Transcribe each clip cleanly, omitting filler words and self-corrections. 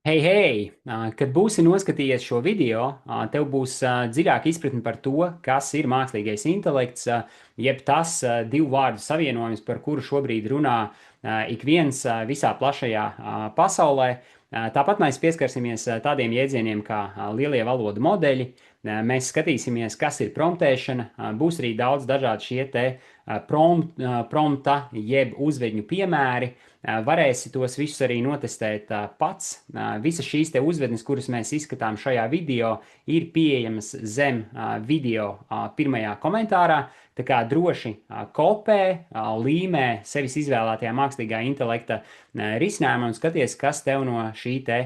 Hei, hei! Kad būsi noskatījies šo video, tev būs dziļāka izpratne par to, kas ir mākslīgais intelekts, jeb tas divu vārdu savienojums, par kuru šobrīd runā ik viens visā plašajā pasaulē. Tāpat mēs pieskarsimies tādiem jēdzieniem kā lielie valodu modeļi. Mēs skatīsimies, kas ir promptēšana. Būs arī daudz dažādu šie te prompta jeb uzvedņu piemēri. Varēsi tos visus arī notestēt pats. Visas šīs te uzvednes, kuras mēs izskatām šajā video, ir pieejamas zem video pirmajā komentārā. Tā kā droši kopē, līmē sevis izvēlētajā mākslīgā intelekta risinājumā un skaties, kas tev no šī te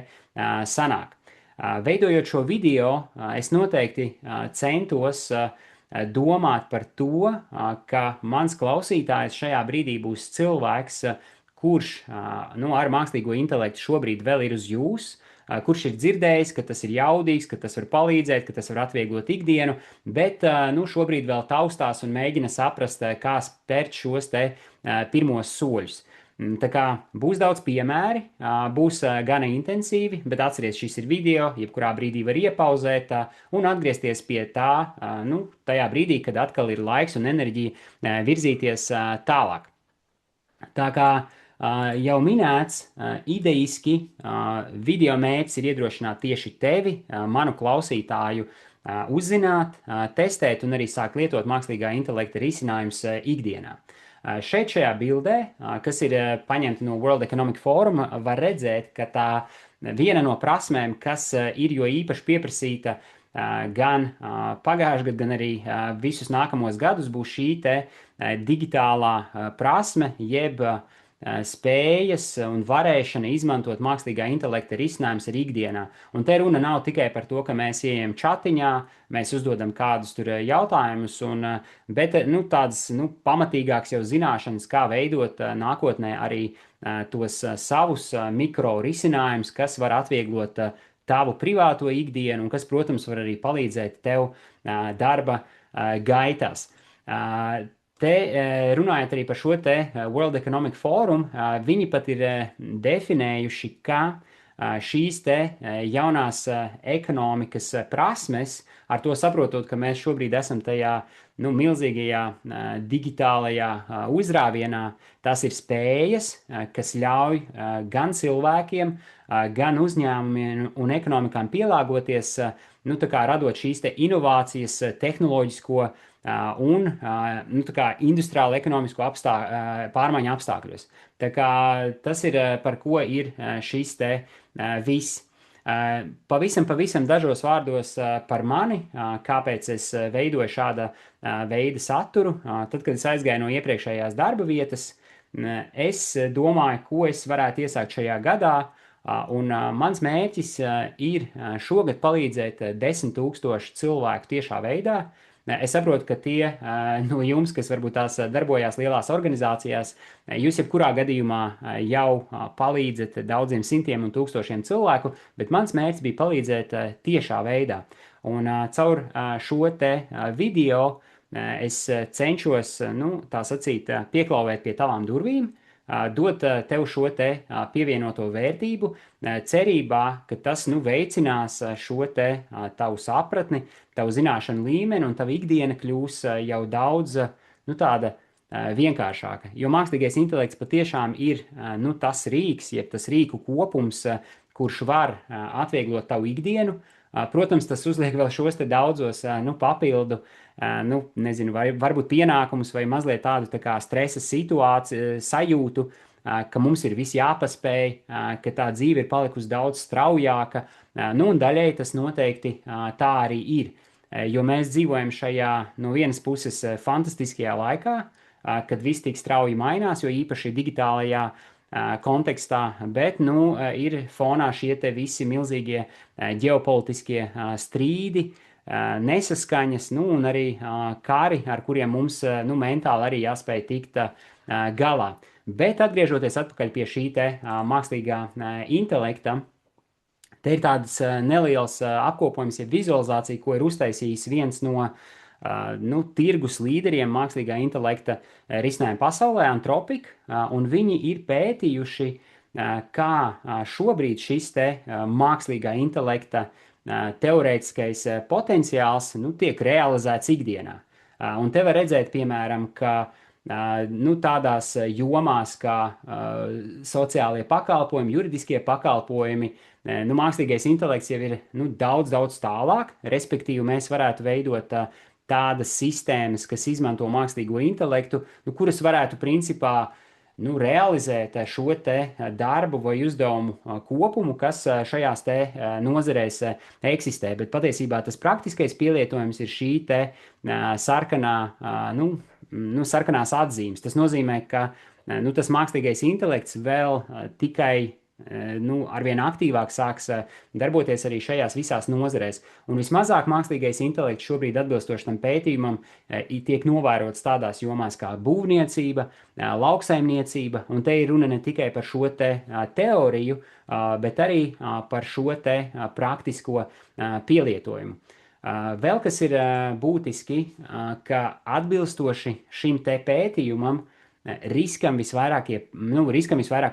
sanāk. Veidojot šo video, es noteikti centos domāt par to, ka mans klausītājs šajā brīdī būs cilvēks, kurš ar mākslīgo intelektu šobrīd vēl ir uz jūs, kurš ir dzirdējis, ka tas ir jaudīgs, ka tas var palīdzēt, ka tas var atvieglot ikdienu, bet šobrīd vēl taustās un mēģina saprast, kā spērt šos te pirmos soļus. Tā kā būs daudz piemēri, būs gana intensīvi, bet atceries, šis ir video, jebkurā brīdī var iepauzēt un atgriezties pie tā, tajā brīdī, kad atkal ir laiks un enerģija virzīties tālāk. Tā kā jau minēts, idejiski video mērķis ir iedrošināt tieši tevi, manu klausītāju, uzzināt, testēt un arī sākt lietot mākslīgā intelekta risinājumus ikdienā. Šeit šajā bildē, kas ir paņemta no World Economic Forum, var redzēt, ka tā viena no prasmēm, kas ir jo īpaši pieprasīta gan pagājušajā gadā, gan arī visus nākamos gadus, būs šī te digitālā prasme, jeb spējas un varēšana izmantot mākslīgā intelekta risinājumus arī ikdienā. Un te runa nav tikai par to, ka mēs ieejam čatiņā, mēs uzdodam kādus tur jautājumus, bet tādas pamatīgākas jau zināšanas, kā veidot nākotnē arī tos savus mikro risinājumus, kas var atvieglot tavu privāto ikdienu un kas, protams, var arī palīdzēt tev darba gaitās. Te runājot arī par šo te World Economic Forum, viņi pat ir definējuši, ka šīs te jaunās ekonomikas prasmes, ar to saprotot, ka mēs šobrīd esam tajā milzīgajā digitālajā uzrāvienā, tas ir spējas, kas ļauj gan cilvēkiem, gan uzņēmumiem un ekonomikām pielāgoties, tā kā radot šīs te inovācijas tehnoloģisko un industriāli ekonomisko pārmaiņu apstākļos. Tā kā tas ir, par ko ir šis te viss. Pavisam dažos vārdos par mani, kāpēc es veidoju šāda veida saturu. Tad, kad es aizgāju no iepriekšējās darba vietas, es domāju, ko es varētu iesākt šajā gadā, un mans mērķis ir šogad palīdzēt 10 000 cilvēku tiešā veidā. Es saprotu, ka tie no jums, kas varbūt tās darbojās lielās organizācijās, jūs jebkurā gadījumā jau palīdzat daudziem simtiem un tūkstošiem cilvēku, bet mans mērķis bija palīdzēt tiešā veidā. Un caur šo te video es cenšos, tā sacīt, pieklauvēt pie tavām durvīm, dot tev šo te pievienoto vērtību, cerībā, ka tas veicinās šo te tavu sapratni, tavu zināšanu līmeni un tava ikdiena kļūs jau daudz tāda vienkāršāka. Jo mākslīgais intelekts patiešām ir tas rīks, jeb tas rīku kopums, kurš var atvieglot tavu ikdienu. Protams, tas uzliek vēl šos te daudzos papildu, nezinu, vai varbūt pienākumus vai mazliet tādu tā kā stresa situāciju, sajūtu, ka mums ir viss jāpaspēj, ka tā dzīve ir palikusi daudz straujāka, un daļai tas noteikti tā arī ir. Jo mēs dzīvojam šajā no vienas puses fantastiskajā laikā, kad viss tik strauji mainās, jo īpaši digitālajā kontekstā, bet ir fonā šie te visi milzīgie ģeopolitiskie strīdi, nesaskaņas, un arī kari, ar kuriem mums mentāli arī jāspēj tikt galā. Bet atgriežoties atpakaļ pie šī te mākslīgā intelekta, te ir tāds neliels apkopojums, ja vizualizācija, ko ir uztaisījis viens no tirgus līderiem mākslīgā intelekta risinājuma pasaulē, Anthropic, un viņi ir pētījuši kā šobrīd šis te mākslīgā intelekta teorētiskais potenciāls tiek realizēts ikdienā. Un te var redzēt, piemēram, ka tādās jomās kā sociālie pakalpojumi, juridiskie pakalpojumi, mākslīgais intelekts jau ir daudz, daudz tālāk, respektīvi mēs varētu veidot tādas sistēmas, kas izmanto mākslīgo intelektu, kuras varētu principā realizēt šo te darbu vai uzdevumu kopumu, kas šajās te nozarēs eksistē. Bet patiesībā tas praktiskais pielietojums ir šī te sarkanās atzīmes. Tas nozīmē, ka tas mākslīgais intelekts vēl tikai arvien aktīvāk sāks darboties arī šajās visās nozarēs. Un vismazāk mākslīgais intelekts šobrīd atbilstoši tam pētījumam tiek novērots tādās jomās kā būvniecība, lauksaimniecība, un te ir runa ne tikai par šo te teoriju, bet arī par šo te praktisko pielietojumu. Vēl kas ir būtiski, ka atbilstoši šim te pētījumam riskam visvairāk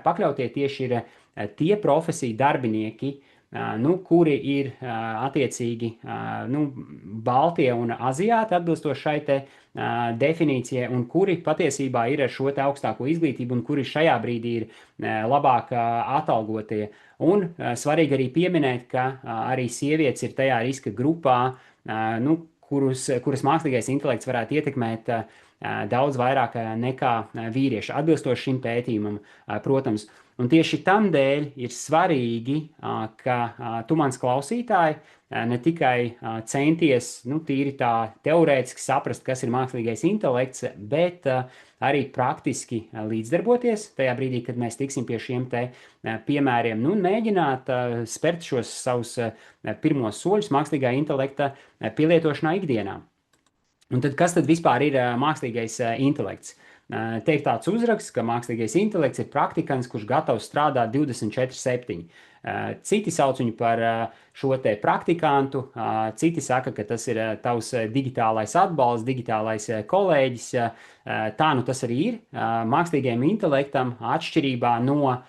pakļautie tieši ir tie profesiju darbinieki, kuri ir attiecīgi Baltie un Aziāti atbilstoši šai te definīcijai, un kuri patiesībā ir ar šo te augstāko izglītību, un kuri šajā brīdī ir labāk atalgotie. Un svarīgi arī pieminēt, ka arī sievietes ir tajā riska grupā, kuras mākslīgais intelekts varētu ietekmēt daudz vairāk nekā vīrieši, atbilstoši šim pētījumam, protams. Un tieši tam dēļ ir svarīgi, ka tu, mans klausītāji, ne tikai centies tīri tā teorētiski saprast, kas ir mākslīgais intelekts, bet arī praktiski līdzdarboties tajā brīdī, kad mēs tiksim pie šiem te piemēriem, un mēģināt spērt šos savus pirmos soļus mākslīgā intelekta pielietošanā ikdienā. Un tad kas tad vispār ir mākslīgais intelekts? Te ir tāds uzraksts, ka mākslīgais intelekts ir praktikants, kurš gatavs strādāt 24/7. Citi sauc viņu par šo te praktikantu, citi saka, ka tas ir tavs digitālais atbalsts, digitālais kolēģis. Tā tas arī ir. Mākslīgajam intelektam atšķirībā no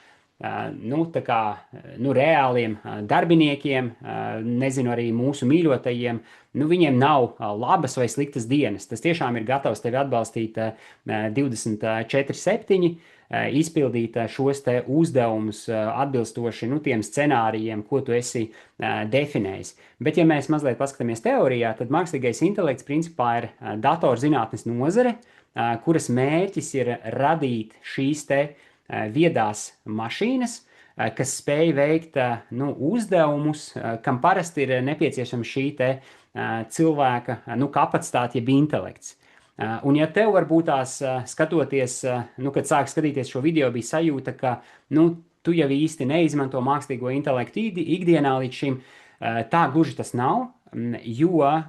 reāliem darbiniekiem, nezinu, arī mūsu mīļotajiem, viņiem nav labas vai sliktas dienas. Tas tiešām ir gatavs tevi atbalstīt 24/7, izpildīt šos te uzdevumus atbilstoši tiem scenārijiem, ko tu esi definējis. Bet, ja mēs mazliet paskatāmies teorijā, tad mākslīgais intelekts principā ir datorzinātnes nozare, kuras mērķis ir radīt šīs te viedās mašīnas, kas spēj veikt uzdevumus, kam parasti ir nepieciešama šī te cilvēka kapacitāte, jeb intelekts. Un ja tev varbūt tās skatoties, kad sāk skatīties šo video, bija sajūta, ka tu jau īsti neizmanto mākslīgo intelektu ikdienā līdz šim, tā gluži tas nav, jo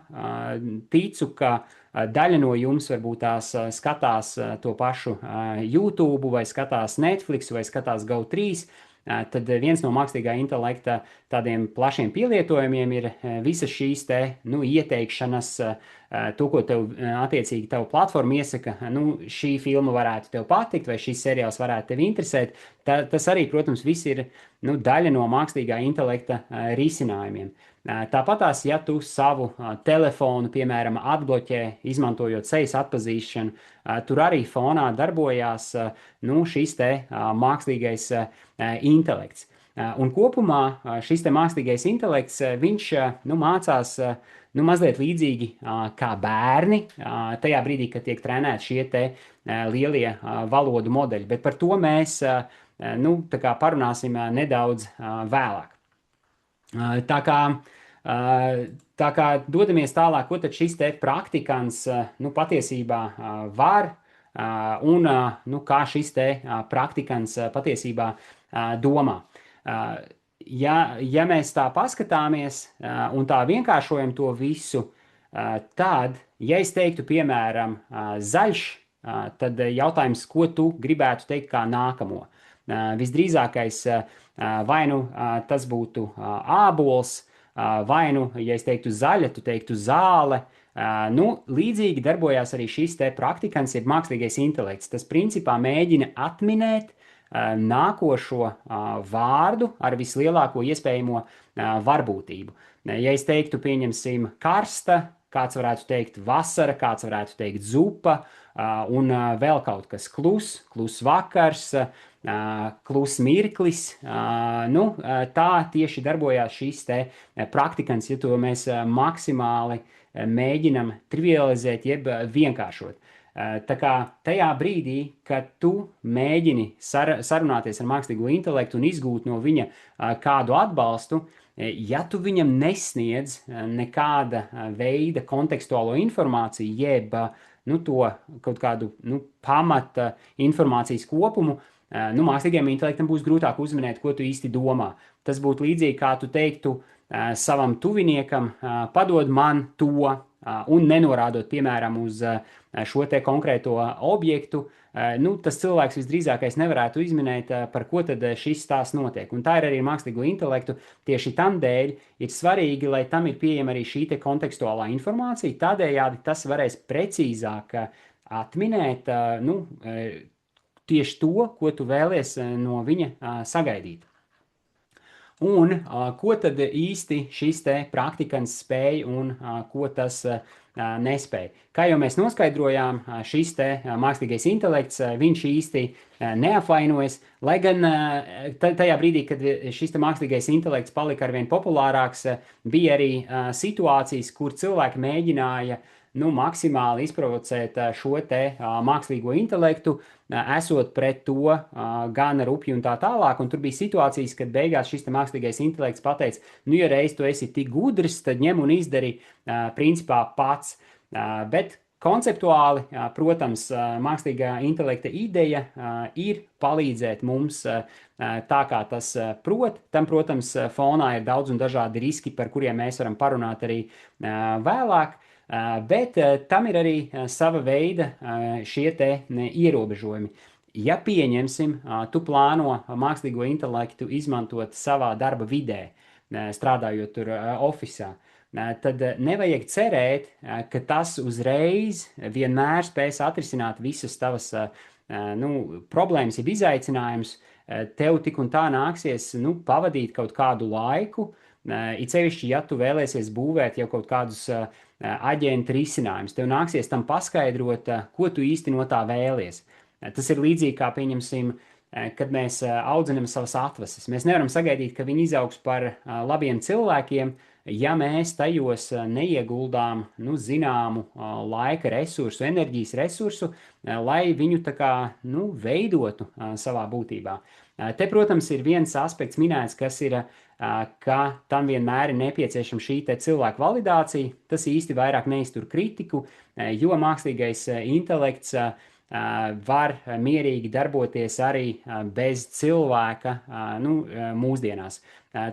ticu, ka daļa no jums varbūt tās skatās to pašu YouTube vai skatās Netflix vai skatās GO3, tad viens no mākslīgā intelekta tādiem plašiem pielietojumiem ir visas šīs te ieteikšanas, to, ko tev attiecīgi tavu platformu iesaka, šī filma varētu tev patikt vai šis seriāls varētu tevi interesēt. Tas arī, protams, viss ir daļa no mākslīgā intelekta risinājumiem. Tāpatās, ja tu savu telefonu, piemēram, atbloķē, izmantojot sejas atpazīšanu, tur arī fonā darbojās šis te mākslīgais intelekts. Un kopumā šis te mākslīgais intelekts, viņš mācās mazliet līdzīgi kā bērni, tajā brīdī, kad tiek trenēti šie te lielie valodu modeļi. Bet par to mēs tā kā parunāsim nedaudz vēlāk. Tā kā dodamies tālāk, ko tad šis te praktikants patiesībā var un kā šis te praktikants patiesībā domā. Ja mēs tā paskatāmies un tā vienkāršojam to visu, tad, ja es teiktu, piemēram, zaļš, tad jautājums, ko tu gribētu teikt kā nākamo? Visdrīzākais vai tas būtu ābols, vai ja es teiktu zaļa, tu teiktu zāle. Līdzīgi darbojās arī šis te praktikants, ir mākslīgais intelekts. Tas principā mēģina atminēt nākošo vārdu ar vislielāko iespējamo varbūtību. Ja es teiktu, pieņemsim, karsta, kāds varētu teikt vasara, kāds varētu teikt zupa, un vēl kaut kas klus vakars, klus mirklis. Nu, tā tieši darbojās šis te praktikants, ja to mēs maksimāli mēģinam trivializēt jeb vienkāršot. Tā kā tajā brīdī, kad tu mēģini sarunāties ar mākslīgo intelektu un izgūt no viņa kādu atbalstu, ja tu viņam nesniedz nekāda veida kontekstuālo informāciju, jeb to kaut kādu pamata informācijas kopumu, mākslīgajam intelektam būs grūtāk uzminēt, ko tu īsti domā. Tas būtu līdzīgi, kā tu teiktu savam tuviniekam, padod man to, un nenorādot, piemēram, uz šo te konkrēto objektu, tas cilvēks visdrīzākais nevarētu izminēt, par ko tad šis stāsts notiek. Un tā ir arī mākslīgo intelektu. Tieši tam dēļ ir svarīgi, lai tam ir pieejama arī šī te kontekstuālā informācija. Tādējādi tas varēs precīzāk atminēt tieši to, ko tu vēlies no viņa sagaidīt. Un ko tad īsti šis te praktikants spēj un ko tas nespēj? Kā jau mēs noskaidrojām, šis te mākslīgais intelekts, viņš īsti neapvainojas, lai gan tajā brīdī, kad šis te mākslīgais intelekts palika arvien populārāks, bija arī situācijas, kur cilvēki mēģināja maksimāli izprovocēt šo te mākslīgo intelektu, esot pret to gan rupji un tā tālāk, un tur bija situācijas, kad beigās šis te mākslīgais intelekts pateica, ja reiz tu esi tik gudrs, tad ņem un izdari principā pats. Bet konceptuāli, protams, mākslīgā intelekta ideja ir palīdzēt mums tā, kā tas prot. Tam, protams, fonā ir daudz un dažādi riski, par kuriem mēs varam parunāt arī vēlāk. Bet tam ir arī sava veida šie te ierobežojumi. Ja pieņemsim, tu plāno mākslīgo intelektu izmantot savā darba vidē, strādājot tur ofisā, tad nevajag cerēt, ka tas uzreiz vienmēr spēs atrisināt visas tavas problēmas, jeb izaicinājumus. Tev tik un tā nāksies pavadīt kaut kādu laiku, it sevišķi, ja tu vēlēsies būvēt jau kaut kādus aģentu risinājumus. Tev nāksies tam paskaidrot, ko tu īsti no tā vēlies. Tas ir līdzīgi kā, pieņemsim, kad mēs audzinam savas atvases. Mēs nevaram sagaidīt, ka viņi izaugs par labiem cilvēkiem, ja mēs tajos neieguldām zināmu laika resursu, enerģijas resursu, lai viņu tā kā veidotu savā būtībā. Te, protams, ir viens aspekts minēts, kas ir, ka tam vienmēr ir nepieciešama šī te cilvēku validācija. Tas īsti vairāk neiztur kritiku, jo mākslīgais intelekts var mierīgi darboties arī bez cilvēka mūsdienās.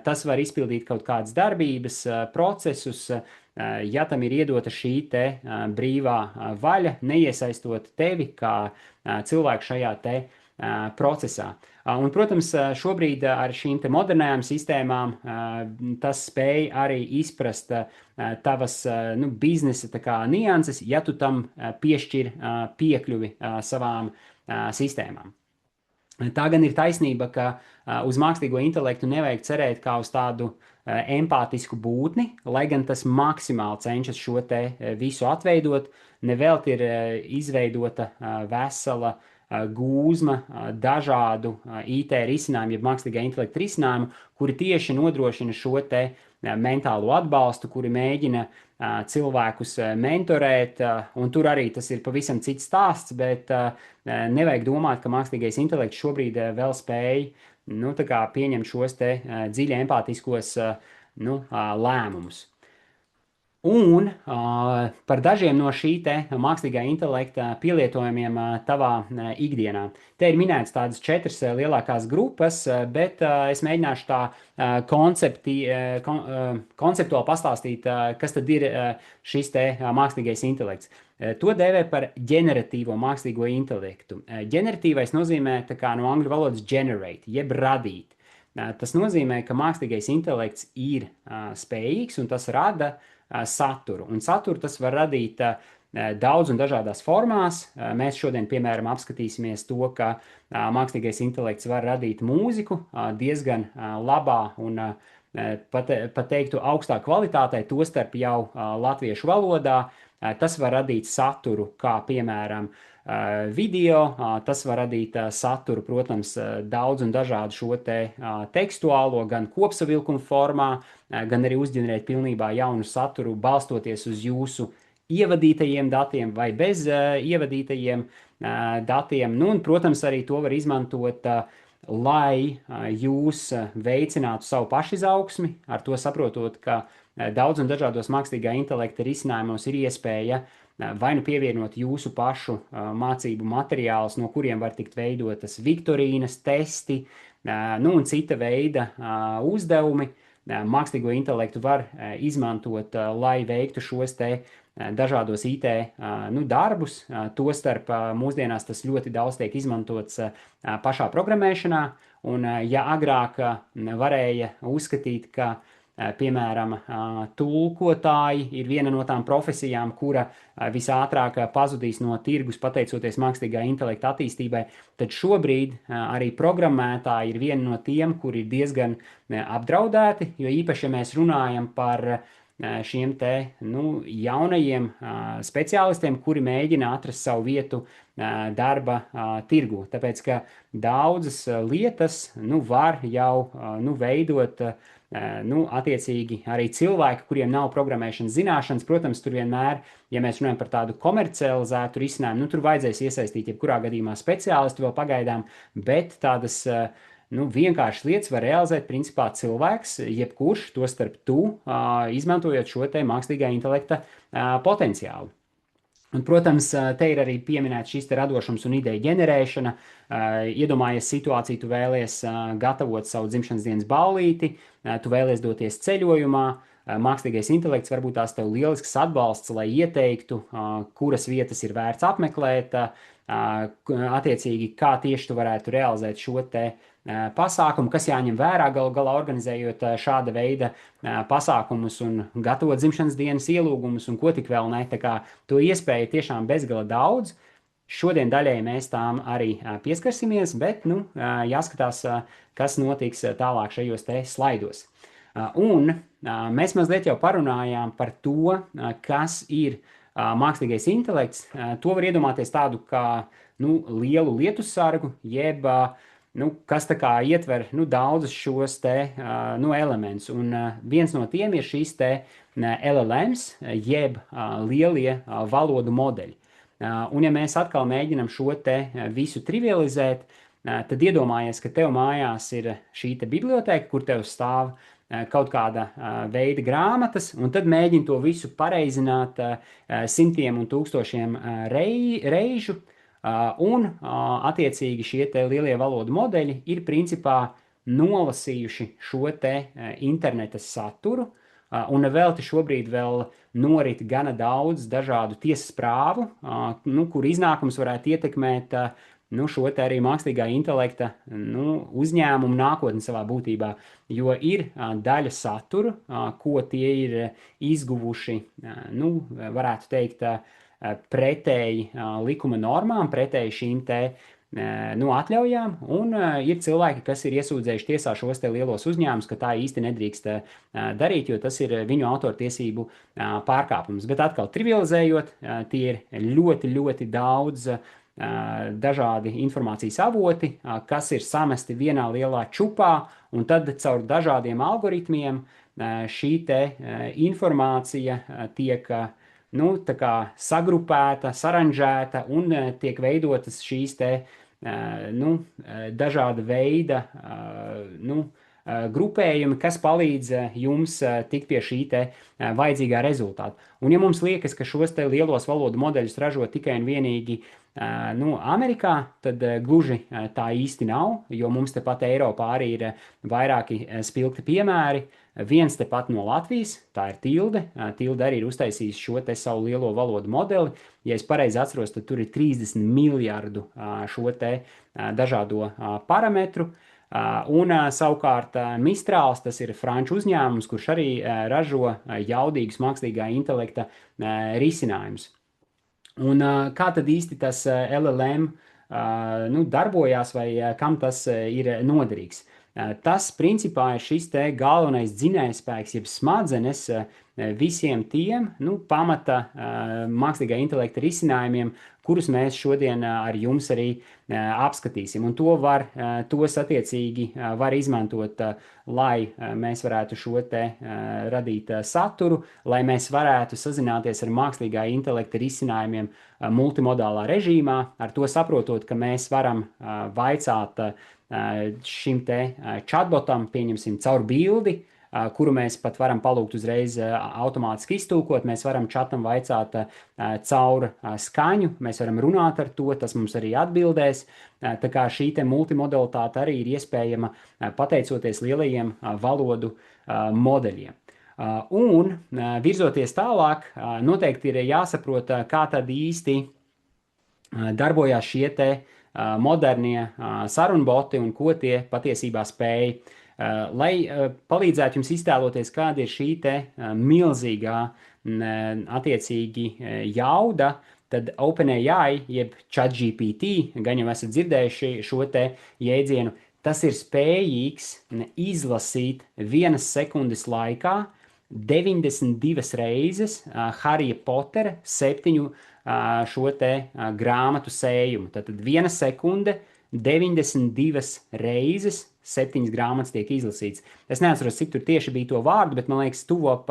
Tas var izpildīt kaut kādas darbības, procesus, ja tam ir iedota šī te brīvā vaļa, neiesaistot tevi kā cilvēku šajā te procesā. Un, protams, šobrīd ar šīm te modernajām sistēmām tas spēj arī izprast tavas biznesa tā kā nianses, ja tu tam piešķir piekļuvi savām sistēmām. Tā gan ir taisnība, ka uz mākslīgo intelektu nevajag cerēt kā uz tādu empātisku būtni, lai gan tas maksimāli cenšas šo te visu atveidot. Nevelti ir izveidota vesela gūzma dažādu IT risinājumu, jeb mākslīgā intelekta risinājumu, kuri tieši nodrošina šo te mentālo atbalstu, kuri mēģina cilvēkus mentorēt, un tur arī tas ir pavisam cits stāsts, bet nevajag domāt, ka mākslīgais intelekts šobrīd vēl spēj tā kā pieņemt šos te dziļi empātiskos lēmumus. Un par dažiem no šī te mākslīgā intelekta pielietojumiem tavā ikdienā. Te ir minēts tādas 4 lielākās grupas, bet es mēģināšu tā konceptuāli pastāstīt, kas tad ir šis te mākslīgais intelekts. To dēvē par ģeneratīvo mākslīgo intelektu. Ģeneratīvais nozīmē tā kā no angļu valodas generate, jeb radīt. Tas nozīmē, ka mākslīgais intelekts ir spējīgs un tas rada saturu. Un saturu tas var radīt daudz un dažādās formās. Mēs šodien, piemēram, apskatīsimies to, ka mākslīgais intelekts var radīt mūziku diezgan labā un pat teiktu augstā kvalitātē, tostarp jau latviešu valodā. Tas var radīt saturu, kā piemēram video, tas var radīt saturu, protams, daudz un dažādu šo te tekstuālo, gan kopsavilkumu formā, gan arī uzģenerēt pilnībā jaunu saturu, balstoties uz jūsu ievadītajiem datiem vai bez ievadītajiem datiem. Nu, un, protams, arī to var izmantot, lai jūs veicinātu savu pašizaugsmi, ar to saprotot, ka daudz un dažādos mākslīgā intelekta risinājumos ir iespēja vai nu pievienot jūsu pašu mācību materiālus, no kuriem var tikt veidotas viktorīnas, testi, nu un cita veida uzdevumi. Mākslīgo intelektu var izmantot, lai veiktu šos te dažādos IT darbus. Tostarp mūsdienās tas ļoti daudz tiek izmantots pašā programmēšanā, un ja agrāk varēja uzskatīt, ka piemēram, tulkotāji ir viena no tām profesijām, kura visātrāk pazudīs no tirgus pateicoties mākslīgā intelekta attīstībai, tad šobrīd arī programmētāji ir viena no tiem, kuri ir diezgan apdraudēti, jo īpaši, ja mēs runājam par šiem te jaunajiem speciālistiem, kuri mēģina atrast savu vietu darba tirgu. Tāpēc, ka daudzas lietas var jau veidot attiecīgi arī cilvēki, kuriem nav programmēšanas zināšanas. Protams, tur vienmēr, ja mēs runājam par tādu komercializētu risinājumu, tur vajadzēs iesaistīt jebkurā gadījumā speciālistu vēl pagaidām, bet tādas vienkāršas lietas var realizēt principā cilvēks, jebkurš, tostarp tu, izmantojot šo te mākslīgā intelekta potenciālu. Un, protams, te ir arī pieminēts šis te radošums un ideja ģenerēšana. Iedomājies situāciju, tu vēlies gatavot savu dzimšanas dienas ballīti, tu vēlies doties ceļojumā, mākslīgais intelekts varbūt tās tev lielisks atbalsts, lai ieteiktu, kuras vietas ir vērts apmeklēt, attiecīgi, kā tieši tu varētu realizēt šo te pasākumu, kas jāņem vērā galu galā organizējot šāda veida pasākumus un gatavot dzimšanas dienas ielūgumus un ko tik vēl ne. Tā kā to iespēju tiešām bezgala daudz. Šodien daļēji mēs tām arī pieskarsimies, bet jāskatās, kas notiks tālāk šajos te slaidos. Un mēs mazliet jau parunājām par to, kas ir mākslīgais intelekts. To var iedomāties tādu kā lielu lietussargu, jeb kas tā kā ietver daudzus šos te elementus. Un viens no tiem ir šīs te LLMs, jeb lielie valodu modeļi. Un ja mēs atkal mēģinam šo te visu trivializēt, tad iedomājies, ka tev mājās ir šī te biblioteka, kur tev stāv kaut kāda veida grāmatas, un tad mēģini to visu pareizināt simtiem un tūkstošiem reižu, un attiecīgi šie te lielie valodu modeļi ir principā nolasījuši šo te interneta saturu, un velti šobrīd vēl norit gana daudz dažādu tiesas prāvu, kur iznākums varētu ietekmēt šo te arī mākslīgā intelekta uzņēmumu nākotni savā būtībā, jo ir daļa saturu, ko tie ir izguvuši, varētu teikt, pretēji likuma normām, pretēji šīm te atļaujām, un ir cilvēki, kas ir iesūdzējuši tiesā šos te lielos uzņēmumus, ka tā īsti nedrīkst darīt, jo tas ir viņu autortiesību pārkāpums. Bet atkal trivializējot, tie ir ļoti, ļoti daudz dažādi informācijas avoti, kas ir samesti vienā lielā čupā, un tad caur dažādiem algoritmiem šī te informācija tiek tā kā sagrupēta, saranžēta un tiek veidotas šīs te dažāda veida grupējumi, kas palīdz jums tikt pie šī te vajadzīgā rezultāta. Un ja mums liekas, ka šos te lielos valodu modeļus ražo tikai un vienīgi Amerikā, tad gluži tā īsti nav, jo mums tepat Eiropā arī ir vairāki spilgti piemēri. Viens tepat no Latvijas, tā ir Tilde. Tilde arī ir uztaisījis šo te savu lielo valodu modeli. Ja es pareizi atceros, tad tur ir 30 miljardu šo te dažādo parametru. Un savukārt Mistrāls, tas ir franču uzņēmums, kurš arī ražo jaudīgus mākslīgā intelekta risinājumus. Un kā tad īsti tas LLM nu, darbojās vai kam tas ir noderīgs? Tas principā ir šis te galvenais dzinējspēks, jeb smadzenes visiem tiem nu, pamata mākslīgā intelekta risinājumiem, kurus mēs šodien ar jums arī apskatīsim. Un tos attiecīgi var izmantot, lai mēs varētu šo te radīt saturu, lai mēs varētu sazināties ar mākslīgā intelekta risinājumiem multimodālā režīmā, ar to saprotot, ka mēs varam vaicāt šim te chatbotam, pieņemsim, caur bildi, kuru mēs pat varam palūgt uzreiz automātiski iztulkot. Mēs varam chatam vaicāt caur skaņu, mēs varam runāt ar to, tas mums arī atbildēs. Tā kā šī te multimodalitāte arī ir iespējama pateicoties lielajiem valodu modeļiem. Un virzoties tālāk, noteikti ir jāsaprot, kā tad īsti darbojās šie te modernie sarunboti un ko tie patiesībā spēj. Lai palīdzētu jums iztēloties, kāda ir šī te milzīgā attiecīgi jauda, tad OpenAI, jeb ChatGPT, gan jau esat dzirdējuši šo te jēdzienu, tas ir spējīgs izlasīt 1 sekundes laikā 92 reizes Harija Potera 7 šo te grāmatu sējumu. Tātad 1 sekunde, 92 reizes 7 grāmatas tiek izlasīts. Es neatceros, cik tur tieši bija to vārdu, bet man liekas, tuvop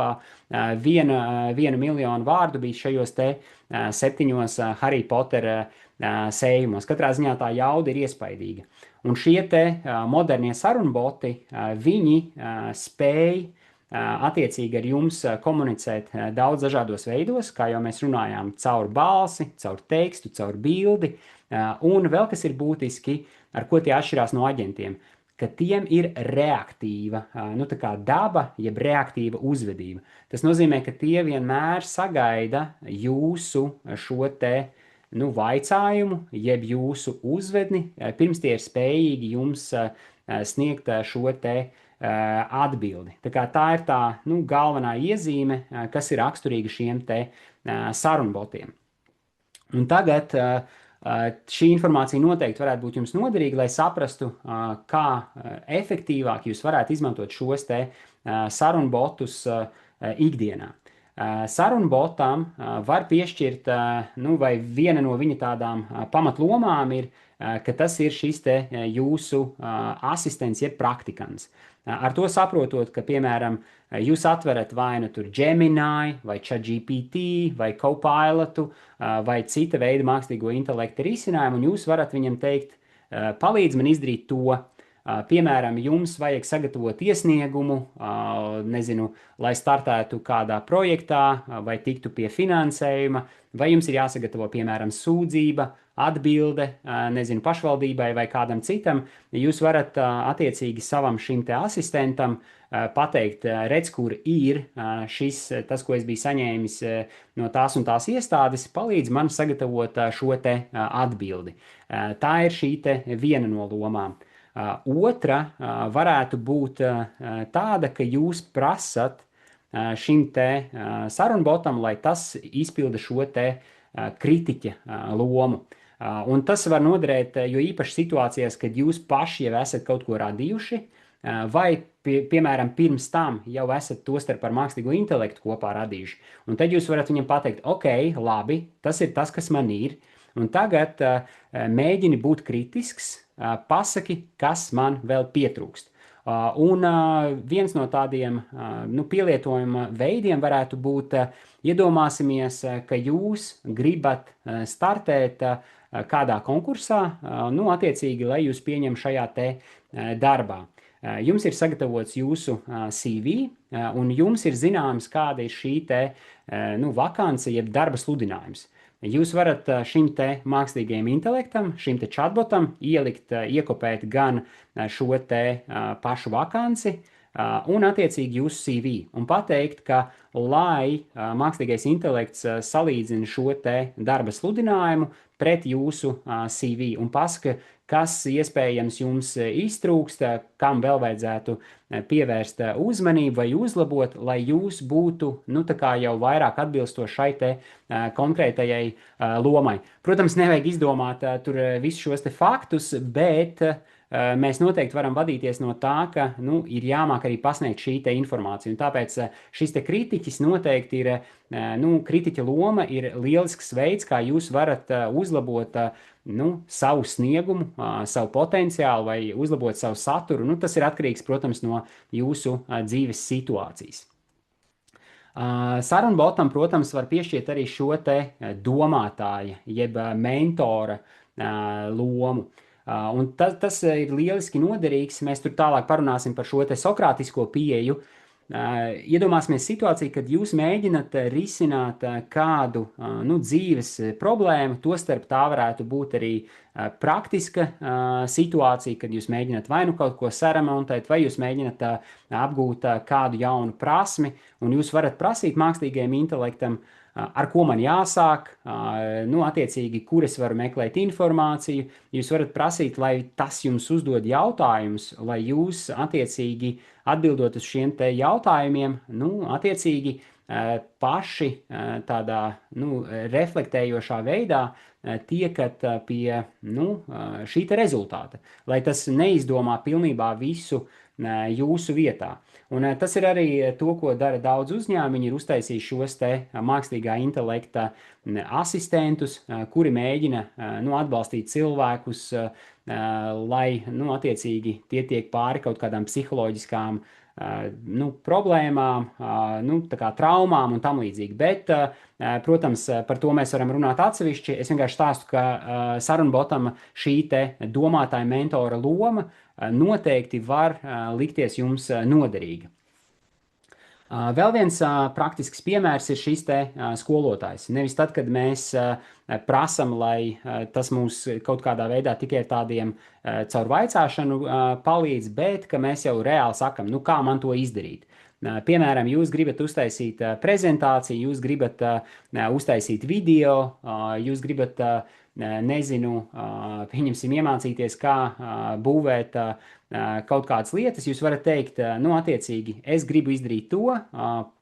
1 miljonu vārdu bija šajos te 7 Harry Pottera sējumos. Katrā ziņā tā jauda ir iespaidīga. Un šie te modernie sarunboti, viņi spēj attiecīgi ar jums komunicēt daudz dažādos veidos, kā jau mēs runājām, caur balsi, caur tekstu, caur bildi, un vēl kas ir būtiski, ar ko tie atšķirās no aģentiem, ka tiem ir reaktīva, nu tā kā daba, jeb reaktīva uzvedība. Tas nozīmē, ka tie vienmēr sagaida jūsu šo te, nu, vaicājumu, jeb jūsu uzvedni, pirms tie ir spējīgi jums sniegt šo te atbildi. Tā kā tā ir tā, nu, galvenā iezīme, kas ir raksturīga šiem te sarunbotiem. Un tagad šī informācija noteikti varētu būt jums noderīga, lai saprastu, kā efektīvāk jūs varētu izmantot šos te sarunbotus ikdienā. Sarunbotam var piešķirt, nu, vai viena no viņa tādām pamatlomām ir, ka tas ir šis te jūsu asistents, jeb praktikants. Ar to saprotot, ka, piemēram, jūs atverat vai nu tur Gemini, vai ChatGPT, vai Copilotu, vai cita veida mākslīgo intelekta risinājumu, un jūs varat viņam teikt, palīdz man izdarīt to. Piemēram, jums vajag sagatavot iesniegumu, nezinu, lai startētu kādā projektā, vai tiktu pie finansējuma, vai jums ir jāsagatavo, piemēram, sūdzība, atbilde, nezinu, pašvaldībai vai kādam citam. Jūs varat attiecīgi savam šim te asistentam pateikt, redz, kur ir tas, ko es biju saņēmis no tās un tās iestādes, palīdz man sagatavot šo te atbildi. Tā ir šī te viena no lomām. Otra varētu būt tāda, ka jūs prasat šim te sarunbotam, lai tas izpilda šo te kritiķa lomu. Un tas var noderēt, jo īpaši situācijās, kad jūs paši jau esat kaut ko radījuši, vai, piemēram, pirms tam jau esat to starp ar mākslīgo intelektu kopā radījuši. Un tad jūs varat viņam pateikt, ok, labi, tas ir tas, kas man ir, un tagad mēģini būt kritisks, pasaki, kas man vēl pietrūkst. Un viens no tādiem pielietojuma veidiem varētu būt, iedomāsimies, ka jūs gribat startēt kādā konkursā, attiecīgi, lai jūs pieņem šajā te darbā. Jums ir sagatavots jūsu CV, un jums ir zināms, kāda ir šī te vakance, jeb darba sludinājums. Jūs varat šim te mākslīgajam intelektam, šim te chatbotam iekopēt gan šo te pašu vakanci un attiecīgi jūsu CV un pateikt, ka lai mākslīgais intelekts salīdzina šo te darba sludinājumu pret jūsu CV un pasaka, kas iespējams jums iztrūkst, kam vēl vajadzētu pievērst uzmanību vai uzlabot, lai jūs būtu nu, tā kā jau vairāk atbilstoši šai te konkrētajai lomai. Protams, nevajag izdomāt tur visus šos te faktus, bet mēs noteikti varam vadīties no tā, ka nu, ir jāmāk arī pasniegt šī te informācija. Un tāpēc šis te kritiķis noteikti ir, nu, kritiķa loma ir lielisks veids, kā jūs varat uzlabot nu, savu sniegumu, savu potenciālu vai uzlabot savu saturu. Nu, tas ir atkarīgs, protams, no jūsu dzīves situācijas. Sarunbotam, protams, var piešķirt arī šo te domātāja, jeb mentora lomu. Un tas ir lieliski noderīgs. Mēs tur tālāk parunāsim par šo te sokrātisko pieeju. Iedomāsimies situāciju, kad jūs mēģināt risināt kādu nu, dzīves problēmu, tostarp tā varētu būt arī praktiska situācija, kad jūs mēģināt vai nu kaut ko saremontēt, vai jūs mēģināt apgūt kādu jaunu prasmi, un jūs varat prasīt mākslīgajam intelektam, ar ko man jāsāk, nu, attiecīgi, kur es varu meklēt informāciju. Jūs varat prasīt, lai tas jums uzdod jautājumus, lai jūs, attiecīgi, atbildot uz šiem te jautājumiem, nu, attiecīgi, paši tādā, nu, reflektējošā veidā tiekat pie, nu, šī te rezultāta, lai tas neizdomā pilnībā visu jūsu vietā. Un tas ir arī to, ko dara daudz uzņēmumi. Viņi ir uztaisījuši šos te mākslīgā intelekta asistentus, kuri mēģina nu, atbalstīt cilvēkus, lai nu, attiecīgi tie tiek pāri kaut kādām psiholoģiskām nu, problēmām, nu, tā kā traumām un tam līdzīgi. Bet, protams, par to mēs varam runāt atsevišķi. Es vienkārši stāstu, ka sarunbotam šī te domātāja mentora loma noteikti var likties jums noderīga. Vēl viens praktisks piemērs ir šis te skolotājs. Nevis tad, kad mēs prasam, lai tas mums kaut kādā veidā tikai tādiem caur vaicāšanu palīdz, bet ka mēs jau reāli sakam, nu kā man to izdarīt. Piemēram, jūs gribat uztaisīt prezentāciju, jūs gribat uztaisīt video, jūs gribat, nezinu, pieņemsim, iemācīties, kā būvēt kaut kādas lietas, jūs varat teikt, nu, attiecīgi, es gribu izdarīt to,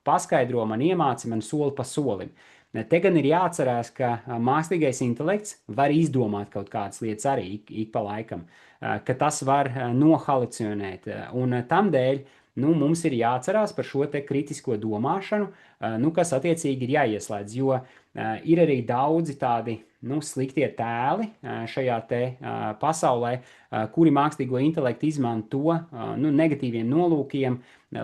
paskaidro man, iemāci man soli pa solim. Te gan ir jāatcerās, ka mākslīgais intelekts var izdomāt kaut kādas lietas arī ik pa laikam, ka tas var nohalucinēt, un tamdēļ nu, mums ir jāatcerās par šo te kritisko domāšanu, nu, kas attiecīgi ir jāieslēdz, jo ir arī daudzi tādi nu, sliktie tēli šajā te pasaulē, kuri mākslīgo intelektu izmanto nu, negatīviem nolūkiem,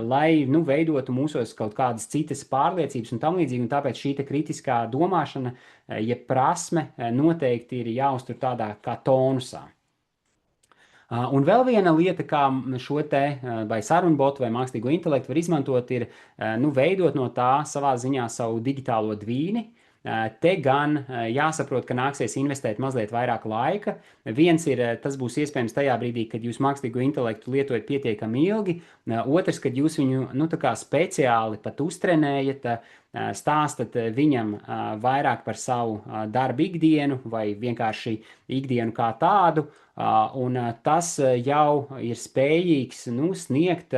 lai nu, veidotu mūsos kaut kādas citas pārliecības un tam līdzīgi, un tāpēc šī te kritiskā domāšana, ja prasme noteikti ir jāuztur tādā kā tonusā. Un vēl viena lieta, kā šo te vai sarunbotu vai mākslīgo intelektu var izmantot, ir nu, veidot no tā savā ziņā savu digitālo dvīni. Te gan jāsaprot, ka nāksies investēt mazliet vairāk laika. Viens ir, tas būs iespējams tajā brīdī, kad jūs mākslīgo intelektu lietojat pietiekami ilgi. Otrs, kad jūs viņu nu, tā kā speciāli pat uztrenējat, stāstat viņam vairāk par savu darbu ikdienu vai vienkārši ikdienu kā tādu, un tas jau ir spējīgs nu, sniegt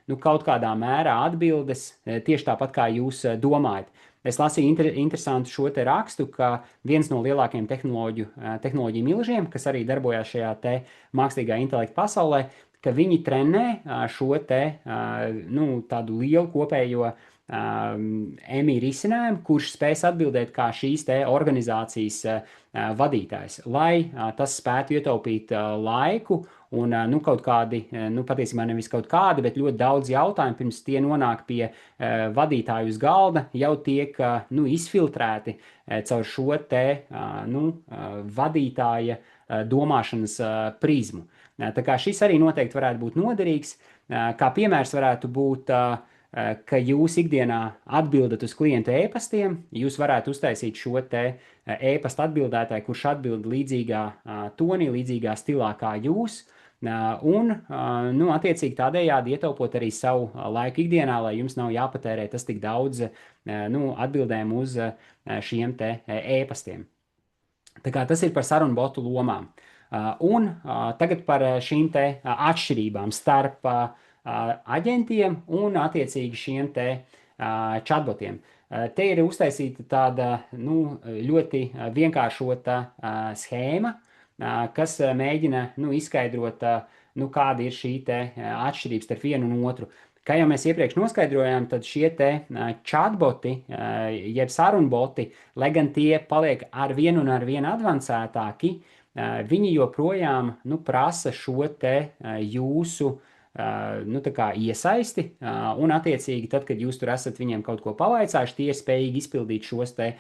nu, kaut kādā mērā atbildes tieši tāpat, kā jūs domājat. Es lasīju interesantu šo te rakstu, ka viens no lielākajiem tehnoloģiju milžiem, kas arī darbojās šajā te mākslīgā intelekta pasaulē, ka viņi trenē šo te nu, tādu lielu kopējo MI risinājumu, kurš spēs atbildēt kā šīs te organizācijas vadītājs, lai tas spētu ietaupīt laiku un nu, kaut kādi, nu, patiesībā nevis kaut kādi, bet ļoti daudz jautājumu, pirms tie nonāk pie vadītāju uz galda, jau tiek nu, izfiltrēti caur šo te nu, vadītāja domāšanas prizmu. Tā kā šis arī noteikti varētu būt noderīgs. Kā piemērs varētu būt, ka jūs ikdienā atbildat uz klientu e-pastiem, jūs varētu uztaisīt šo te e-pasta atbildētāju, kurš atbild līdzīgā tonī, līdzīgā stilā kā jūs, un, nu, attiecīgi tādējādi ietaupot arī savu laiku ikdienā, lai jums nav jāpatērē tas tik daudz, nu, atbildēm uz šiem te e-pastiem. Tā kā tas ir par sarunbotu lomām. Tagad par šīm te atšķirībām starp aģentiem un attiecīgi šiem te chatbotiem. Te ir uztaisīta tāda ļoti vienkāršota schēma, kas mēģina izskaidrot, kāda ir šī te atšķirības starp vienu un otru. Kā jau mēs iepriekš noskaidrojām, tad šie te chatboti, jeb sarunboti, lai gan tie paliek ar vienu advancētāki, viņi joprojām prasa šo te jūsu tā kā iesaisti, un attiecīgi tad, kad jūs tur esat viņiem kaut ko pavaicājuši, tie ir spējīgi izpildīt šos te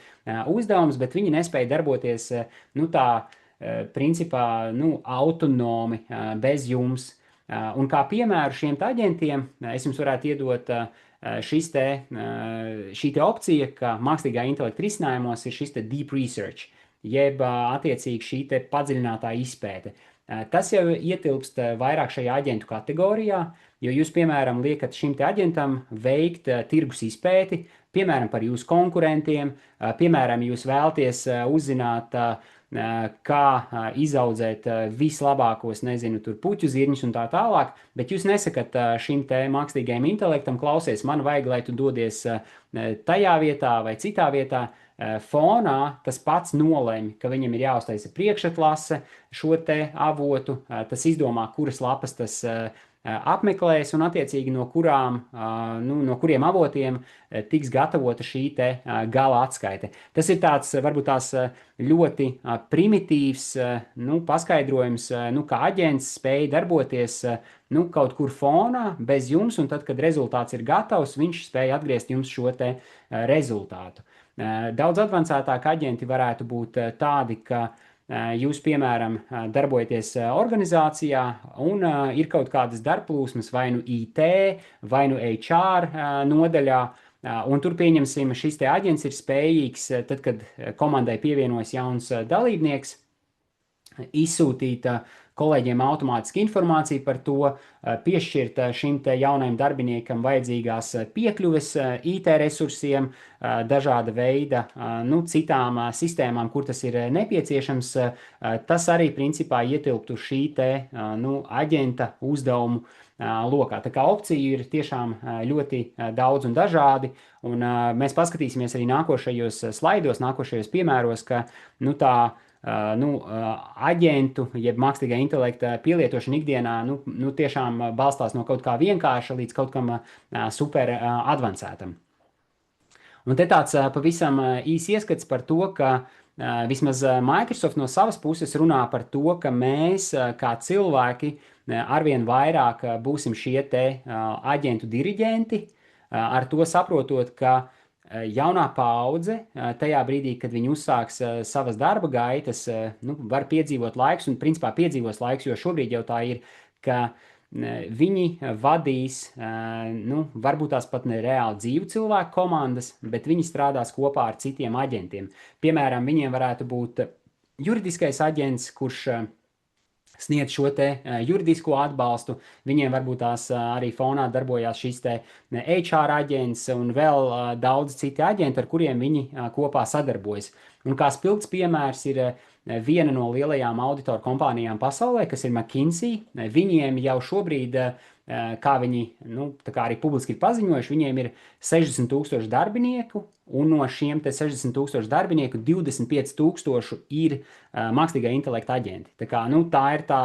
uzdevumus, bet viņi nespēja darboties, tā principā, autonomi, bez jums. Un kā piemēru šiem aģentiem, es jums varētu iedot šī te opcija, ka mākslīgā intelekta risinājumos ir šis te deep research, jeb attiecīgi šī te padziļinātā izpēte. Tas jau ietilpst vairāk šajā aģentu kategorijā, jo jūs, piemēram, liekat šim te aģentam veikt tirgus izpēti, piemēram, par jūsu konkurentiem, piemēram, jūs vēlties uzzināt, kā izaudzēt vislabākos, tur puķu zirņus un tā tālāk, bet jūs nesakat šim te mākslīgajam intelektam, klausies, man vajag, lai tu dodies tajā vietā vai citā vietā. Fonā tas pats nolemj, ka viņam ir jāuztaisa priekšatlase šo te avotu, tas izdomā, kuras lapas tas apmeklēs un attiecīgi no kuriem avotiem tiks gatavota šī te gala atskaite. Tas ir tāds, varbūt tās ļoti primitīvs, paskaidrojums, kā aģents spēja darboties, kaut kur fonā bez jums, un tad, kad rezultāts ir gatavs, viņš spēja atgriezt jums šo te rezultātu. Daudz advancētāki aģenti varētu būt tādi, ka jūs, piemēram, darbojaties organizācijā un ir kaut kādas darbplūsmas vai nu IT, vai nu HR nodaļā, un tur, pieņemsim, šis te aģents ir spējīgs, tad, kad komandai pievienojas jauns dalībnieks, izsūtīt kolēģiem automātiski informāciju par to, piešķirt šim te jaunajam darbiniekam vajadzīgās piekļuves IT resursiem, dažāda veida citām sistēmām, kur tas ir nepieciešams. Tas arī principā ietilptu šī te aģenta uzdevumu lokā. Tā kā opciju ir tiešām ļoti daudz un dažādi, un mēs paskatīsimies arī nākošajos slaidos, nākošajos piemēros, ka aģentu, jeb mākslīgā intelekta pielietošana ikdienā, tiešām balstās no kaut kā vienkārša līdz kaut kam super advancētam. Un te tāds pavisam īs ieskats par to, ka vismaz Microsoft no savas puses runā par to, ka mēs kā cilvēki arvien vairāk būsim šie te aģentu diriģenti, ar to saprotot, ka jaunā paudze, tajā brīdī, kad viņi uzsāks savas darba gaitas, var piedzīvot laiks, un principā piedzīvos laiks, jo šobrīd jau tā ir, ka viņi vadīs, varbūt tās pat ne reāli dzīvu cilvēku komandas, bet viņi strādās kopā ar citiem aģentiem. Piemēram, viņiem varētu būt juridiskais aģents, kurš sniedz šo te juridisko atbalstu. Viņiem varbūt tās arī fonā darbojās šis te HR aģents un vēl daudz citi aģenti, ar kuriem viņi kopā sadarbojas. Un kā spilgts piemērs ir viena no lielajām auditoru kompānijām pasaulē, kas ir McKinsey. Viņiem jau šobrīd, kā viņi tā kā arī publiski ir paziņojuši, viņiem ir 60,000 darbinieku, un no šiem te 60,000 darbinieku 25,000 ir mākslīgā intelekta aģenti. Tā kā, tā ir tā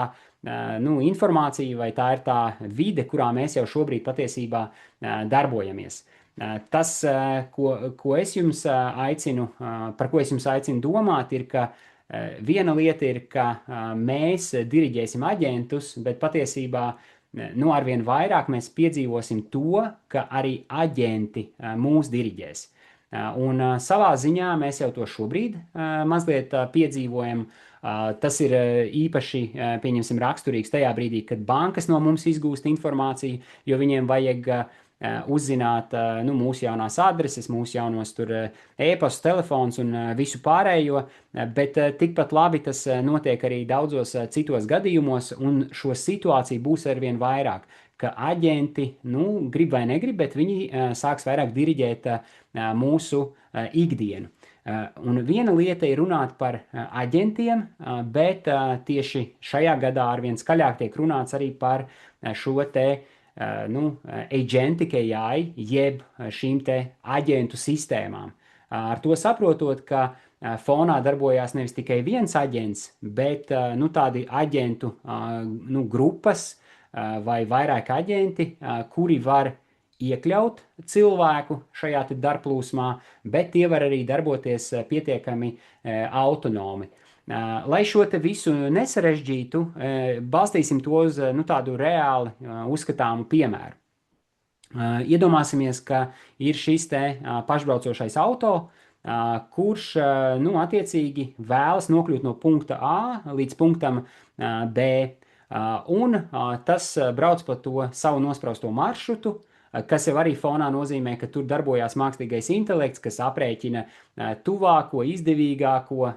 informācija vai tā ir tā vide, kurā mēs jau šobrīd patiesībā darbojamies. Tas, par ko es jums aicinu domāt, ir, ka viena lieta ir, ka mēs diriģēsim aģentus, bet patiesībā arvien vairāk mēs piedzīvosim to, ka arī aģenti mūs diriģēs. Un savā ziņā mēs jau to šobrīd mazliet piedzīvojam. Tas ir īpaši, pieņemsim, raksturīgs tajā brīdī, kad bankas no mums izgūst informāciju, jo viņiem vajag uzzināt mūsu jaunās adreses, mūsu jaunos e-pastus, telefons un visu pārējo, bet tikpat labi tas notiek arī daudzos citos gadījumos, un šo situāciju būs arvien vairāk, ka aģenti, grib vai negrib, bet viņi sāks vairāk diriģēt mūsu ikdienu. Un viena lieta ir runāt par aģentiem, bet tieši šajā gadā arvien skaļāk tiek runāts arī par šo te agentic AI, jeb šīm te aģentu sistēmām. Ar to saprotot, ka fonā darbojās nevis tikai viens aģents, bet tādi aģentu grupas vai vairāk aģenti, kuri var iekļaut cilvēku šajā darbplūsmā, bet tie var arī darboties pietiekami autonomi. Lai šo te visu nesarežģītu, balstīsim to uz tādu reāli uzskatāmu piemēru. Iedomāsimies, ka ir šis te pašbraucošais auto, kurš attiecīgi vēlas nokļūt no punkta A līdz punktam B, un tas brauc pa to savu nosprausto maršrutu, kas jau arī fonā nozīmē, ka tur darbojās mākslīgais intelekts, kas aprēķina tuvāko, izdevīgāko,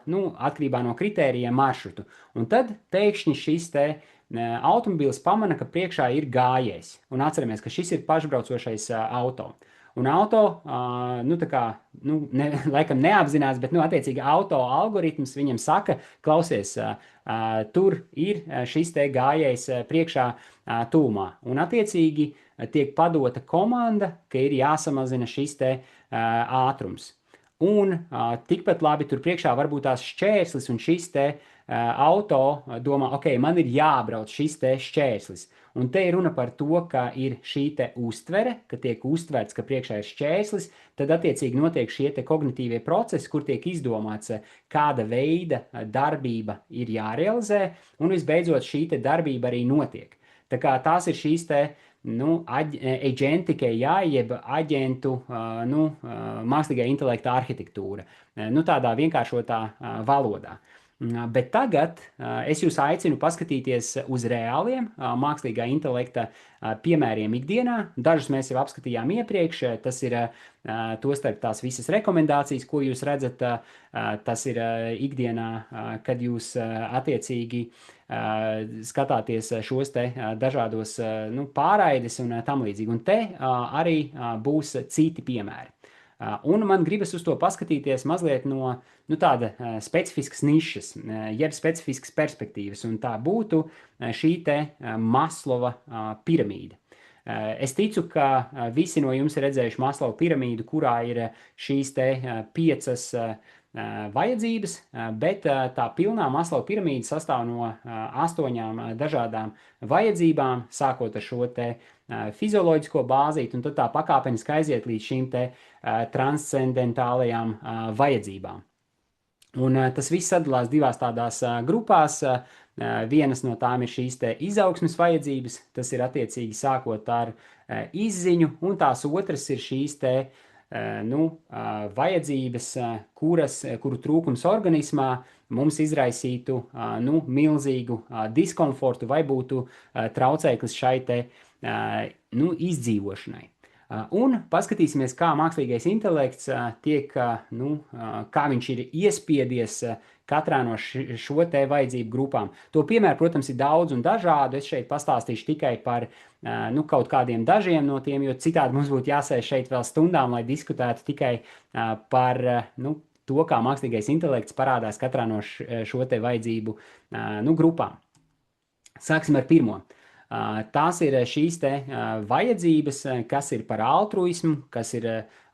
atkarībā no kritērijiem maršrutu. Un tad pēkšņi šis te automobils pamana, ka priekšā ir gājējs. Un atceramies, ka šis ir pašbraucošais auto. Un auto, laikam neapzinās, bet, attiecīgi auto algoritms viņam saka, klausies, tur ir šis te gājējs priekšā tūmā. Un attiecīgi tiek padota komanda, ka ir jāsamazina šis te ātrums. Un tikpat labi tur priekšā varbūt tās šķērslis, un šis te auto domā, ok, man ir jābrauc šis te šķērslis. Un te ir runa par to, ka ir šī te uztvere, ka tiek uztverts, ka priekšā ir šķērslis, tad attiecīgi notiek šie te kognitīvie procesi, kur tiek izdomāts, kāda veida darbība ir jārealizē, un visbeidzot šī te darbība arī notiek. Tā kā tās ir šīs te agentic AI, jeb aģentu mākslīgā intelekta arhitektūra, tādā vienkāršotā valodā. Bet tagad es jūs aicinu paskatīties uz reāliem mākslīgā intelekta piemēriem ikdienā. Dažus mēs jau apskatījām iepriekš, tas ir tostarp tās visas rekomendācijas, ko jūs redzat, tas ir ikdienā, kad jūs attiecīgi skatāties šos te dažādos pārraides un tam līdzīgi. Un te arī būs citi piemēri. Un man gribas uz to paskatīties mazliet no tāda specifiskas nišas, jeb specifiskas perspektīvas, un tā būtu šī te Maslova piramīda. Es ticu, ka visi no jums ir redzējuši Maslova piramīdu, kurā ir šīs te 5 vajadzības, bet tā pilnā Maslova piramīda sastāv no 8 dažādām vajadzībām, sākot ar šo te fizioloģisko bāzīti, un tad tā pakāpeniski aiziet līdz šīm te transcendentālajām vajadzībām. Un tas viss sadalās divās tādās grupās. Vienas no tām ir šīs te izaugsmes vajadzības, tas ir attiecīgi sākot ar izziņu, un tās otras ir šīs te vajadzības, kuru trūkums organismā mums izraisītu milzīgu diskomfortu vai būtu traucēklis šai te izdzīvošanai. Un paskatīsimies, kā mākslīgais intelekts tiek, kā viņš ir iespiedies katrā no šo te vajadzību grupām. To piemēru, protams, ir daudz un dažādu. Es šeit pastāstīšu tikai par kaut kādiem dažiem no tiem, jo citādi mums būtu jāsēž šeit vēl stundām, lai diskutētu tikai par to, kā mākslīgais intelekts parādās katrā no šo te vajadzību grupām. Sāksim ar pirmo. Tās ir šīs te vajadzības, kas ir par altruismu, kas ir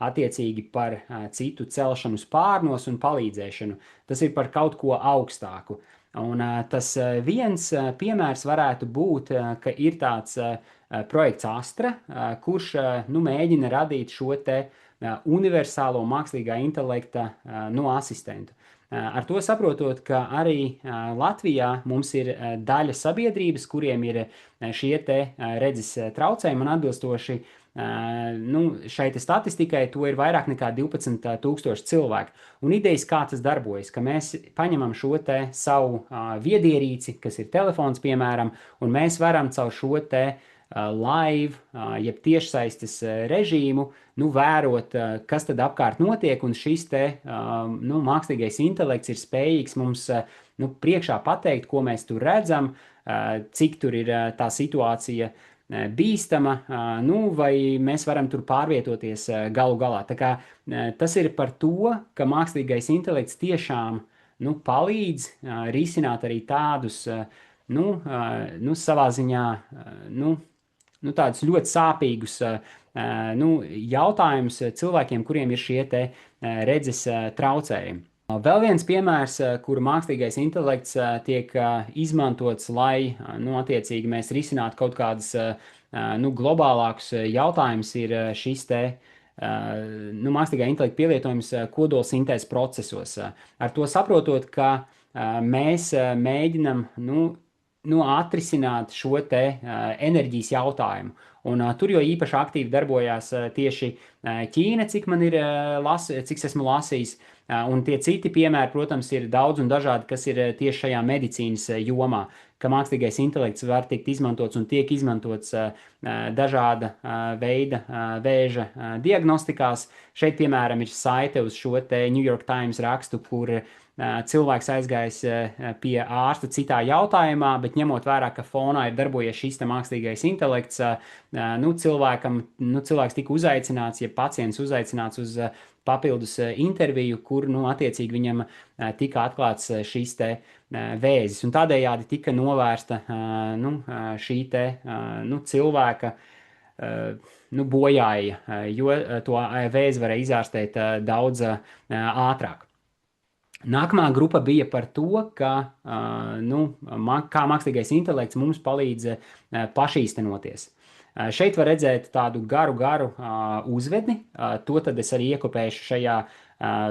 attiecīgi par citu celšanu spārnos un palīdzēšanu. Tas ir par kaut ko augstāku. Un tas viens piemērs varētu būt, ka ir tāds projekts Astra, kurš mēģina radīt šo te universālo mākslīgā intelekta asistentu. Ar to saprotot, ka arī Latvijā mums ir daļa sabiedrības, kuriem ir šie te redzes traucējumi, un atbilstoši šai te statistikai to ir vairāk nekā 12,000 cilvēku. Un idejas, kā tas darbojas, ka mēs paņemam šo te savu viedierīci, kas ir telefons, piemēram, un mēs varam caur šo te live, jeb tiešsaistes režīmu, vērot, kas tad apkārt notiek, un šis te mākslīgais intelekts ir spējīgs mums priekšā pateikt, ko mēs tur redzam, cik tur ir tā situācija bīstama, nu, vai mēs varam tur pārvietoties galu galā. Tā kā tas ir par to, ka mākslīgais intelekts tiešām nu, palīdz risināt arī tādus, nu, savā ziņā, nu, tādus ļoti sāpīgus nu, jautājumus cilvēkiem, kuriem ir šie te redzes traucējumi. Vēl viens piemērs, kuru mākslīgais intelekts tiek izmantots, lai, nu, attiecīgi mēs risinātu kaut kādus, nu, globālākus jautājumus, ir šis te, nu, mākslīgā intelekta pielietojums kodolsintēzes procesos. Ar to saprotot, ka mēs mēģinam, nu, atrisināt šo te enerģijas jautājumu. Un tur jau īpaši aktīvi darbojās tieši Ķīna, cik esmu lasījis. Un tie citi piemēri, protams, ir daudz un dažādi, kas ir tieši šajā medicīnas jomā, ka mākslīgais intelekts var tikt izmantots un tiek izmantots dažāda veida vēža diagnostikās. Šeit, piemēram, ir saite uz šo te New York Times rakstu, kur cilvēks aizgājis pie ārsta citā jautājumā, bet ņemot vērā, ka fonā ir darbojies šis te mākslīgais intelekts, nu, cilvēks tika uzaicināts, ja pacients uzaicināts uz papildus interviju, kur, nu, attiecīgi viņam tika atklāts šīs te vēzis. Un tādējādi tika novērsta, nu, šī te, nu, cilvēka, nu, bojāja, jo to vēzi varēja izārstēt daudz ātrāk. Nākamā grupa bija par to, ka, nu, kā mākslīgais intelekts mums palīdz pašīstenoties. Šeit var redzēt tādu garu uzvedni, to tad es arī iekopēšu šajā,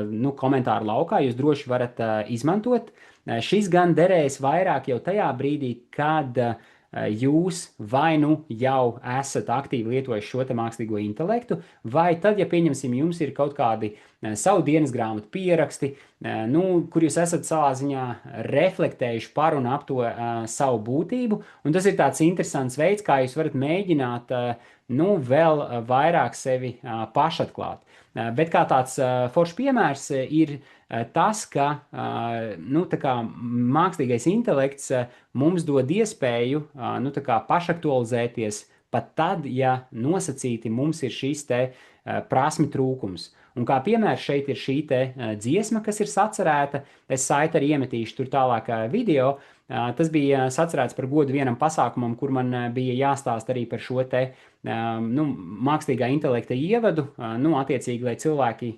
nu, komentāru laukā, jūs droši varat izmantot. Šis gan derēs vairāk jau tajā brīdī, kad jūs vai nu jau esat aktīvi lietojuši šo te mākslīgo intelektu, vai tad, ja pieņemsim, jums ir kaut kādi savu dienas grāmatu pieraksti, nu, kur jūs esat savā ziņā reflektējuši par un ap to savu būtību, un tas ir tāds interesants veids, kā jūs varat mēģināt, nu, vēl vairāk sevi pašatklāt. Bet kā tāds foršs piemērs ir tas, ka, nu, tā kā mākslīgais intelekts mums dod iespēju, nu, tā kā pašaktualizēties pat tad, ja nosacīti mums ir šīs te prasmi trūkums. Un kā piemērs šeit ir šī te dziesma, kas ir sacerēta, es saiti arī iemetīšu tur tālāk video. Tas bija sacerēts par godu vienam pasākumam, kur man bija jāstāst arī par šo te, nu, mākslīgā intelekta ievadu, nu, attiecīgi, lai cilvēki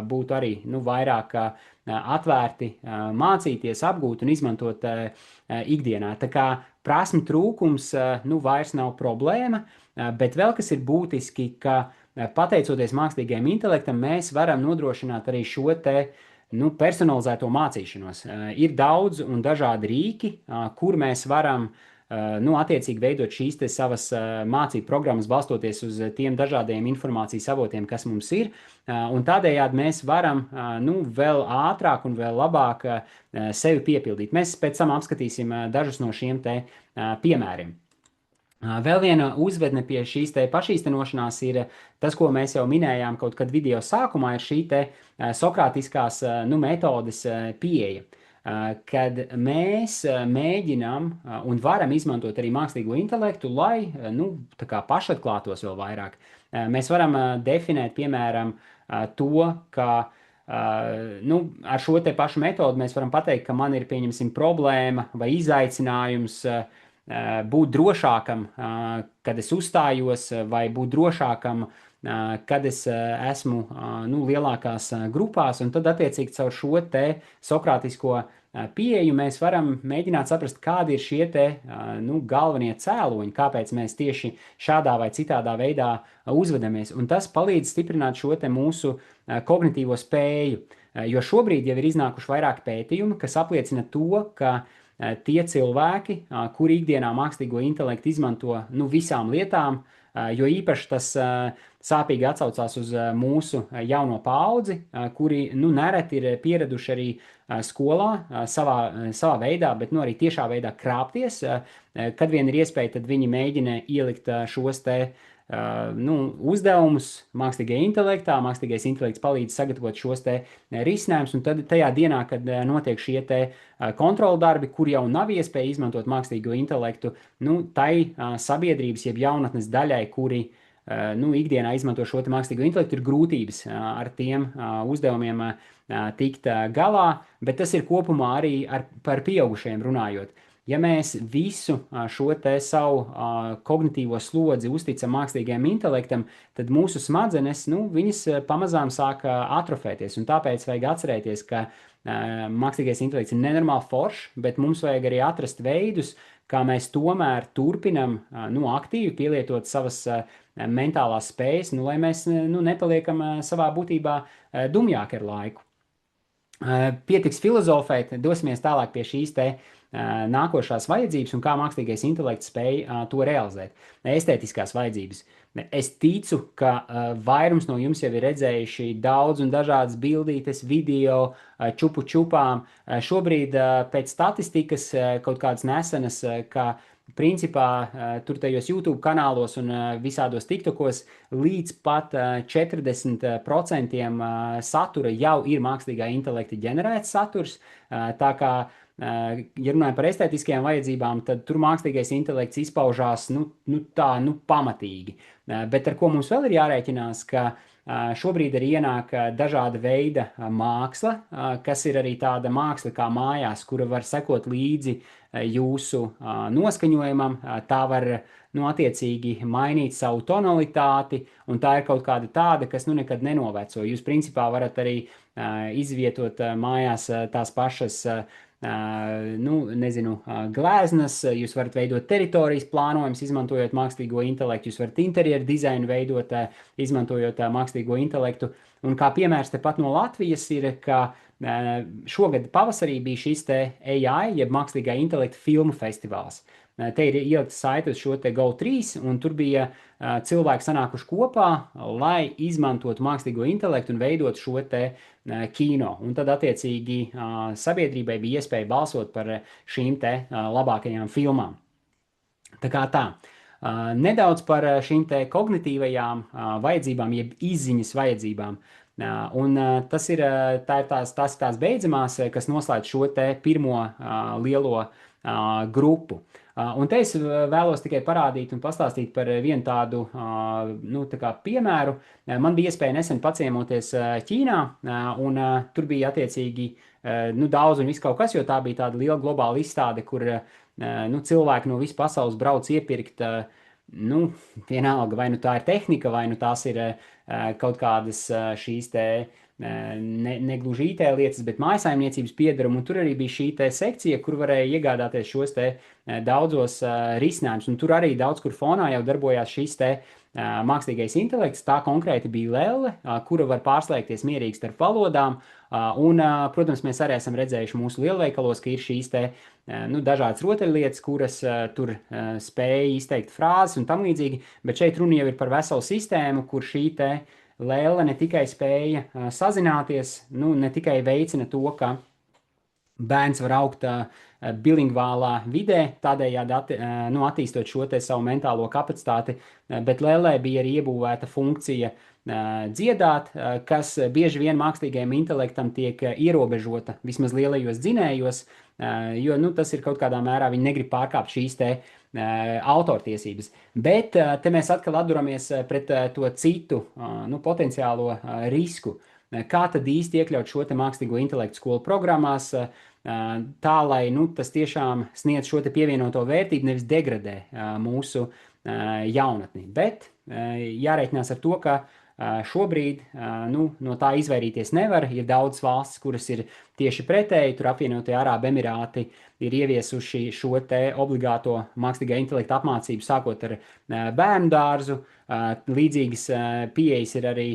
būtu arī, nu, vairāk atvērti mācīties, apgūt un izmantot ikdienā. Tā kā prasmi trūkums, nu, vairs nav problēma, bet vēl kas ir būtiski, ka pateicoties mākslīgajam intelektam, mēs varam nodrošināt arī šo te, nu, personalizēto mācīšanos. Ir daudz un dažādi rīki, kur mēs varam, nu, attiecīgi veidot šīs te savas mācību programmas, balstoties uz tiem dažādiem informācijas avotiem, kas mums ir, un tādējādi mēs varam, nu, vēl ātrāk un vēl labāk sevi piepildīt. Mēs pēc tam apskatīsim dažus no šiem te piemēriem. Vēl viena uzvedne pie šīs te pašīstenošanās ir tas, ko mēs jau minējām kaut kad video sākumā, ir šī te sokrātiskās, nu, metodes pieeja, kad mēs mēģinām un varam izmantot arī mākslīgo intelektu, lai, nu, tā kā pašatklātos vēl vairāk. Mēs varam definēt, piemēram, to, ka, nu, ar šo te pašu metodu mēs varam pateikt, ka man ir, pieņemsim, problēma vai izaicinājums būt drošākam, kad es uzstājos, vai būt drošākam, kad es esmu, nu, lielākās grupās, un tad attiecīgi caur šo te sokrātisko pieeju mēs varam mēģināt saprast, kādi ir šie te, nu, galvenie cēloņi, kāpēc mēs tieši šādā vai citādā veidā uzvedamies, un tas palīdz stiprināt šo te mūsu kognitīvo spēju, jo šobrīd jau ir iznākuši vairāk pētījumi, kas apliecina to, ka tie cilvēki, kuri ikdienā mākslīgo intelektu izmanto, nu, visām lietām, jo īpaši tas sāpīgi atsaucās uz mūsu jauno paudzi, kuri, nu, nereti ir pieraduši arī skolā savā veidā, bet, nu, arī tiešā veidā krāpties. Kad vien ir iespēja, tad viņi mēģina ielikt šos te, uzdevumus mākslīgajā intelektā. Mākslīgais intelekts palīdz sagatavot šos te risinājumus, un tad tajā dienā, kad notiek šie te kontrola darbi, kur jau nav iespēja izmantot mākslīgo intelektu, tai sabiedrības jeb jaunatnes daļai, kuri ikdienā izmanto šo mākslīgo intelektu, ir grūtības ar tiem uzdevumiem tikt galā, bet tas ir kopumā arī par pieaugušajiem runājot. Ja mēs visu šo te savu kognitīvo slodzi uzticam mākslīgajam intelektam, tad mūsu smadzenes, viņas pamazām sāk atrofēties, un tāpēc vajag atcerēties, ka mākslīgais intelekts ir nenormāli foršs, bet mums vajag arī atrast veidus, kā mēs tomēr turpinam aktīvi pielietot savas mentālās spējas, lai mēs nepaliekam savā būtībā dumjāki ar laiku. Pietiks filozofēt, dosimies tālāk pie šīs te nākošās vajadzības un kā mākslīgais intelekts spēj to realizēt. Estētiskās vajadzības. Es ticu, ka vairums no jums jau ir redzējuši daudz un dažādas bildītes, video, čupu čupām. Šobrīd pēc statistikas kaut kādas nesenas, ka principā tur tajos YouTube kanālos un visādos TikTokos līdz pat 40% satura jau ir mākslīgā intelekta ģenerēts saturs. Tā kā, ja runājam par estētiskajām vajadzībām, tad tur mākslīgais intelekts izpaužās pamatīgi. Bet ar ko mums vēl ir jārēķinās, ka šobrīd arī ienāk dažāda veida māksla, kas ir arī tāda māksla kā mājās, kura var sekot līdzi jūsu noskaņojumam. Tā var attiecīgi mainīt savu tonalitāti, un tā ir kaut kāda tāda, kas nekad nenoveco. Jūs principā varat arī izvietot mājās tās pašas gleznas, jūs varat veidot teritorijas plānojumus, izmantojot mākslīgo intelektu, jūs varat interjeru dizainu veidot, izmantojot mākslīgo intelektu. Un kā piemērs tepat no Latvijas ir, ka šogad pavasarī bija šis te AI, jeb mākslīgā intelekta filmu festivāls. Te ir ielikta saite uz šo te Go3, un tur bija cilvēki sanākuši kopā, lai izmantotu mākslīgo intelektu un veidot šo te kino. Un tad attiecīgi sabiedrībai bija iespēja balsot par šīm te labākajām filmām. Tā kā tā. Nedaudz par šīm te kognitīvajām vajadzībām, jeb izziņas vajadzībām. Un tās ir tās beidzamās, kas noslēdz šo te pirmo lielo grupu. Un te es vēlos tikai parādīt un pastāstīt par vienu tādu piemēru. Man bija iespēja nesen paciemoties Ķīnā, un tur bija attiecīgi daudz un viss kaut kas, jo tā bija tāda liela globāla izstāde, kur cilvēki no visas pasaules brauc iepirkt, vienalga, vai tā ir tehnika, vai tās ir kaut kādas šīs te negluži IT lietas, bet mājasaimniecības piedarumu, un tur arī bija šī te sekcija, kur varēja iegādāties šos te daudzos risinājumus, un tur arī daudz kur fonā jau darbojās šis te mākslīgais intelekts. Tā konkrēti bija Lelle, kura var pārslēgties mierīgi starp valodām, un, protams, mēs arī esam redzējuši mūsu lielveikalos, ka ir šīs te dažādas rotaļlietas, kuras tur spēja izteikt frāzes un tam līdzīgi, bet šeit runa jau ir par veselu sistēmu, kur šī te Lelle ne tikai spēja sazināties, ne tikai veicina to, ka bērns var augt bilingvālā vidē, tādējādi attīstot šo te savu mentālo kapacitāti, bet Lellē bija arī iebūvēta funkcija dziedāt, kas bieži vien mākslīgajam intelektam tiek ierobežota vismaz lielajos dzinējos, jo tas ir kaut kādā mērā, viņi negrib pārkāpt šīs te autortiesības. Bet te mēs atkal atduramies pret to citu potenciālo risku. Kā tad īsti iekļaut šo te mākslīgo intelektu skolu programmās, tā, lai tas tiešām sniedz šo te pievienoto vērtību, nevis degradē mūsu jaunatni. Bet jārēķinās ar to, ka šobrīd no tā izvairīties nevar. Ir daudz valstis, kuras ir tieši pretēji. Tur apvienotie Arābu Emirāti ir ieviesuši šo te obligāto mākslīgā intelekta apmācību, sākot ar bērnu dārzu. Līdzīgas pieejas ir arī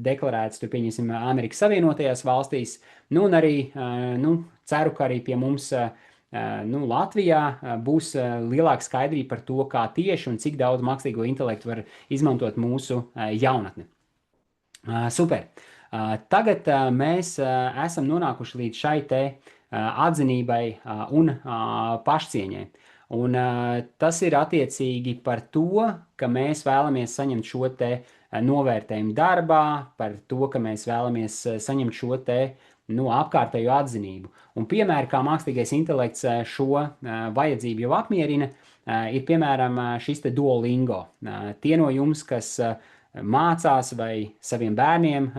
deklarētas, tur pieņemsim, Amerikas Savienotajās valstīs. Un arī ceru, ka arī pie mums Latvijā būs lielāka skaidrība par to, kā tieši un cik daudz mākslīgo intelektu var izmantot mūsu jaunatni. Super! Tagad mēs esam nonākuši līdz šai te atzinībai un pašcieņai. Un tas ir attiecīgi par to, ka mēs vēlamies saņemt šo te novērtējumu darbā, par to, ka mēs vēlamies saņemt šo te apkārtējo atzinību. Un piemēri, kā mākslīgais intelekts šo vajadzību jau apmierina, ir piemēram šis te Duolingo. Tie no jums, kas mācās vai saviem bērniem,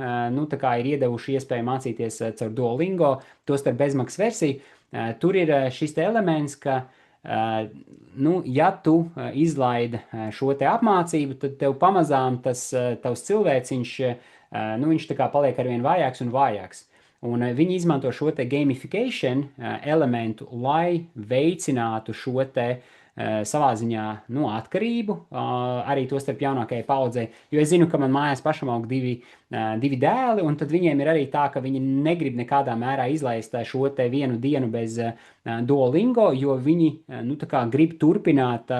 tā kā ir iedevuši iespēju mācīties caur Duolingo, tostarp bezmaksas versiju, tur ir šis te elements, ka ja tu izlaidi šo te apmācību, tad tev pamazām tas tavs cilvēciņš, viņš tā kā paliek arvien vājāks un vājāks. Un viņi izmanto šo te gamification elementu, lai veicinātu šo te savā ziņā atkarību, arī to starp jaunākajai paudzei. Jo es zinu, ka man mājās pašam aug divi dēli, un tad viņiem ir arī tā, ka viņi negrib nekādā mērā izlaist šo te vienu dienu bez Duolingo, jo viņi tā kā grib turpināt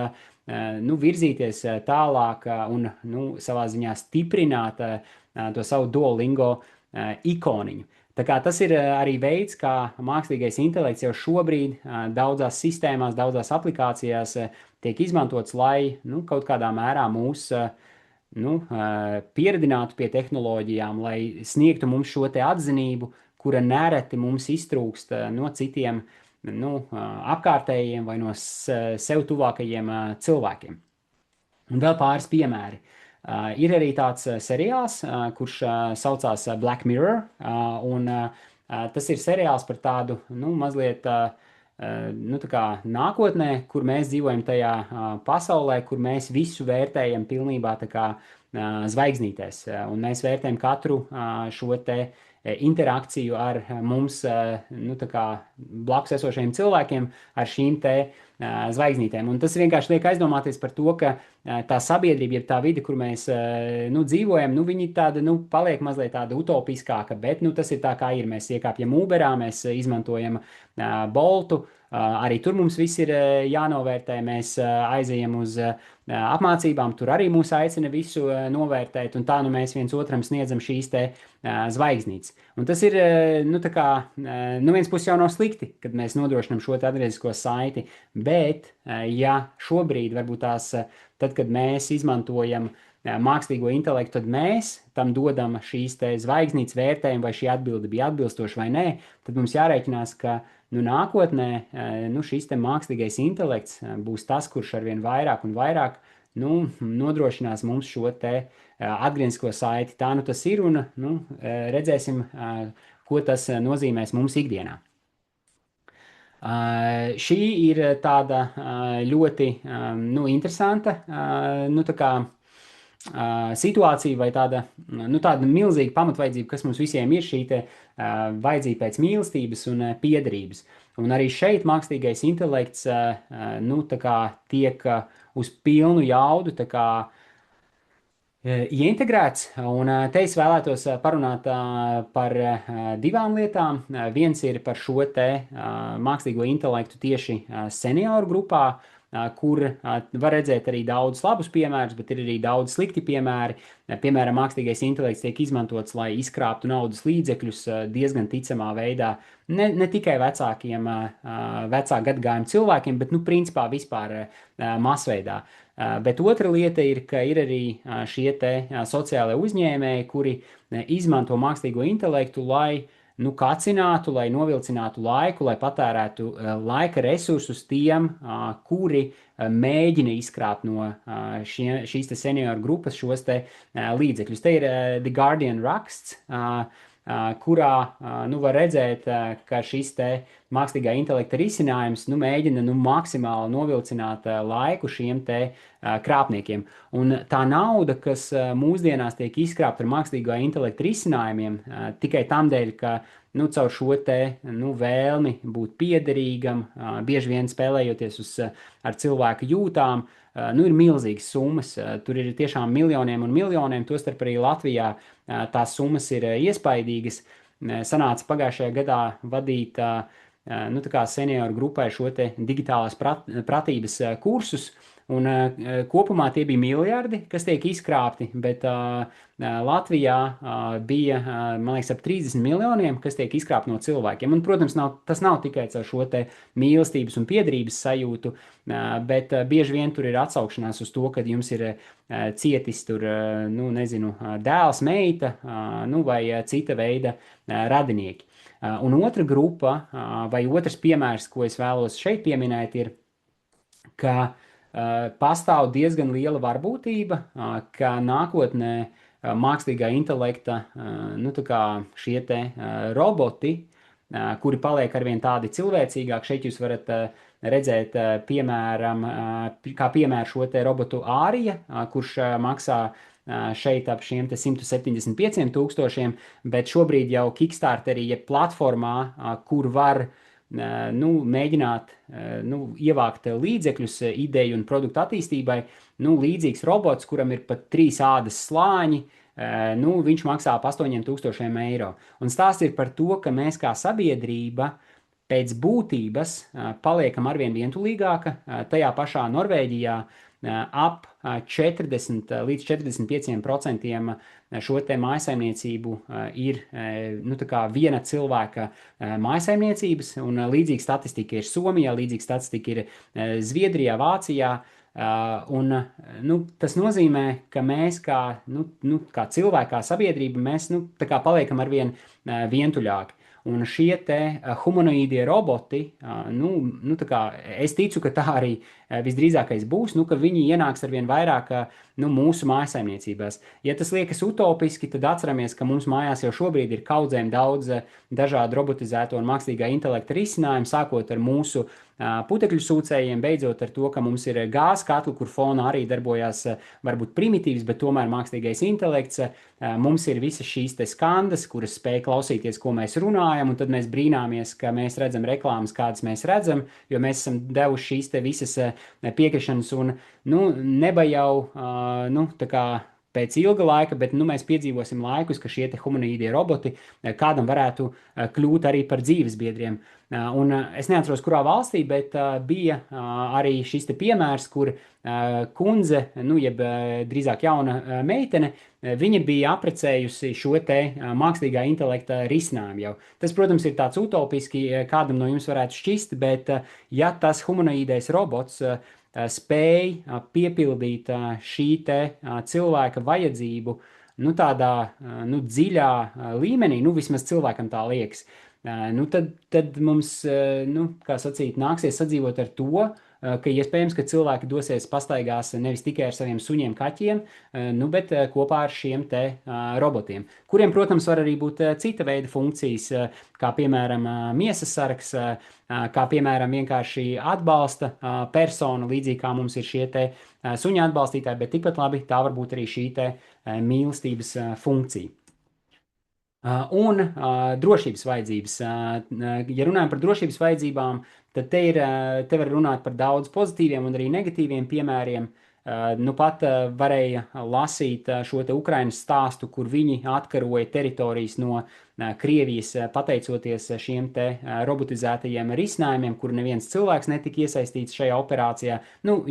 virzīties tālāk un savā ziņā stiprināt to savu Duolingo ikoniņu. Tā kā tas ir arī veids, kā mākslīgais intelekts jau šobrīd daudzās sistēmās, daudzās aplikācijās tiek izmantots, lai kaut kādā mērā mūs pieredinātu pie tehnoloģijām, lai sniegtu mums šo te atzinību, kura nereti mums iztrūkst no citiem apkārtējiem vai no sev tuvākajiem cilvēkiem. Un vēl pāris piemēri. Ir arī tāds seriāls, kurš saucās Black Mirror, un tas ir seriāls par tādu, mazliet tā kā nākotnē, kur mēs dzīvojam tajā pasaulē, kur mēs visu vērtējam pilnībā tā kā zvaigznītēs, un mēs vērtējam katru šo te interakciju ar mums, tā kā blakus esošajiem cilvēkiem, ar šīm te zvaigznītēm. Un tas vienkārši liek aizdomāties par to, ka tā sabiedrība, jeb tā vide, kur mēs dzīvojam, viņi tāda, paliek mazliet tāda utopiskāka, bet, tas ir tā, kā ir. Mēs iekāpjam Uberā, mēs izmantojam Boltu, arī tur mums viss ir jānovērtē, mēs aizejam uz apmācībām, tur arī mūs aicina visu novērtēt, un tā mēs viens otram sniedzam šīs te zvaigznītes. Un tas ir, tā kā, viens puses jau nav slikti, kad mēs nodrošinam šo te atgriezisko saiti, bet, ja šobrīd varbūt tās, tad, kad mēs izmantojam mākslīgo intelektu, tad mēs tam dodam šīs te zvaigznītes vērtējumu, vai šī atbilde bija atbilstoša vai nē, tad mums jārēķinās, ka nākotnē šis te mākslīgais intelekts būs tas, kurš arvien vairāk un vairāk nodrošinās mums šo te atgrieznisko saiti. Tā tas ir, un redzēsim, ko tas nozīmēs mums ikdienā. Šī ir tāda ļoti interesanta tā kā situācija vai tāda milzīga pamatvajadzība, kas mums visiem ir šī te vajadzība pēc mīlestības un piederības. Un arī šeit mākslīgais intelekts tā kā tiek uz pilnu jaudu tā kā ieintegrēts, un te es vēlētos parunāt par divām lietām. Viens ir par šo te mākslīgo intelektu tieši senioru grupā, kur var redzēt arī daudz labus piemērus, bet ir arī daudz slikti piemēri. Piemēram, mākslīgais intelekts tiek izmantots, lai izkrāptu naudas līdzekļus diezgan ticamā veidā. Ne tikai vecākiem, vecā gadagājuma cilvēkiem, bet, principā vispār masveidā. Bet otra lieta ir, ka ir arī šie te sociālai uzņēmēji, kuri izmanto mākslīgo intelektu, lai kacinātu, lai novilcinātu laiku, lai patērētu laika resursus tiem, kuri mēģina izkrāpt no šīs te senioru grupas šos te līdzekļus. Te ir The Guardian raksts, kurā var redzēt, ka šis te mākslīgā intelekta risinājums mēģina maksimāli novilcināt laiku šiem te krāpniekiem. Un tā nauda, kas mūsdienās tiek izkrāpta ar mākslīgā intelekta risinājumiem, tikai tam dēļ, ka caur šo te vēlmi būt piederīgam, bieži vien spēlējoties ar cilvēku jūtām, ir milzīgas summas. Tur ir tiešām miljoniem un miljoniem, tostarp arī Latvijā tās summas ir iespaidīgas. Sanāca pagājušajā gadā vadīt tā kā senioru grupai šo te digitālās pratības kursus, Un kopumā tie bija miljardi, kas tiek izkrāpti, bet Latvijā bija, man liekas, ap 30 miljoniem, kas tiek izkrāpti no cilvēkiem. Un, protams, tas nav tikai caur šo te mīlestības un piederības sajūtu, bet bieži vien tur ir atsaukšanās uz to, ka jums ir cietis tur, nu, nezinu, dēls, meita, nu, vai cita veida radinieki. Un otra grupa, vai otrs piemērs, ko es vēlos šeit pieminēt, ir, ka pastāv diezgan liela varbūtība, ka nākotnē mākslīgā intelekta, nu, tā kā šie te roboti, kuri paliek arvien tādi cilvēcīgāki. Šeit jūs varat redzēt, piemēram, kā piemēru šo te robotu Ārija, kurš maksā šeit ap šiem 175 000, bet šobrīd jau Kickstarterī, ja platformā, kur var nu, mēģināt ievākt līdzekļus ideju un produktu attīstībai, nu, līdzīgs robots, kuram ir pat 3 ādas slāņi, nu, viņš maksā ap 8 000 eiro. Un stāsts ir par to, ka mēs kā sabiedrība pēc būtības paliekam arvien vientulīgāka. Tajā pašā Norvēģijā ap 40 līdz 45% šo te mājasaimniecību ir nu, tā kā viena cilvēka mājasaimniecības, un līdzīga statistika ir Somijā, līdzīga statistika ir Zviedrijā, Vācijā. Un, nu, tas nozīmē, ka mēs kā, kā cilvēki, kā sabiedrība, mēs tā kā paliekam arvien vientuļāki. Un šie te humanoīdie roboti, tā kā es ticu, ka tā arī visdrīzākais būs, ka viņi ienāks arvien vairāk mūsu mājasaimniecībās. Ja tas liekas utopiski, tad atceramies, ka mums mājās jau šobrīd ir kaudzēm daudz dažādu robotizēto un mākslīgā intelekta risinājumu, sākot ar mūsu putekļu sūcējiem, beidzot ar to, ka mums ir gāzes katli, kur fonā arī darbojās varbūt primitīvs, bet tomēr mākslīgais intelekts. Mums ir visas šīs te skandas, kuras spēj klausīties, ko mēs runājam, un tad mēs brīnāmies, ka mēs redzam reklāmas, kādas mēs redzam, jo mēs esam devuši šīs te visas piekrišanas, un neba jau, tā kā pēc ilga laika, bet mēs piedzīvosim laikus, ka šie te humanoīdie roboti kādam varētu kļūt arī par dzīvesbiedriem. Un es neatceros, kurā valstī, bet bija arī šis te piemērs, kur kundze, jeb drīzāk jauna meitene, viņa bija aprecējusi šo te mākslīgā intelekta risinājumu jau. Tas, protams, ir tāds utopiski, kādam no jums varētu šķist, bet ja tas humanoīdais robots spēj piepildīt šī te cilvēka vajadzību, tādā dziļā līmenī, vismaz cilvēkam tā liekas, tad mums, kā sacīt, nāksies sadzīvot ar to, ka iespējams, ka cilvēki dosies pastaigās nevis tikai ar saviem suņiem, kaķiem, bet kopā ar šiem te robotiem, kuriem, protams, var arī būt cita veida funkcijas, kā piemēram miesas sargs, kā piemēram vienkārši atbalsta persona, līdzīgi kā mums ir šie te suņa atbalstītāji, bet tikpat labi tā var būt arī šī te mīlestības funkcija. Un drošības vajadzības. Ja runājam par drošības vajadzībām, tad te var runāt par daudz pozitīviem un arī negatīviem piemēriem. Pat varēja lasīt šo te Ukrainas stāstu, kur viņi atkaroja teritorijas no Krievijas, pateicoties šiem te robotizētajiem risinājumiem, kur neviens cilvēks netika iesaistīts šajā operācijā.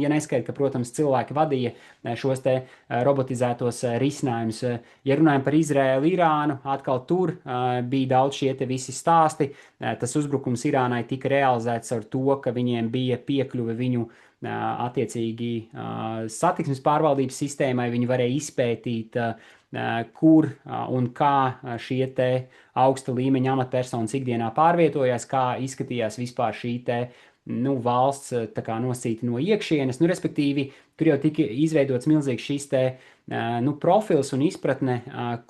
Ja neskaidrs, ka, protams, cilvēki vadīja šos te robotizētos risinājumus. Ja runājam par Izraēlu, Irānu, atkal tur bija daudz šie te visi stāsti. Tas uzbrukums Irānai tika realizēts ar to, ka viņiem bija piekļuve viņu attiecīgi satiksmes pārvaldības sistēmai. Viņi varēja izpētīt, kur un kā šie te augsta līmeņa amatpersonas ikdienā pārvietojās, kā izskatījās vispār šī te valsts tā kā nosacīta no iekšienes. Respektīvi, tur jau tika izveidots milzīgs šis te profils un izpratne,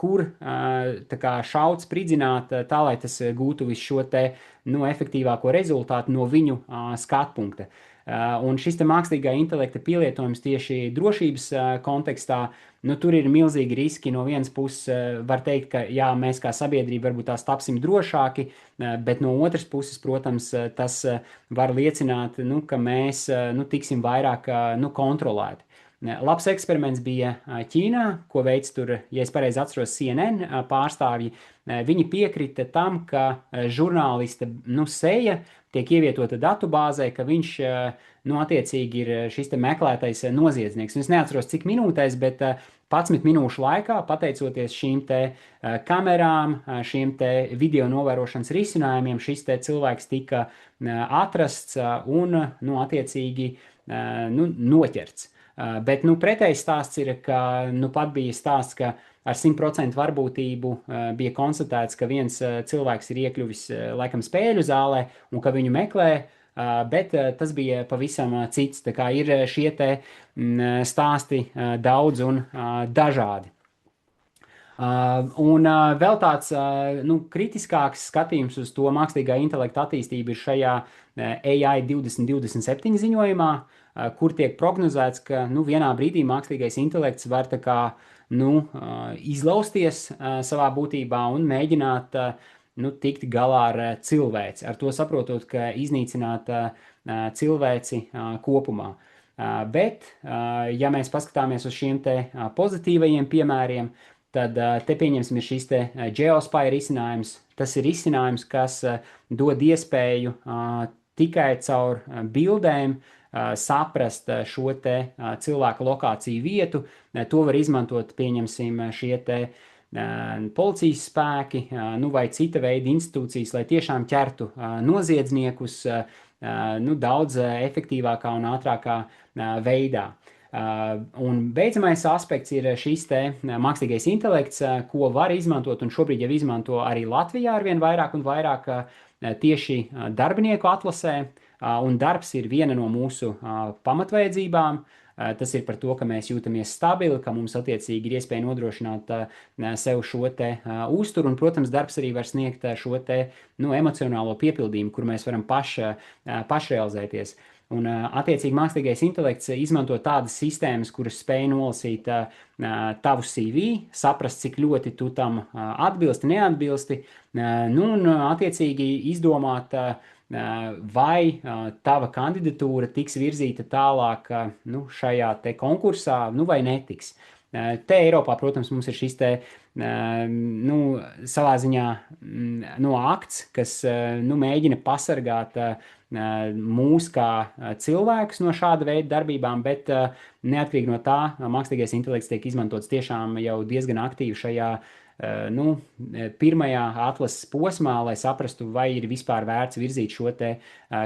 kur tā kā šaut, spridzināt, tā lai tas gūtu visu šo te efektīvāko rezultātu no viņu skatpunkta. Un šis te mākslīgā intelekta pielietojums tieši drošības kontekstā, tur ir milzīgi riski. No vienas puses var teikt, ka jā, mēs kā sabiedrība varbūt tās tapsim drošāki, bet no otras puses, protams, tas var liecināt, ka mēs tiksim vairāk kontrolēti. Labs eksperiments bija Ķīnā, ko veids tur, ja es pareizi atceros, CNN pārstāvji. Viņi piekrita tam, ka žurnālista seja tiek ievietota datubāzē, ka viņš attiecīgi ir šis te meklētais noziedznieks. Es neatceros, cik minūtēs, bet 11 minūšu laikā, pateicoties šīm te kamerām, šiem te video novērošanas risinājumiem, šis te cilvēks tika atrasts un, attiecīgi, noķerts. Bet, pretējs stāsts ir, ka, pat bija stāsts, ka ar 100% varbūtību bija konstatēts, ka viens cilvēks ir iekļuvis, laikam, spēļu zālē un ka viņu meklē, bet tas bija pavisam cits. Tā kā ir šie te stāsti daudz un dažādi. Un vēl tāds kritiskāks skatījums uz to mākslīgā intelekta attīstību ir šajā AI 2027 ziņojumā, kur tiek prognozēts, ka vienā brīdī mākslīgais intelekts var tā kā izlausties savā būtībā un mēģināt tikt galā ar cilvēci. Ar to saprotot, ka iznīcināt cilvēci kopumā. Bet, ja mēs paskatāmies uz šiem te pozitīvajiem piemēriem, tad te pieņemsim ir šis te Geospy risinājums. Tas ir risinājums, kas dod iespēju tikai caur bildēm saprast šo te cilvēku lokāciju vietu. To var izmantot, pieņemsim, šie te policijas spēki, vai cita veida institūcijas, lai tiešām ķertu noziedzniekus daudz efektīvākā un ātrākā veidā. Un beidzamais aspekts ir šis te mākslīgais intelekts, ko var izmantot un šobrīd jau izmanto arī Latvijā arvien vairāk un vairāk tieši darbinieku atlasē. Un darbs ir viena no mūsu pamatvajadzībām. Tas ir par to, ka mēs jūtamies stabili, ka mums attiecīgi ir iespēja nodrošināt sev šo te uzturu, un, protams, darbs arī var sniegt šo te emocionālo piepildījumu, kur mēs varam pašrealizēties. Un, attiecīgi, mākslīgais intelekts izmanto tādas sistēmas, kuras spēj nolasīt tavu CV, saprast, cik ļoti tu tam atbilsti, neatbilsti, un, attiecīgi, izdomāt, vai tava kandidatūra tiks virzīta tālāk šajā te konkursā, vai netiks. Te Eiropā, protams, mums ir šis te, savā ziņā, akts, kas, mēģina pasargāt mūs kā cilvēkus no šāda veida darbībām, bet neatkarīgi no tā, mākslīgais intelekts tiek izmantots tiešām jau diezgan aktīvi šajā pirmajā atlases posmā, lai saprastu, vai ir vispār vērts virzīt šo te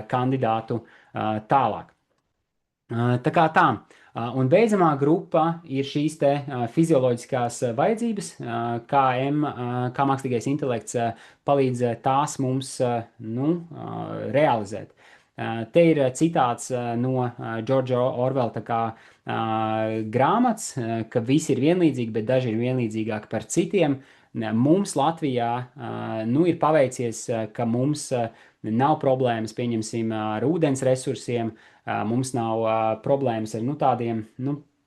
kandidātu tālāk. Tā kā tā. Un beidzamā grupa ir šīs te fizioloģiskās vajadzības, kā mākslīgais intelekts palīdz tās mums realizēt. Te ir citāts no George Orwella grāmatas, ka visi ir vienlīdzīgi, bet daži ir vienlīdzīgāki par citiem. Mums Latvijā ir paveicies, ka mums nav problēmas, pieņemsim, ar ūdens resursiem, mums nav problēmas ar tādiem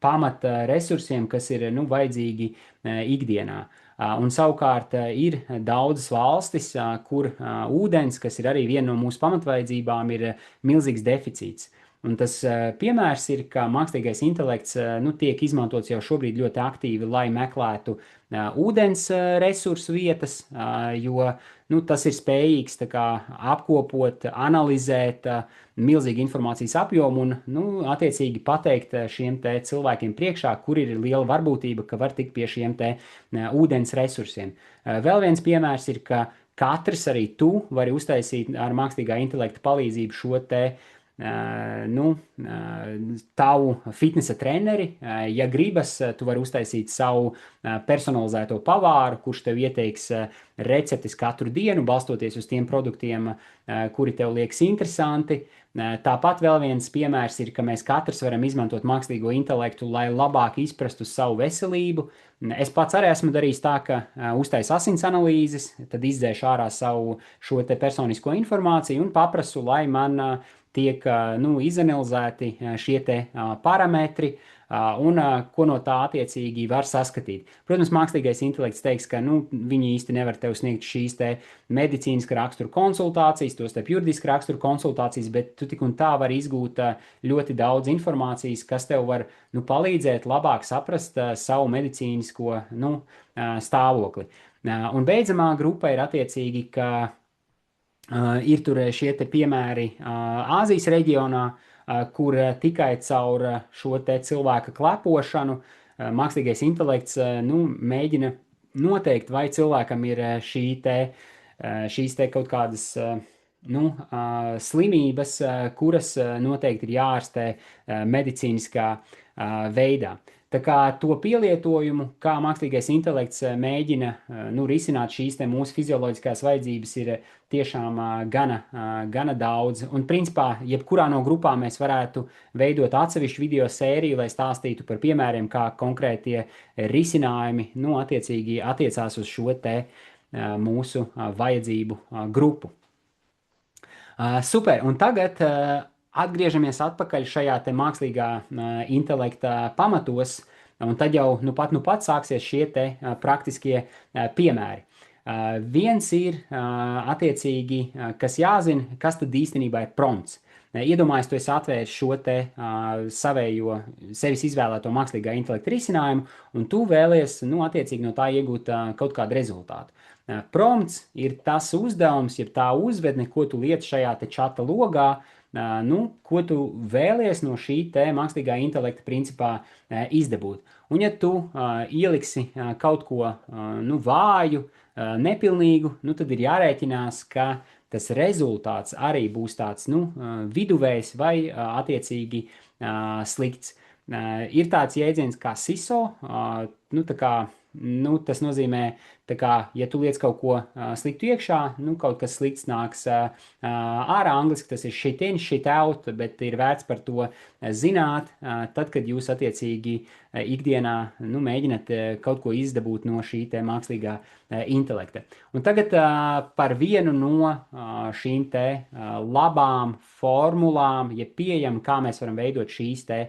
pamata resursiem, kas ir vajadzīgi ikdienā. Un savukārt ir daudzas valstis, kur ūdens, kas ir arī viena no mūsu pamatvajadzībām, ir milzīgs deficīts. Un tas piemērs ir, ka mākslīgais intelekts tiek izmantots jau šobrīd ļoti aktīvi, lai meklētu ūdens resursu vietas, jo tas ir spējīgs apkopot, analizēt milzīgu informācijas apjomu un attiecīgi pateikt šiem te cilvēkiem priekšā, kur ir liela varbūtība, ka var tikt pie šiem te ūdens resursiem. Vēl viens piemērs ir, ka katrs, arī tu, vari uztaisīt ar mākslīgā intelekta palīdzību šo te tavu fitnesa treneri. Ja gribas, tu vari uztaisīt savu personalizēto pavāru, kurš tev ieteiks receptes katru dienu, balstoties uz tiem produktiem, kuri tev liekas interesanti. Tāpat vēl viens piemērs ir, ka mēs katrs varam izmantot mākslīgo intelektu, lai labāk izprastu savu veselību. Es pats arī esmu darījis tā, ka uztaisu asins analīzes, tad izdzēšu ārā savu šo te personisko informāciju un paprasu, lai man tiek izanalizēti šie te parametri, un ko no tā attiecīgi var saskatīt. Protams, mākslīgais intelekts teiks, ka viņi īsti nevar tev sniegt šīs te medicīniska rakstura konsultācijas, tostarp juridiska rakstura konsultācijas, bet tu tik un tā vari izgūt ļoti daudz informācijas, kas tev var palīdzēt labāk saprast savu medicīnisko stāvokli. Un beidzamā grupa ir attiecīgi, ka ir tur šie te piemēri Āzijas reģionā, kur tikai caur šo te cilvēka klepošanu mākslīgais intelekts mēģina noteikt, vai cilvēkam ir šīs te kaut kādas slimības, kuras noteikti ir jāārstē medicīniskā veidā. Tā kā to pielietojumu, kā mākslīgais intelekts mēģina risināt šīs te mūsu fizioloģiskās vajadzības, ir tiešām gana daudz. Un principā, jebkurā no grupām mēs varētu veidot atsevišķu video sēriju, lai stāstītu par piemēriem, kā konkrētie risinājumi attiecīgi attiecās uz šo te mūsu vajadzību grupu. Super, un tagad atgriežamies atpakaļ šajā te mākslīgā intelekta pamatos, un tad jau nu pat sāksies šie te praktiskie piemēri. Viens ir attiecīgi, kas jāzina, kas tad īstenībā ir prompts. Iedomājies, tu esi atvēris šo te sevis izvēlēto mākslīgā intelekta risinājumu, un tu vēlies, attiecīgi no tā iegūt kaut kādu rezultātu. Prompts ir tas uzdevums, jeb tā uzvedne, ko tu liec šajā te čata logā, ko tu vēlies no šī te mākslīgā intelekta principā izdabūt. Un ja tu ieliksi kaut ko vāju, nepilnīgu, tad ir jārēķinās, ka tas rezultāts arī būs tāds viduvējs vai attiecīgi slikts. Ir tāds jēdziens kā SISO, tas nozīmē, ja tu liec kaut ko sliktu iekšā, kaut kas slikts nāks ārā, angliski tas ir shit in, shit out, bet ir vērts par to zināt, tad, kad jūs attiecīgi ikdienā mēģināt kaut ko izdabūt no šī te mākslīgā intelekta. Un tagad par vienu no šīm te labām formulām, ja pieejam, kā mēs varam veidot šīs te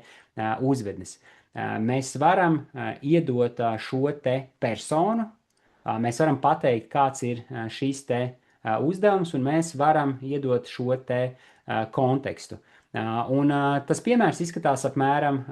uzvednes. Mēs varam iedot šo te personu, mēs varam pateikt, kāds ir šis te uzdevums, un mēs varam iedot šo te kontekstu. Un tas piemērs izskatās apmēram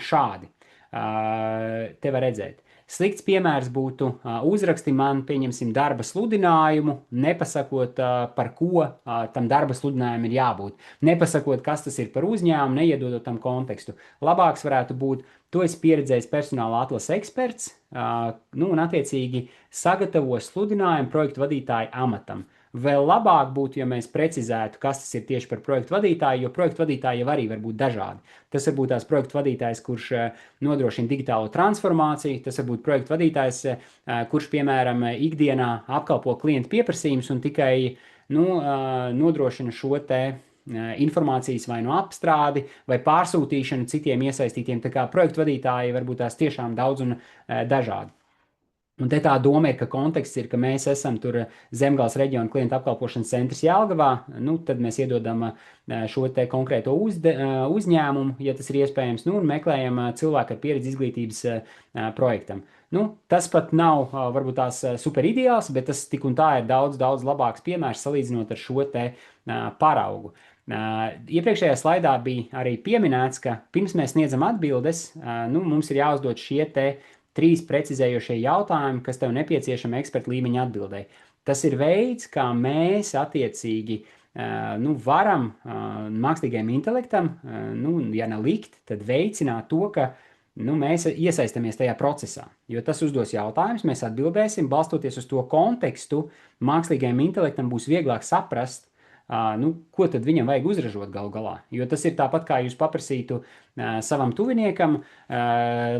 šādi. Te var redzēt. Slikts piemērs būtu uzraksti man, pieņemsim, darba sludinājumu, nepasakot, par ko tam darba sludinājumam ir jābūt. Nepasakot, kas tas ir par uzņēmumu, neiedodot tam kontekstu. Labāks varētu būt, tu esi pieredzējis personāla atlase eksperts, un attiecīgi sagatavo sludinājumu projektu vadītāju amatam. Vēl labāk būtu, ja mēs precizētu, kas tas ir tieši par projektu vadītāju, jo projektu vadītāji jau arī var būt dažādi. Tas var būt tās projektu vadītājs, kurš nodrošina digitālo transformāciju, tas var būt projektu vadītājs, kurš, piemēram, ikdienā apkalpo klientu pieprasījumus un tikai nodrošina šo te informācijas vai apstrādi vai pārsūtīšanu citiem iesaistītiem. Tā kā projektu vadītāji var būt tās tiešām daudz un dažādi. Un te tā doma ir, ka konteksts ir, ka mēs esam tur Zemgales reģiona klientu apkalpošanas centrs Jelgavā, tad mēs iedodam šo te konkrēto uzņēmumu, ja tas ir iespējams, un meklējam cilvēku ar pieredzi izglītības projektam. Tas pat nav varbūt tās super ideāls, bet tas tik un tā ir daudz labāks piemērs salīdzinot ar šo te paraugu. Iepriekšējā slaidā bija arī pieminēts, ka pirms mēs sniedzam atbildes, mums ir jāuzdod šie te 3 precizējošie jautājumi, kas tev nepieciešami eksperta līmeņa atbildēji. Tas ir veids, kā mēs attiecīgi varam mākslīgajam intelektam, ja ne likt, tad veicināt to, ka mēs iesaistamies tajā procesā. Jo tas uzdos jautājumus, mēs atbildēsim, balstoties uz to kontekstu, mākslīgajam intelektam būs vieglāk saprast, ko tad viņam vajag uzražot galu galā. Jo tas ir tāpat, kā jūs paprasītu savam tuviniekam,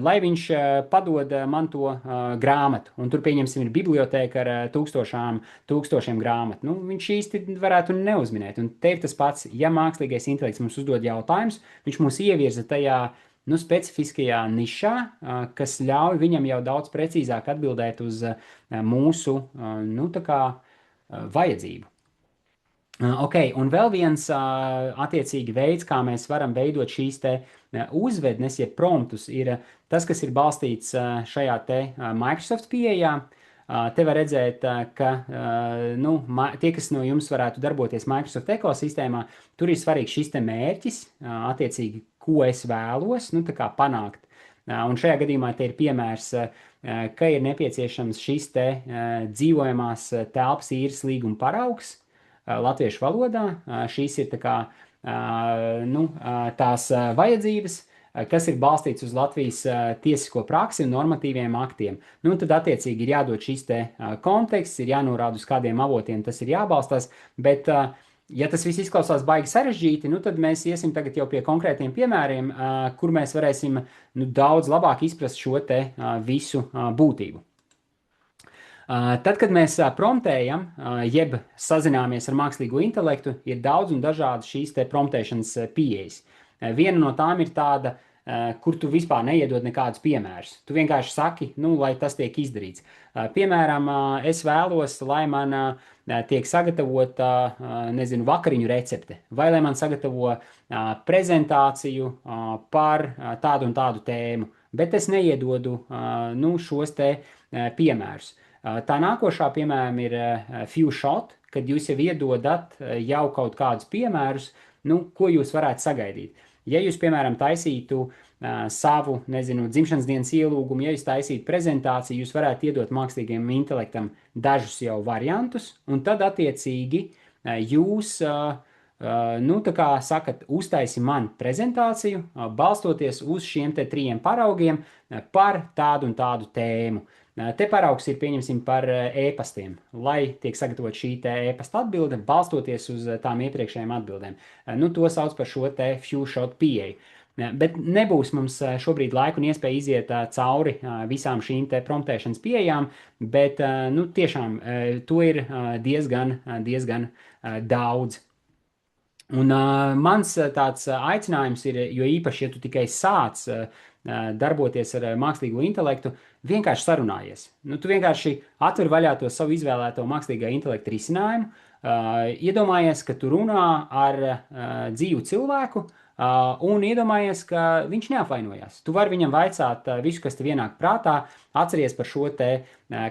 lai viņš padod man to grāmatu. Un tur, pieņemsim, ir bibliotēka ar tūkstošiem grāmatu. Viņš īsti varētu neuzminēt. Un te ir tas pats, ja mākslīgais intelekts mums uzdod jautājumus, viņš mūs ievirza tajā specifiskajā nišā, kas ļauj viņam jau daudz precīzāk atbildēt uz mūsu vajadzību. Ok, un vēl viens attiecīgi veids, kā mēs varam veidot šīs te uzvednes, jeb promptus, ir tas, kas ir balstīts šajā te Microsoft pieejā. Te var redzēt, ka nu, tie, kas no jums varētu darboties Microsoft ekosistēmā, tur ir svarīgs šis te mērķis, attiecīgi, ko es vēlos, nu, tā kā panākt. Un šajā gadījumā te ir piemērs, ka ir nepieciešams šis te dzīvojamās telpas īres līguma paraugs, latviešu valodā. Šīs ir tā kā, nu, tās vajadzības, kas ir balstīts uz Latvijas tiesisko praksi un normatīviem aktiem. Nu, tad, attiecīgi, ir jādod šis te konteksts, ir jānorāda, uz kādiem avotiem tas ir jābalstās, bet, ja tas viss izklausās baigi sarežģīti, nu, tad mēs iesim tagad jau pie konkrētiem piemēriem, kur mēs varēsim nu, daudz labāk izprast šo te visu būtību. Tad, kad mēs promptējam, jeb sazināmies ar mākslīgo intelektu, ir daudz un dažādas šīs te promptēšanas pieejas. Viena no tām ir tāda, kur tu vispār neiedod nekādus piemērus. Tu vienkārši saki, nu, lai tas tiek izdarīts. Piemēram, es vēlos, lai man tiek sagatavota, nezinu, vakariņu recepte, vai lai man sagatavo prezentāciju par tādu un tādu tēmu, bet es neiedodu nu, šos te piemērus. Tā nākošā, piemēram, ir few shot, kad jūs jau iedodat jau kaut kādus piemērus, nu, ko jūs varētu sagaidīt. Ja jūs, piemēram, taisītu savu, nezinu, dzimšanas dienas ielūgumu, ja jūs taisītu prezentāciju, jūs varētu iedot mākslīgiem intelektam dažus jau variantus, un tad, attiecīgi, jūs, nu, tā kā sakat, uztaisi man prezentāciju, balstoties uz šiem te 3 paraugiem par tādu un tādu tēmu. Te paraugs ir, pieņemsim, par e-pastiem, lai tiek sagatavot šī te e-pasta atbilde, balstoties uz tām iepriekšējām atbildēm. Nu, to sauc par šo te few shot pieeju. Bet nebūs mums šobrīd laika un iespēja iziet cauri visām šīm te promptēšanas pieejām, bet, nu, tiešām to ir diezgan daudz. Un mans tāds aicinājums ir, jo īpaši, ja tu tikai sāc darboties ar mākslīgo intelektu, vienkārši sarunājies. Nu, tu vienkārši atver vaļā to savu izvēlēto mākslīgā intelekta risinājumu, iedomājies, ka tu runā ar dzīvu cilvēku, un iedomājies, ka viņš neapvainojās. Tu vari viņam vaicāt visu, kas tev ienāk prātā, atceries par šo te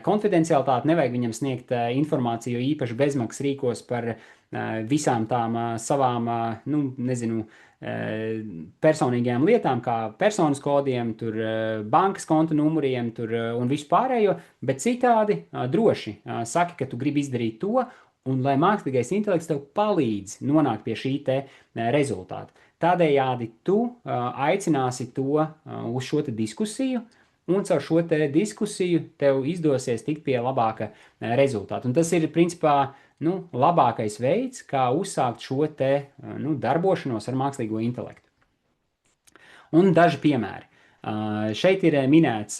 konfidencialitāti, nevajag viņam sniegt informāciju īpaši bezmaksas rīkos par visām tām savām, nu, nezinu, personīgajām lietām, kā personas kodiem, tur bankas konta numuriem tur, un visu pārējo, bet citādi droši saki, ka tu gribi izdarīt to, un lai mākslīgais intelekts tev palīdz nonākt pie šī te rezultāta. Tādējādi tu aicināsi to uz šo te diskusiju, un caur šo te diskusiju tev izdosies tikt pie labāka rezultāta. Un tas ir, principā, nu, labākais veids, kā uzsākt šo te nu, darbošanos ar mākslīgo intelektu. Un daži piemēri. Šeit ir minēts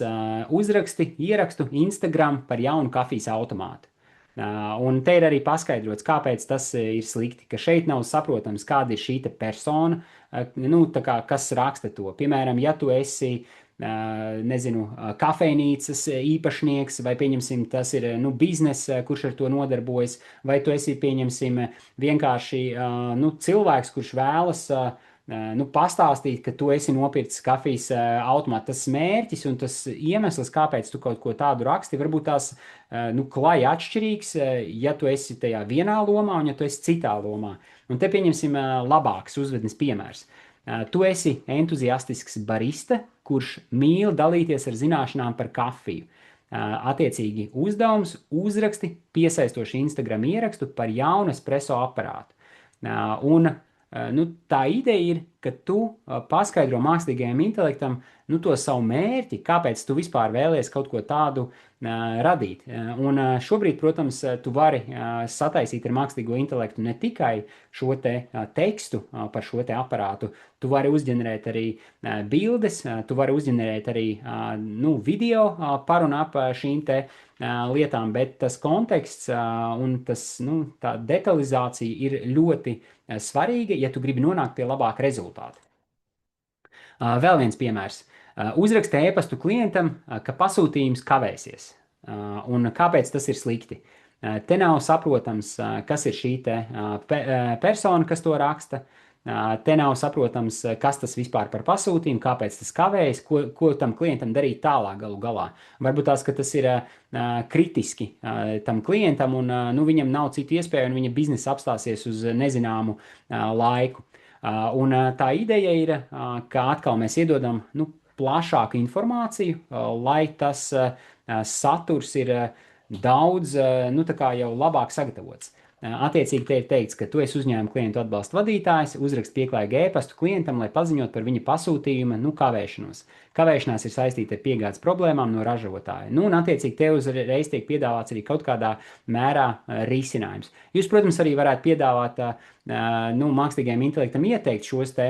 uzraksti, ierakstu Instagram par jaunu kafijas automātu. Un te ir arī paskaidrots, kāpēc tas ir slikti, ka šeit nav saprotams, kāda ir šī persona, nu, tā kā, kas raksta to. Piemēram, ja tu esi, nezinu, kafejnīcas īpašnieks, vai, pieņemsim, tas ir, nu, biznes, kurš ar to nodarbojas, vai tu esi, pieņemsim, vienkārši, nu, cilvēks, kurš vēlas, nu, pastāstīt, ka tu esi nopircis kafijas automātu. Tas mērķis un tas iemesls, kāpēc tu kaut ko tādu raksti, varbūt tās, nu, klāji atšķirīgs, ja tu esi tajā vienā lomā un ja tu esi citā lomā. Un te pieņemsim labāks uzvednes piemērs. Tu esi entuziastisks barista, kurš mīl dalīties ar zināšanām par kafiju. Attiecīgi uzdevums uzraksti piesaistoši Instagram ierakstu par jaunu espreso aparātu. Un nu, tā ideja ir, ka tu paskaidro mākslīgajam intelektam nu, to savu mērķi, kāpēc tu vispār vēlies kaut ko tādu radīt. Un šobrīd, protams, tu vari sataisīt ar mākslīgo intelektu ne tikai šo te tekstu par šo te aparātu, tu vari uzģenerēt arī bildes, tu vari uzģenerēt arī nu, video par un ap šīm te lietām, bet tas konteksts un tas, nu, tā detalizācija ir ļoti svarīga, ja tu gribi nonākt pie labāka rezultāta. Vēl viens piemērs. Uzraksti e-pastu klientam, ka pasūtījums kavēsies. Un kāpēc tas ir slikti? Te nav saprotams, kas ir šī te persona, kas to raksta. Te nav saprotams, kas tas vispār par pasūtījumu, kāpēc tas kavējas, ko tam klientam darīt tālāk galu galā. Varbūt tās, ka tas ir kritiski tam klientam un nu, viņam nav citu iespēju un viņa biznesa apstāsies uz nezināmu laiku. Un tā ideja ir, ka atkal mēs iedodam nu, plašāku informāciju, lai tas saturs ir daudz nu, tā kā jau labāk sagatavots. Attiecīgi te ir teikts, ka tu esi uzņēmuma klientu atbalsta vadītājs, uzrakst pieklājīgu ēpastu klientam, lai paziņot par viņa pasūtījuma nu, kavēšanos. Kavēšanās ir saistīta ar piegādes problēmām no ražotāja. Nu, un attiecīgi te uzreiz tiek piedāvāts arī kaut kādā mērā risinājums. Jūs, protams, arī varētu piedāvāt nu, mākslīgajam intelektam ieteikt šos te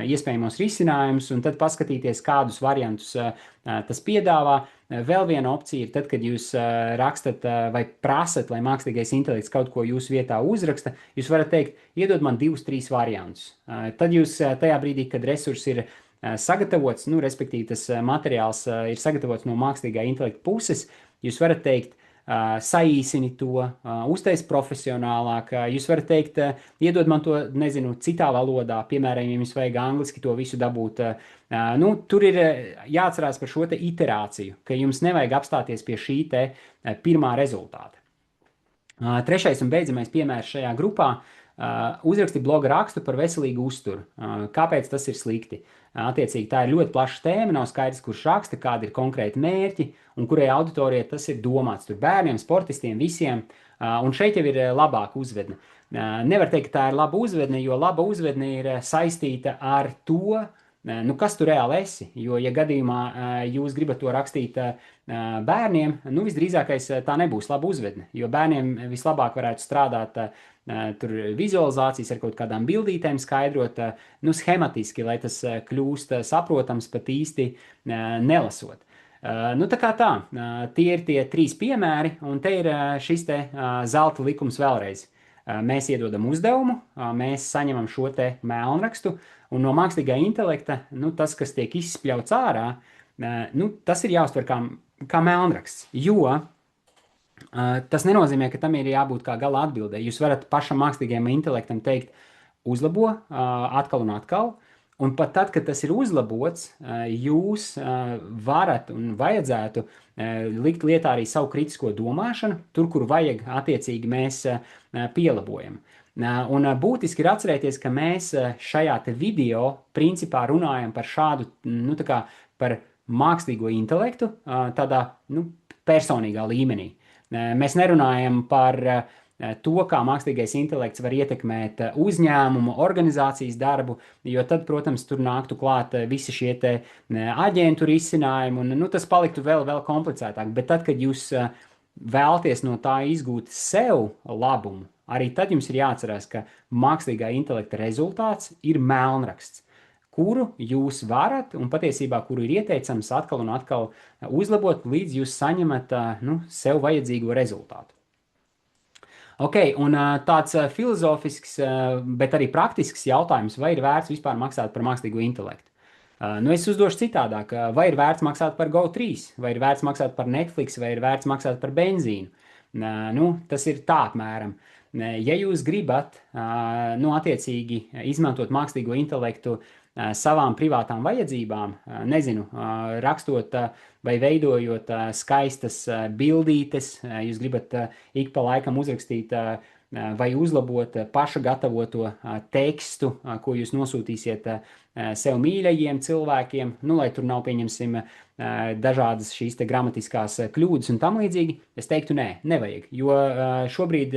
iespējamos risinājumus un tad paskatīties, kādus variantus tas piedāvā. Vēl viena opcija ir tad, kad jūs rakstat vai prasat, lai mākslīgais intelekts kaut ko jūsu vietā uzraksta, jūs varat teikt, iedod man 2-3 variantus. Tad jūs tajā brīdī, kad resurs ir sagatavots, nu, respektīvi tas materiāls ir sagatavots no mākslīgā intelekta puses, jūs varat teikt, saīsini to, uztais profesionālāk. Jūs varat teikt, iedod man to, nezinu, citā valodā, piemēram, ja jums vajag angliski to visu dabūt. Nu, tur ir jāatcerās par šo te iterāciju, ka jums nevajag apstāties pie šī te pirmā rezultāta. Trešais un beidzamais piemērs šajā grupā. Uzraksti bloga rakstu par veselīgu uzturu. Kāpēc tas ir slikti? Attiecīgi, tā ir ļoti plaša tēma, nav skaidrs, kurš raksta, kādi ir konkrēti mērķi un kurai auditorijai tas ir domāts. Tur bērniem, sportistiem, visiem. Un šeit jau ir labāka uzvedne. Nevar teikt, ka tā ir laba uzvedne, jo laba uzvedne ir saistīta ar to, nu, kas tu reāli esi. Jo, ja gadījumā jūs gribat to rakstīt bērniem, nu, visdrīzākais tā nebūs laba uzvedne, jo bērniem vislabāk varētu strādāt tur vizualizācijas ar kaut kādām bildītēm skaidrot, nu, schematiski, lai tas kļūst saprotams pat īsti nelasot. Nu, tā kā tā, tie ir tie 3 piemēri, un te ir šis te zelta likums vēlreiz. Mēs iedodam uzdevumu, mēs saņemam šo te melnrakstu, un no mākslīgā intelekta, nu, tas, kas tiek izspļauts ārā, nu, tas ir jāuztver kā melnraksts, jo tas nenozīmē, ka tam ir jābūt kā gala atbildē. Jūs varat pašam mākslīgajam intelektam teikt, uzlabo atkal un atkal, un pat tad, kad tas ir uzlabots, jūs varat un vajadzētu likt lietā arī savu kritisko domāšanu, tur, kur vajag, attiecīgi mēs pielabojam. Un būtiski ir atcerēties, ka mēs šajā te video principā runājam par šādu, nu, tā kā par mākslīgo intelektu tādā, nu, personīgā līmenī. Mēs nerunājam par to, kā mākslīgais intelekts var ietekmēt uzņēmumu, organizācijas darbu, jo tad, protams, tur nāktu klāt visi šie te aģentu risinājumi, un nu, tas paliktu vēl komplicētāk. Bet tad, kad jūs vēlties no tā izgūt sev labumu, arī tad jums ir jāatcerās, ka mākslīgā intelekta rezultāts ir melnraksts, kuru jūs varat un patiesībā, kuru ir ieteicams atkal un atkal uzlabot, līdz jūs saņemat nu, sev vajadzīgo rezultātu. Ok, un tāds filozofisks, bet arī praktisks jautājums, vai ir vērts vispār maksāt par mākslīgo intelektu? Nu, es uzdošu citādāk, vai ir vērts maksāt par Go3, vai ir vērts maksāt par Netflix, vai ir vērts maksāt par benzīnu? Nu, tas ir tā apmēram. Ja jūs gribat, nu, attiecīgi izmantot mākslīgo intelektu savām privātām vajadzībām, nezinu, rakstot vai veidojot skaistas bildītes, jūs gribat ik pa laikam uzrakstīt vai uzlabot paša gatavoto tekstu, ko jūs nosūtīsiet sev mīļajiem cilvēkiem, nu, lai tur nav, pieņemsim, dažādas šīs te gramatiskās kļūdas un tam līdzīgi, es teiktu, nē, nevajag, jo šobrīd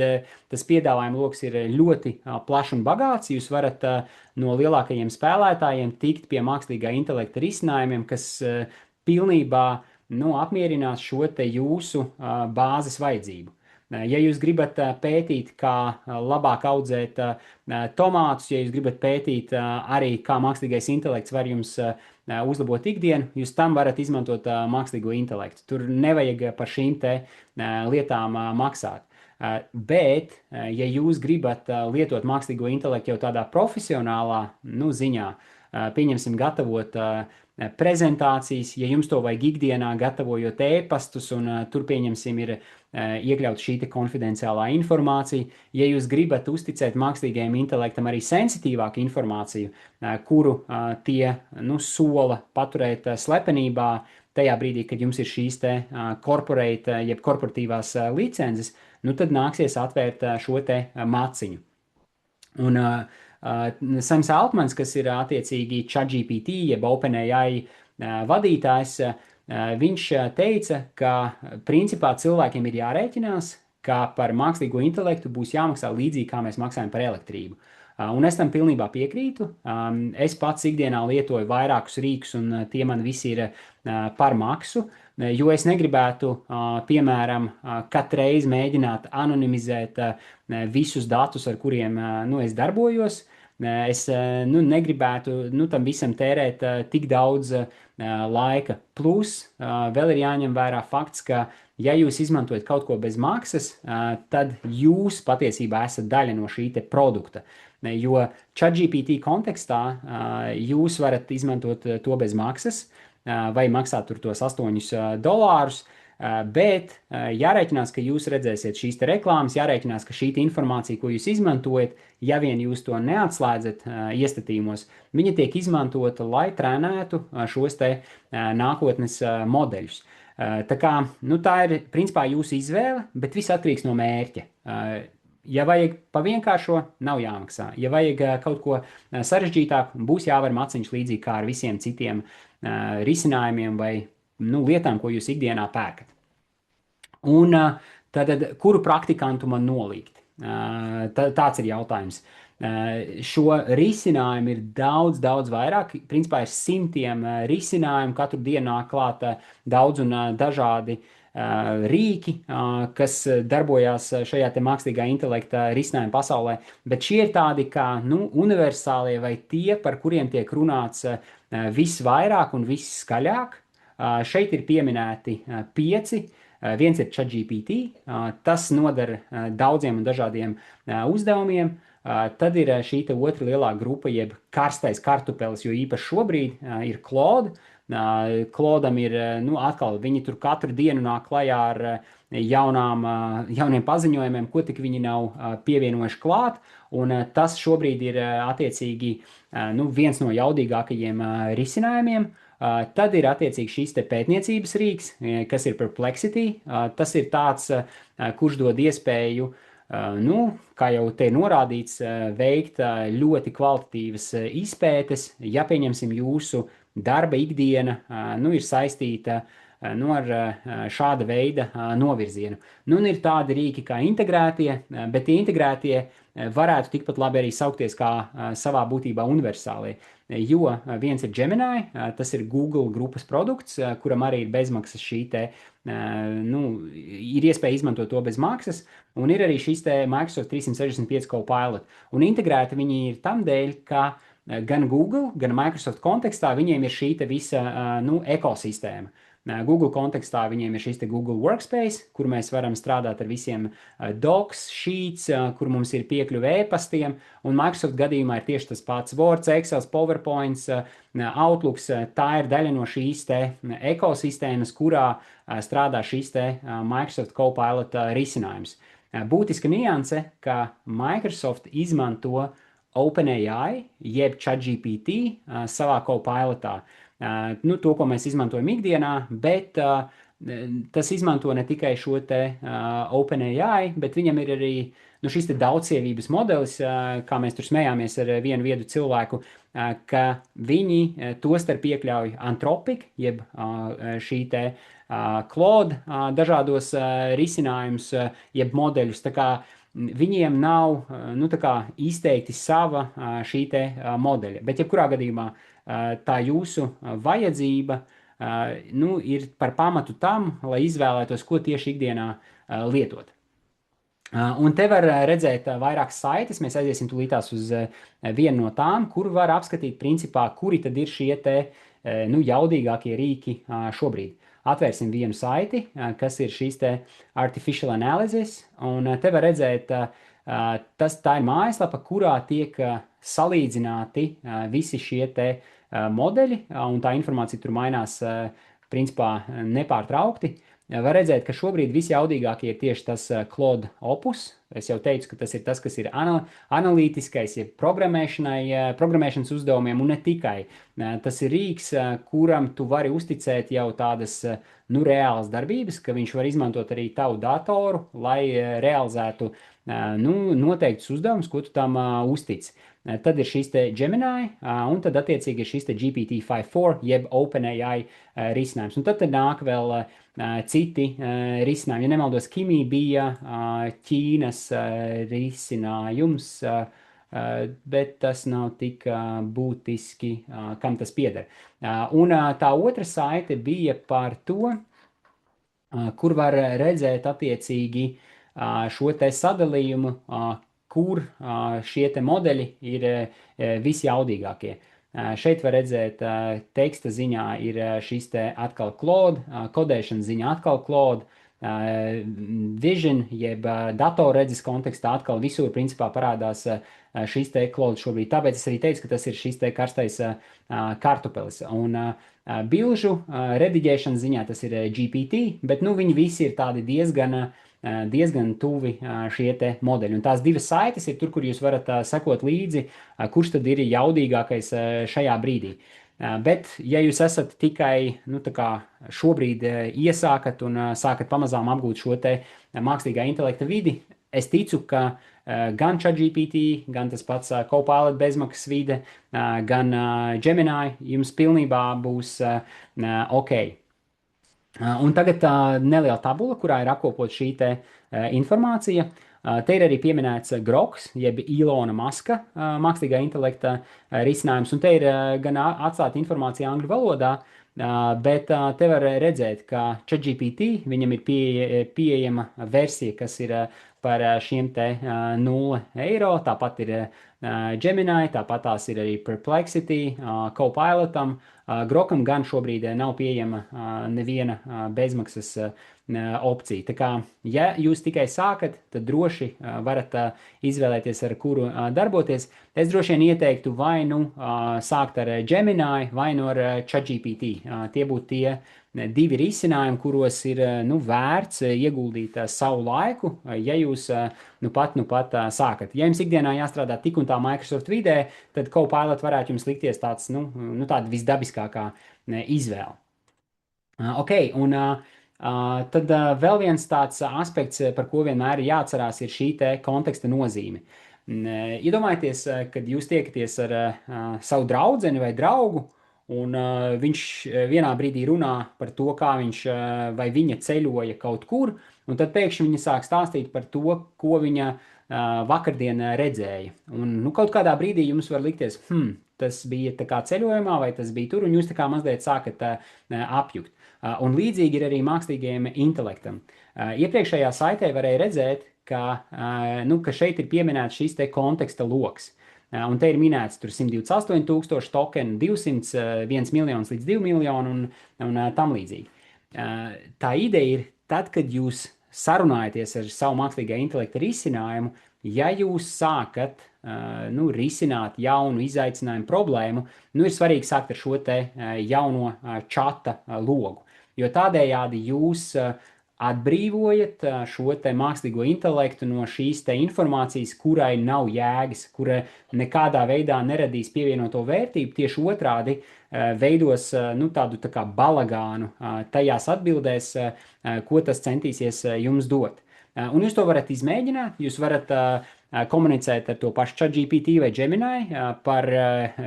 tas piedāvājuma loks ir ļoti plašs un bagāts, jūs varat no lielākajiem spēlētājiem tikt pie mākslīgā intelekta risinājumiem, kas pilnībā, nu, apmierinās šo te jūsu bāzes vajadzību. Ja jūs gribat pētīt, kā labāk audzēt tomātus, ja jūs gribat pētīt arī, kā mākslīgais intelekts var jums uzlabot ikdienu, jūs tam varat izmantot mākslīgo intelektu. Tur nevajag par šīm te lietām maksāt. Bet, ja jūs gribat lietot mākslīgo intelektu jau tādā profesionālā, nu, ziņā, pieņemsim, gatavot prezentācijas, ja jums to vajag ikdienā, gatavojot ēpastus, un tur pieņemsim ir iekļaut šī konfidenciālā informācija. Ja jūs gribat uzticēt mākslīgajam intelektam arī sensitīvāku informāciju, kuru tie sola paturēt slepenībā, tajā brīdī, kad jums ir šīs te corporate, jeb korporatīvās licences, tad nāksies atvērt šo te maciņu. Un Sams Altmans, kas ir attiecīgi ChatGPT, jeb OpenAI vadītājs, viņš teica, ka principā cilvēkiem ir jārēķinās, ka par mākslīgo intelektu būs jāmaksā līdzīgi, kā mēs maksājam par elektrību. Un es tam pilnībā piekrītu. Es pats ikdienā lietoju vairākus rīkus, un tie man visi ir par maksu, jo es negribētu, piemēram, katru reizi mēģināt anonimizēt visus datus, ar kuriem es darbojos. Es negribētu tam visam tērēt tik daudz laika. Plus, vēl ir jāņem vērā fakts, ka, ja jūs izmantojat kaut ko bez maksas, tad jūs patiesībā esat daļa no šī te produkta. Jo ChatGPT kontekstā jūs varat izmantot to bez maksas vai maksāt tur tos $8, bet jārēķinās, ka jūs redzēsiet šīs te reklāmas, jārēķinās, ka šī informācija, ko jūs izmantojat, ja vien jūs to neatslēdzat iestatījumos, viņa tiek izmantota, lai trenētu šos te nākotnes modeļus. Tā kā, tā ir principā jūsu izvēle, bet viss atkarīgs no mērķa. Ja vajag pa vienkāršo, nav jāmaksā. Ja vajag kaut ko sarežģītāku, būs jāvar maciņš līdzīgi kā ar visiem citiem risinājumiem vai lietām, ko jūs ikdienā pērkat. Un tad, kuru praktikantu man nolikt? Tāds ir jautājums. Šo risinājumu ir daudz vairāk. Principā ir simtiem risinājumu. Katru dienu nāk klāt daudz un dažādi rīki, kas darbojās šajā te mākslīgā intelekta risinājuma pasaulē. Bet šie ir tādi kā universālie vai tie, par kuriem tiek runāts visvairāk un visskaļāk. Šeit ir pieminēti 5. Viens ir ChatGPT, tas nodara daudziem un dažādiem uzdevumiem. Tad ir šī otra lielā grupa, jeb karstais kartupelis, jo īpaši šobrīd ir Claude. Claudeam ir, atkal, viņi tur katru dienu nāk klajā ar jauniem paziņojumiem, ko tik viņi nav pievienojuši klāt. Un tas šobrīd ir attiecīgi viens no jaudīgākajiem risinājumiem. Tad ir attiecīgi šīs te pētniecības rīks, kas ir Perplexity. Tas ir tāds, kurš dod iespēju, kā jau te norādīts, veikt ļoti kvalitatīvas izpētes. Ja, pieņemsim, jūsu darba ikdiena ir saistīta ar šāda veida novirzienu. Un ir tādi rīki kā integrētie, bet tie integrētie varētu tikpat labi arī saukties kā savā būtībā universālie. Jo viens ir Gemini, tas ir Google grupas produkts, kuram arī ir bezmaksas šī te, ir iespēja izmantot to bez maksas, un ir arī šis te Microsoft 365 Copilot. Un integrēti viņi ir tam dēļ, ka gan Google, gan Microsoft kontekstā viņiem ir šī te visa ekosistēma. Google kontekstā viņiem ir šis te Google Workspace, kur mēs varam strādāt ar visiem docs, sheets, kur mums ir piekļuve e-pastiem, un Microsoft gadījumā ir tieši tas pats Word, Excel, PowerPoint, Outlooks. Tā ir daļa no šīs te ekosistēmas, kurā strādā šis te Microsoft Copilot risinājums. Būtiska nianse, ka Microsoft izmanto OpenAI, jeb ChatGPT savā Copilotā. To, ko mēs izmantojam ikdienā, bet tas izmanto ne tikai šo te OpenAI, bet viņam ir arī šis te daudzsievības modelis, kā mēs tur smējāmies ar vienu viedu cilvēku, ka viņi tostarp iekļauj Anthropic, jeb šī te Claude dažādos risinājumus, jeb modeļus. Tā kā viņiem nav izteikti sava šī te modeļa. Bet jebkurā gadījumā tā jūsu vajadzība ir par pamatu tam, lai izvēlētos, ko tieši ikdienā lietot. Un te var redzēt vairākas saites. Mēs aiziesim tūlītās uz vienu no tām, kur var apskatīt principā, kuri tad ir šie te jaudīgākie rīki šobrīd. Atvērsim vienu saiti, kas ir šīs te Artificial Analysis, un te var redzēt, tā ir mājaslapa, kurā tiek salīdzināti visi šie te modeļi, un tā informācija tur mainās principā nepārtraukti. Var redzēt, ka šobrīd visjaudīgākie ir tieši tas Claude Opus. Es jau teicu, ka tas ir tas, kas ir analītiskais, ir programmēšanas uzdevumiem, un ne tikai. Tas ir rīks, kuram tu vari uzticēt jau tādas nu, reālas darbības, ka viņš var izmantot arī tavu datoru, lai realizētu nu, noteiktus uzdevumus, ko tu tam uztici. Tad ir šis te Gemini, un tad attiecīgi ir šis te GPT-5.4, jeb OpenAI risinājums. Un tad nāk vēl citi risinājumi. Ja nemaldos, Kimi bija Ķīnas risinājums, bet tas nav tik būtiski, kam tas pieder. Un tā otra saite bija par to, kur var redzēt attiecīgi šo te sadalījumu, kur šie te modeļi ir visjaudīgākie. Šeit var redzēt, teksta ziņā ir šis te atkal Claude, kodēšanas ziņā atkal Claude, vision, jeb datorredzes kontekstā atkal visur principā parādās šis te Claude šobrīd. Tāpēc es arī teicu, ka tas ir šis te karstais kartupelis. Un bilžu rediģēšanas ziņā tas ir GPT, bet nu viņi visi ir tādi diezgan tuvi šie te modeļi. Un tās divas saites ir tur, kur jūs varat sekot līdzi, kurš tad ir jaudīgākais šajā brīdī. Bet, ja jūs esat tikai nu, šobrīd iesākat un sākat pamazām apgūt šo te mākslīgā intelekta vidi, es ticu, ka gan ChatGPT, gan tas pats Copilot bezmaksas vide, gan Gemini jums pilnībā būs ok. Un tagad neliela tabula, kurā ir apkopot šī te informācija. Te ir arī pieminēts Groks, jeb Ilona Maska mākslīgā intelekta risinājums, un te ir gan atstāta informācija angļu valodā, bet te var redzēt, ka ChatGPT, viņam ir pieejama versija, kas ir par šiem te 0 eiro, tāpat ir Gemini, tāpat tās ir arī Perplexity, Copilotam, Grokam gan šobrīd nav pieejama neviena bezmaksas opcija. Tā kā, ja jūs tikai sākat, tad droši varat izvēlēties, ar kuru darboties. Es droši vien ieteiktu vai nu sākt ar Gemini, vai nu ar ChatGPT. Tie būtu tie divi risinājumi, kuros ir nu, vērts ieguldīt savu laiku, ja jūs nu pat sākat. Ja jums ikdienā jāstrādā tik un tā Microsoft vidē, tad Copilot varētu jums likties tāds, nu tāda visdabiskākā izvēle. Ok, un tad vēl viens tāds aspekts, par ko vienmēr ir jāatcerās, ir šī te konteksta nozīme. Iedomājieties, kad jūs tiekaties ar savu draudzeni vai draugu, un viņš vienā brīdī runā par to, kā viņš vai viņa ceļoja kaut kur, un tad pēkšņi viņa sāk stāstīt par to, ko viņa vakardien redzēja. Un nu, kaut kādā brīdī jums var likties, tas bija tā kā ceļojumā, vai tas bija tur, un jūs tā kā mazliet sākat apjukt. Un līdzīgi ir arī mākslīgajam intelektam. Iepriekšējā saitē varēja redzēt, ka šeit ir pieminēts šis te konteksta loks. Un te ir minēts tur 128,000 tokenu, 200, 1 miljons līdz 2 miljoni un tam līdzīgi. Tā ideja ir tad, kad jūs sarunājaties ar savu mākslīgā intelekta risinājumu, ja jūs sākat risināt jaunu izaicinājumu problēmu, ir svarīgi sākt ar šo te jauno čata logu, jo tādējādi jūs atbrīvojat šo te mākslīgo intelektu no šīs te informācijas, kurai nav jēgas, kura nekādā veidā neradīs pievienoto vērtību, tieši otrādi veidos tādu tā kā balagānu tajās atbildēs, ko tas centīsies jums dot. Un jūs to varat izmēģināt, jūs varat komunicēt ar to pašu ChatGPT vai Gemini par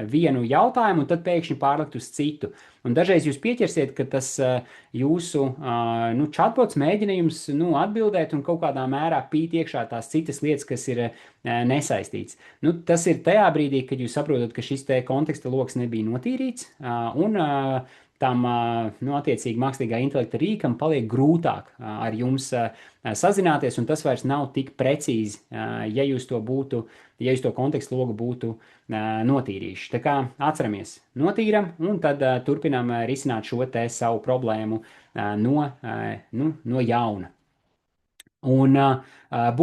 vienu jautājumu, un tad pēkšņi pārlikt uz citu. Un dažreiz jūs pieķersiet, ka tas jūsu chatbots mēģina jums atbildēt un kaut kādā mērā pīt iekšā tās citas lietas, kas ir nesaistīts. Tas ir tajā brīdī, kad jūs saprotat, ka šis te konteksta loks nebija notīrīts, un tam attiecīgi mākslīgā intelekta rīkam paliek grūtāk ar jums sazināties, un tas vairs nav tik precīzi, ja jūs to kontekstu logu būtu notīrījuši. Tā kā atceramies, notīram, un tad turpinām risināt šo te savu problēmu no jauna. Un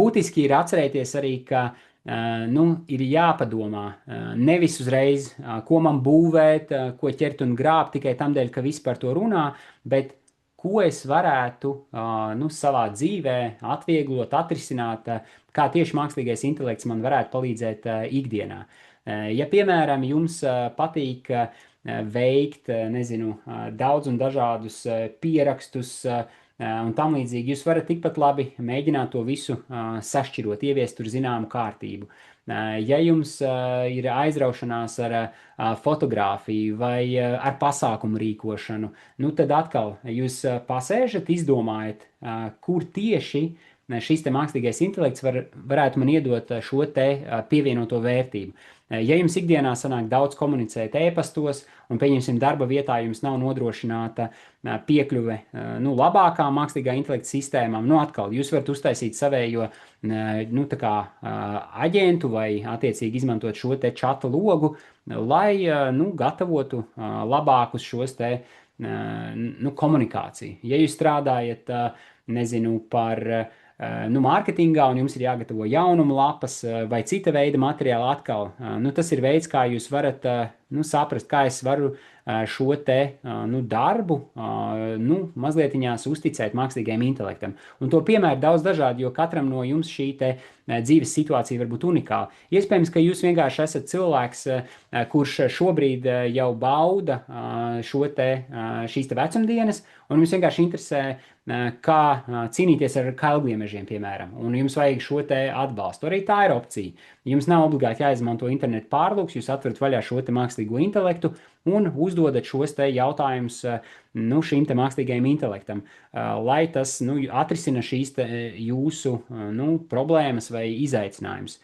būtiski ir atcerēties arī, ka ir jāpadomā. Nevis uzreiz, ko man būvēt, ko ķert un grābt tikai tam dēļ, ka visi par to runā, bet ko es varētu savā dzīvē atvieglot, atrisināt, kā tieši mākslīgais intelekts man varētu palīdzēt ikdienā. Ja, piemēram, jums patīk veikt, nezinu, daudz un dažādus pierakstus, un tam līdzīgi, jūs varat tikpat labi mēģināt to visu sašķirot, ieviest tur zināmu kārtību. Ja jums ir aizraušanās ar fotografiju vai ar pasākumu rīkošanu, nu tad atkal jūs pasēžat, izdomājat, kur tieši šis te mākslīgais intelekts varētu man iedot šo te pievienoto vērtību. Ja jums ikdienā sanāk daudz komunicēt e-pastos, un, pieņemsim, darba vietā jums nav nodrošināta piekļuve labākām mākslīgā intelekta sistēmām, atkal jūs varat uztaisīt savējo aģentu vai attiecīgi izmantot šo te čata logu, lai gatavotu labākus šos te komunikāciju. Ja jūs strādājat, nezinu, par mārketingā un jums ir jāgatavo jaunuma lapas vai cita veida materiāli atkal, tas ir veids, kā jūs varat saprast, kā es varu šo te darbu mazlietiņās uzticēt mākslīgajam intelektam. Un to piemēru daudz dažādi, jo katram no jums šī te dzīves situācija var būt unikāla. Iespējams, ka jūs vienkārši esat cilvēks, kurš šobrīd jau bauda šīs te vecumdienas, un jums vienkārši interesē, kā cīnīties ar kailgliemežiem, piemēram, un jums vajag šo te atbalstu. Arī tā ir opcija. Jums nav obligāti jāizmanto internetu pārlūks, jūs atverat vaļā šo te mākslīgo intelektu un uzdodat šos te jautājumus šim te mākslīgajam intelektam, lai tas atrisina šīs te jūsu problēmas vai izaicinājumus.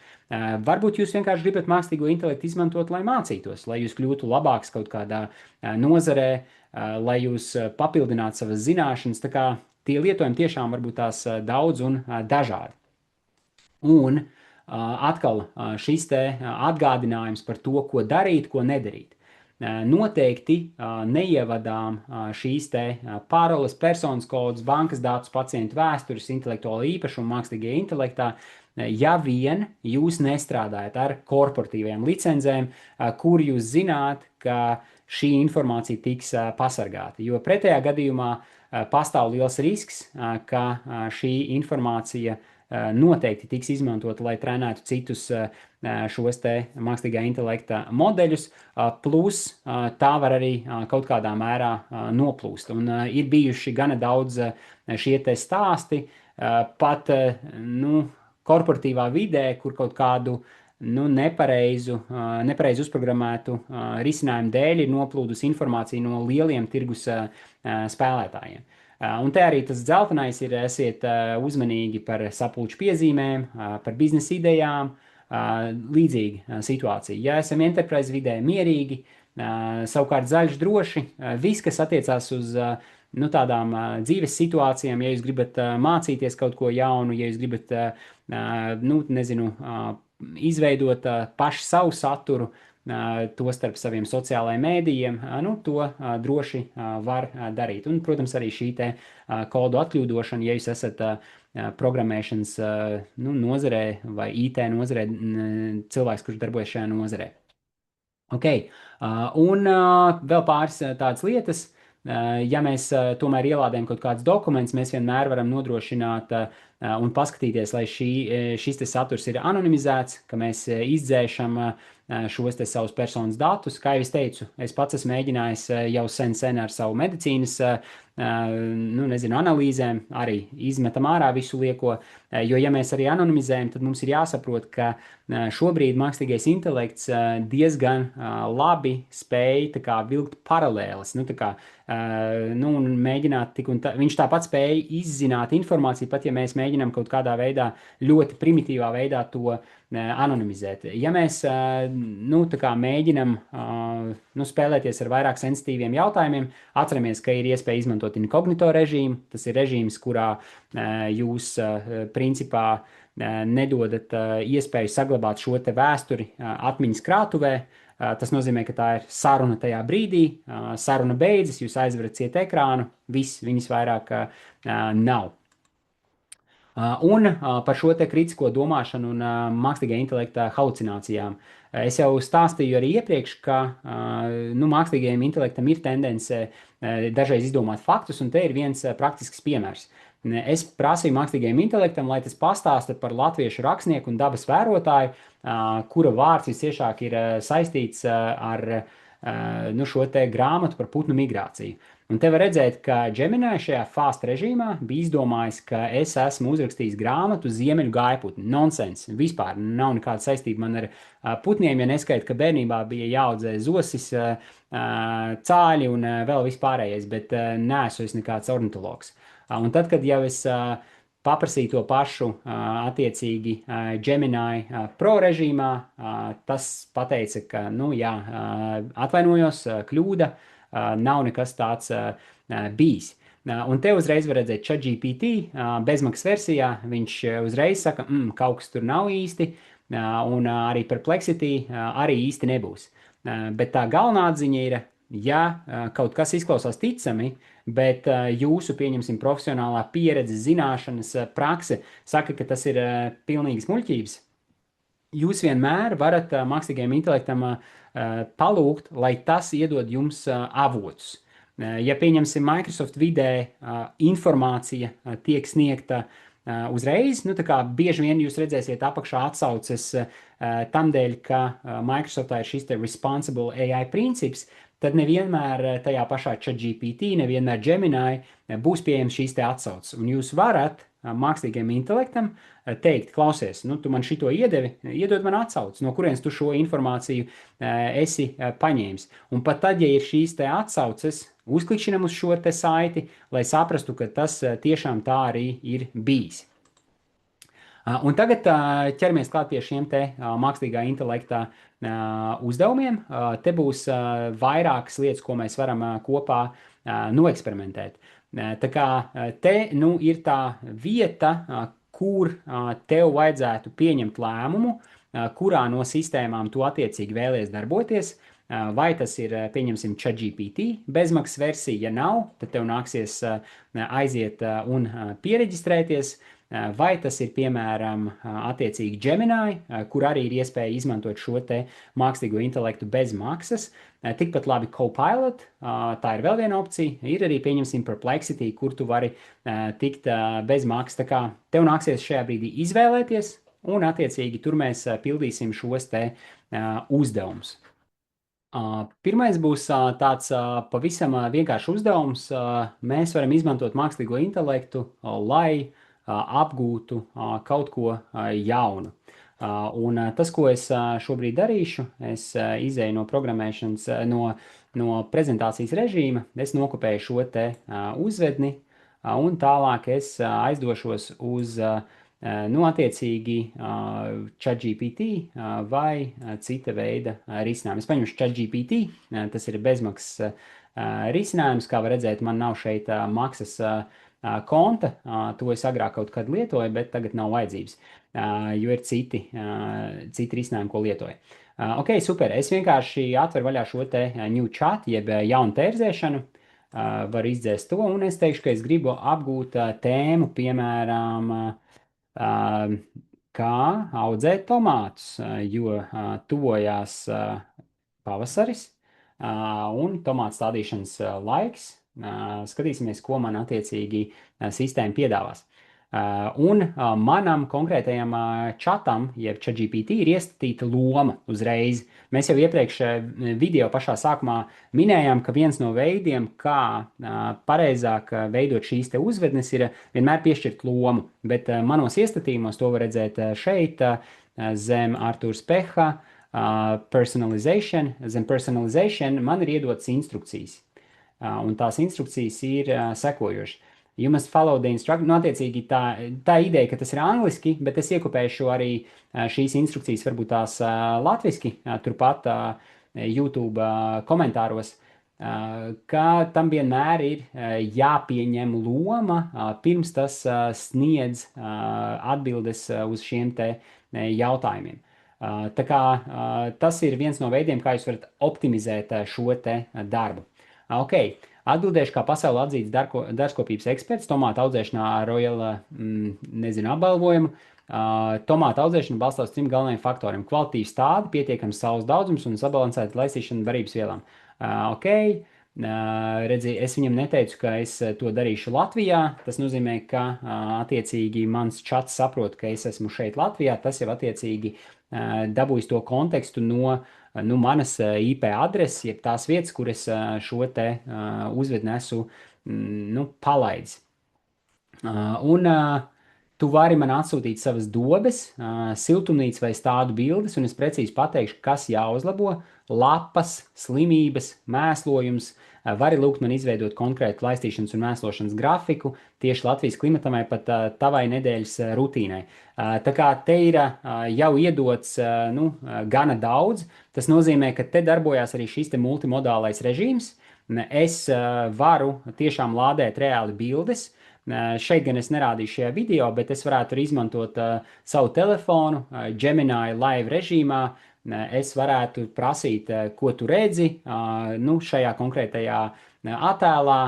Varbūt jūs vienkārši gribat mākslīgo intelektu izmantot, lai mācītos, lai jūs kļūtu labāks kaut kādā nozarē, lai jūs papildinātu savas zināšanas, tā kā tie lietojumi tiešām varbūt tās daudz un dažādi. Un atkal šis te atgādinājums par to, ko darīt, ko nedarīt. Noteikti neievadām šīs te paroles, personas kodus, bankas datus, pacientu vēstures, intelektuālo īpašumu mākslīgajā intelektā, ja vien jūs nestrādājat ar korporatīvajām licencēm, kur jūs zināt, ka šī informācija tiks pasargāta. Jo pretējā gadījumā pastāv liels risks, ka šī informācija noteikti tiks izmantota, lai trenētu citus šos te mākslīgā intelekta modeļus, plus tā var arī kaut kādā mērā noplūst. Un ir bijuši gana daudz šie te stāsti, pat korporatīvā vidē, kur kaut kādu nepareizu uzprogrammētu risinājumu dēļ ir noplūdusi informācija no lieliem tirgus spēlētājiem. Un te arī tas dzeltenais ir, esiet uzmanīgi par sapulču piezīmēm, par biznesa idejām, līdzīga situācija. Ja esam enterprise vidē mierīgi, savukārt zaļš droši, viss, kas attiecās uz tādām dzīves situācijām, ja jūs gribat mācīties kaut ko jaunu, ja jūs gribat, izveidot pašu savu saturu, to starp saviem sociālajiem mēdījiem, to droši var darīt. Un, protams, arī šī te kodu atkļūdošana, ja jūs esat programmēšanas nozarē vai IT nozarē, cilvēks, kurš darbojas šajā nozarē. Un vēl pāris tādas lietas. Ja mēs tomēr ielādējam kaut kādus dokumentus, mēs vienmēr varam nodrošināt un paskatīties, lai šis te saturs ir anonimizēts, ka mēs izdzēšam šos te savus personas datus. Kā jau es teicu, es pats esmu mēģinājis jau sen ar savu medicīnas analīzēm, arī izmetam ārā visu lieko, jo ja mēs arī anonimizējam, tad mums ir jāsaprot, ka šobrīd mākslīgais intelekts diezgan labi spēj tā kā vilkt paralēles, un mēģināt viņš tāpat spēj izzināt informāciju, pat ja mēs mēģinām kaut kādā veidā, ļoti primitīvā veidā to anonimizēt. Ja mēs mēģinam spēlēties ar vairāk sensitīviem jautājumiem, atceramies, ka ir iespēja izmantot inkognito režīmu. Tas ir režīms, kurā jūs principā nedodat iespēju saglabāt šo te vēsturi atmiņas krātuvē. Tas nozīmē, ka tā ir saruna tajā brīdī, saruna beidzas, jūs aizverat ciet ekrānu, viss, viņas vairāk nav. Par šo te kritisko domāšanu un mākslīgā intelekta halucinācijām. Es jau stāstīju arī iepriekš, ka nu, mākslīgajam intelektam ir tendence dažreiz izdomāt faktus, un te ir viens praktisks piemērs. Es prasīju mākslīgajam intelektam, lai tas pastāsta par latviešu rakstnieku un dabas vērotāju, kura vārds visciešāk ir saistīts ar nu, šo te grāmatu par putnu migrāciju. Un te var redzēt, ka Gemini šajā fast režīmā bija izdomājis, ka es esmu uzrakstījis grāmatu Ziemeļu gaiputni. Nonsens. Vispār nav nekāda saistība man ar putniem, ja neskaita, ka bērnībā bija jāaudzē zosis, cāļi un vēl vispārējais, bet neesmu es nekāds ornitologs. Un tad, kad jau es paprasīju to pašu attiecīgi Gemini Pro režīmā, tas pateica, ka, nu jā, atvainojos, kļūda, nav nekas tāds bijis. Un te uzreiz var redzēt ChatGPT bezmaksas versijā. Viņš uzreiz saka, kaut kas tur nav īsti, un arī Perplexity arī īsti nebūs. Bet tā galvenā atziņa ir, ja kaut kas izklausās ticami, bet jūsu, pieņemsim, profesionālā pieredze, zināšanas, prakse saka, ka tas ir pilnīgas muļķības, jūs vienmēr varat mākslīgajam intelektam palūgt, lai tas iedod jums avotus. Ja, pieņemsim, Microsoft vidē informācija tiek sniegta uzreiz, nu tā kā bieži vien jūs redzēsiet apakšā atsauces tam dēļ, ka Microsoftā ir šis te responsible AI princips, tad nevienmēr tajā pašā ChatGPT, nevienmēr Gemini būs pieejams šīs te atsauces. Un jūs varat mākslīgajam intelektam teikt, klausies, nu tu man šito iedevi, iedod man atsauces, no kurienes tu šo informāciju esi paņēmis. Un pat tad, ja ir šīs te atsauces, uzklikšķinam uz šo te saiti, lai saprastu, ka tas tiešām tā arī ir bijis. Un tagad ķeramies klāt pie šiem te mākslīgā intelekta uzdevumiem. Te būs vairākas lietas, ko mēs varam kopā noeksperimentēt. Tā kā te nu ir tā vieta, kur tev vajadzētu pieņemt lēmumu, kurā no sistēmām tu attiecīgi vēlies darboties. Vai tas ir, pieņemsim, ChatGPT bezmaksas versija, ja nav, tad tev nāksies aiziet un piereģistrēties. Vai tas ir, piemēram, attiecīgi Gemini, kur arī ir iespēja izmantot šo te mākslīgo intelektu bez maksas. Tikpat labi Copilot, tā ir vēl viena opcija. Ir arī, pieņemsim, Perplexity, kur tu vari tikt bez maksas. Tā kā tev nāksies šajā brīdī izvēlēties, un attiecīgi tur mēs pildīsim šos te uzdevumus. Pirmais būs tāds pavisam vienkāršs uzdevums. Mēs varam izmantot mākslīgo intelektu, lai apgūtu kaut ko jaunu. Un tas, ko es šobrīd darīšu, es izēju no programmēšanas, no prezentācijas režīma, es nokopēju šo te uzvedni, un tālāk es aizdošos uz nu, attiecīgi ChatGPT vai cita veida risinājumu. Es paņemšu ChatGPT, tas ir bezmaksas risinājums, kā var redzēt, man nav šeit maksas konta, to es agrāk kaut kad lietoju, bet tagad nav vajadzības, jo ir citi risinājumi, ko lietoju. Ok, super, es vienkārši atveru vaļā šo te new chat, jeb jaunu tērzēšanu, varu izdzēst to, un es teikšu, ka es gribu apgūt tēmu, piemēram, kā audzēt tomātus, jo tuvojās pavasaris un tomātu stādīšanas laiks. Skatīsimies, ko man attiecīgi sistēma piedāvās. Un manam konkrētajam čatam, jeb ChatGPT, ir iestatīta loma uzreiz. Mēs jau iepriekš video pašā sākumā minējām, ka viens no veidiem, kā pareizāk veidot šīs te uzvednes, ir vienmēr piešķirt lomu. Bet manos iestatījumos to var redzēt šeit zem Artūra Speha personalization. Zem personalization man ir iedotas instrukcijas. Un tās instrukcijas ir sekojošas. You must follow the instruction. Nu, attiecīgi tā ideja, ka tas ir angliski, bet es iekopēšu arī šīs instrukcijas, varbūt tās latviski, turpat YouTube komentāros, ka tam vienmēr ir jāpieņem loma, pirms tas sniedz atbildes uz šiem te jautājumiem. Tā kā tas ir viens no veidiem, kā jūs varat optimizēt šo te darbu. Ok, Atbildēšu kā pasauli atzīts dārzkopības eksperts tomātu audzēšanā ar Royal, apbalvojumu. Tomātu audzēšana balstās uz 3 galvenajiem faktoriem - kvalitīvi stādi, pietiekams saules daudzums un sabalansēta laistīšana barības vielām. Ok, redzi, es viņam neteicu, ka es to darīšu Latvijā. Tas nozīmē, ka attiecīgi mans čats saprot, ka es esmu šeit Latvijā. Tas jau attiecīgi dabūjis to kontekstu no manas IP adreses, jeb tās vietas, kur es šo te uzvedni esmu palaidis. Un tu vari man atsūtīt savas dobes, siltumnīcas vai stādu bildes, un es precīzi pateikšu, kas jāuzlabo. Lapas, slimības, mēslojums. Vari lūgt man izveidot konkrētu laistīšanas un mēslošanas grafiku tieši Latvijas klimatam vai pat tavai nedēļas rutīnai. Tā kā te ir jau iedots gana daudz, tas nozīmē, ka te darbojās arī šis te multimodālais režīms. Es varu tiešām lādēt reāli bildes. Šeit gan es nerādīšu šajā video, bet es varētu arī izmantot savu telefonu Gemini live režīmā. Es varētu prasīt, ko tu redzi šajā konkrētajā attēlā,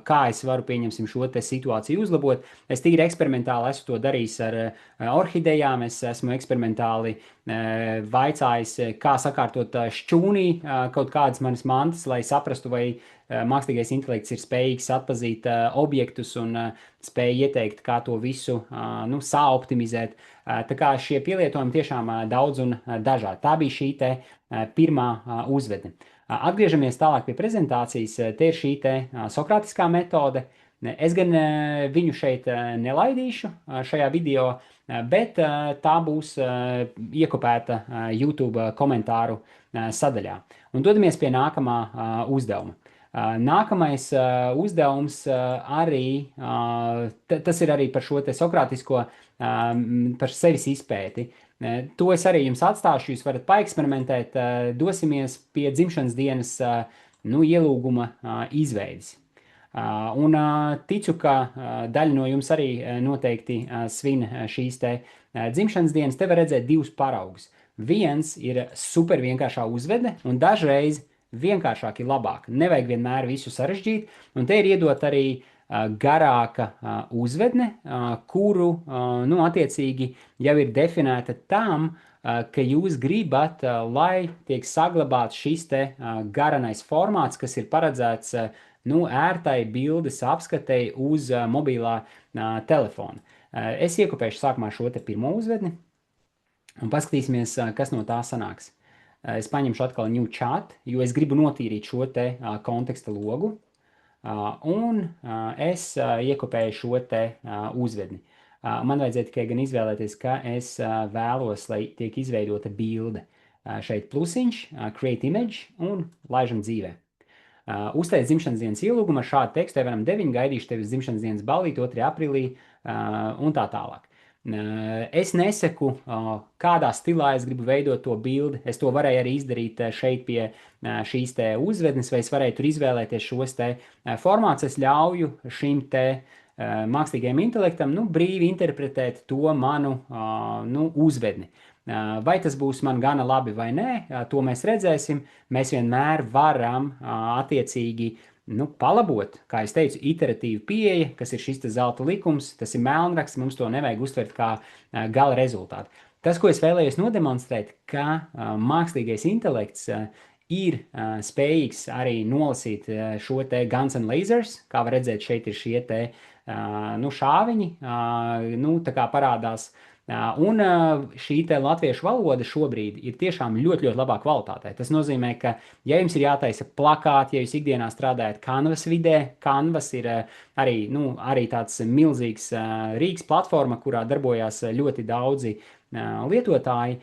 kā es varu, pieņemsim, šo te situāciju uzlabot. Es tīri eksperimentāli esmu to darījis ar orhidejām, es esmu eksperimentāli vaicājis, kā sakārtot šķūnī kaut kādas manas mantas, lai saprastu, vai mākslīgais intelekts ir spējīgs atpazīt objektus un spēj ieteikt, kā to visu saoptimizēt. Tā kā šie pielietojumi tiešām daudz un dažādi. Tā bija šī te pirmā uzvedne. Atgriežamies tālāk pie prezentācijas. Te ir šī te sokrātiskā metode. Es gan viņu šeit nelaidīšu šajā video, bet tā būs iekopēta YouTube komentāru sadaļā. Un dodamies pie nākamā uzdevuma. Nākamais uzdevums arī, tas ir arī par šo te sokrātisko, par sevis izpēti. To es arī jums atstāšu, jūs varat paeksperimentēt, dosimies pie dzimšanas dienas ielūguma izveides. Un ticu, ka daļa no jums arī noteikti svin šīs te dzimšanas dienas. Te var redzēt divus paraugus. Viens ir super vienkāršā uzvede, un dažreiz vienkāršāk ir labāk. Nevajag vienmēr visu sarežģīt, un te ir iedot arī garāka uzvedne, kuru, attiecīgi jau ir definēta tam, ka jūs gribat, lai tiek saglabāts šis te garanais formāts, kas ir paredzēts, ērtai bildes apskatei uz mobilā telefona. Es iekopēšu sākumā šo te pirmo uzvedni, un paskatīsimies, kas no tā sanāks. Es paņemšu atkal new chat, jo es gribu notīrīt šo te konteksta logu, un es iekopēju šo te uzvedni. Man vajadzēja tikai gan izvēlēties, ka es vēlos, lai tiek izveidota bilde. Šeit plusiņš, create image un laižam dzīvē. Uzteic dzimšanas dienas ielūgumu ar šādu tekstu, Evanam 9, gaidīšu tevis dzimšanas dienas ballīt 2. aprīlī un tā tālāk. Es nesaku, kādā stilā es gribu veidot to bildi. Es to varēju arī izdarīt šeit pie šīs te uzvednes, vai es varēju tur izvēlēties šos te formāts. Es ļauju šim te mākslīgajam intelektam brīvi interpretēt to manu uzvedni. Vai tas būs man gana labi vai nē, to mēs redzēsim. Mēs vienmēr varam attiecīgi palabot, kā es teicu, iteratīva pieeja, kas ir šis zelta likums, tas ir melnraksts, mums to nevajag uztvert kā gala rezultātu. Tas, ko es vēlējos nodemonstrēt, ka mākslīgais intelekts ir spējīgs arī nolasīt šo te guns and lasers, kā var redzēt, šeit ir šie te šāviņi, tā kā parādās. Un šī te latviešu valoda šobrīd ir tiešām ļoti, ļoti labā kvalitātē. Tas nozīmē, ka, ja jums ir jātaisa plakāti, ja jūs ikdienā strādājat Canvas vidē, Canvas ir arī tāds milzīgs rīks platforma, kurā darbojās ļoti daudzi lietotāji,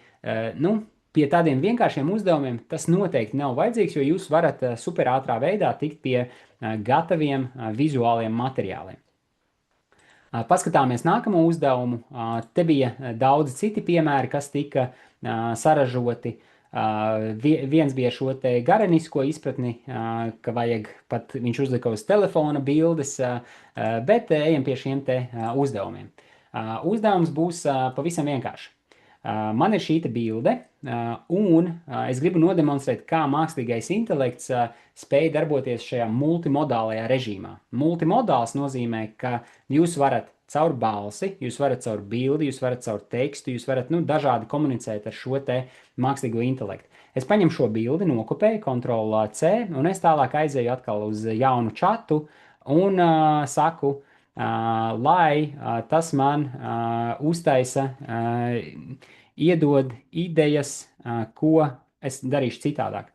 pie tādiem vienkāršiem uzdevumiem tas noteikti nav vajadzīgs, jo jūs varat superātrā veidā tikt pie gataviem vizuāliem materiāliem. Paskatāmies nākamo uzdevumu. Te bija daudzi citi piemēri, kas tika saražoti. Viens bija šo te garenisko izpratni, ka vajag pat viņš uzlika uz telefona bildes, bet ejam pie šiem te uzdevumiem. Uzdevums būs pavisam vienkārši. Man ir šī bilde, un es gribu nodemonstrēt, kā mākslīgais intelekts spēj darboties šajā multimodālajā režīmā. Multimodāls nozīmē, ka jūs varat caur balsi, jūs varat caur bildi, jūs varat caur tekstu, jūs varat dažādi komunicēt ar šo te mākslīgo intelektu. Es paņemu šo bildi, nokopēju, Ctrl+C, un es tālāk aizēju atkal uz jaunu čatu un saku, lai tas man uztaisa, iedod idejas, ko es darīšu citādāk.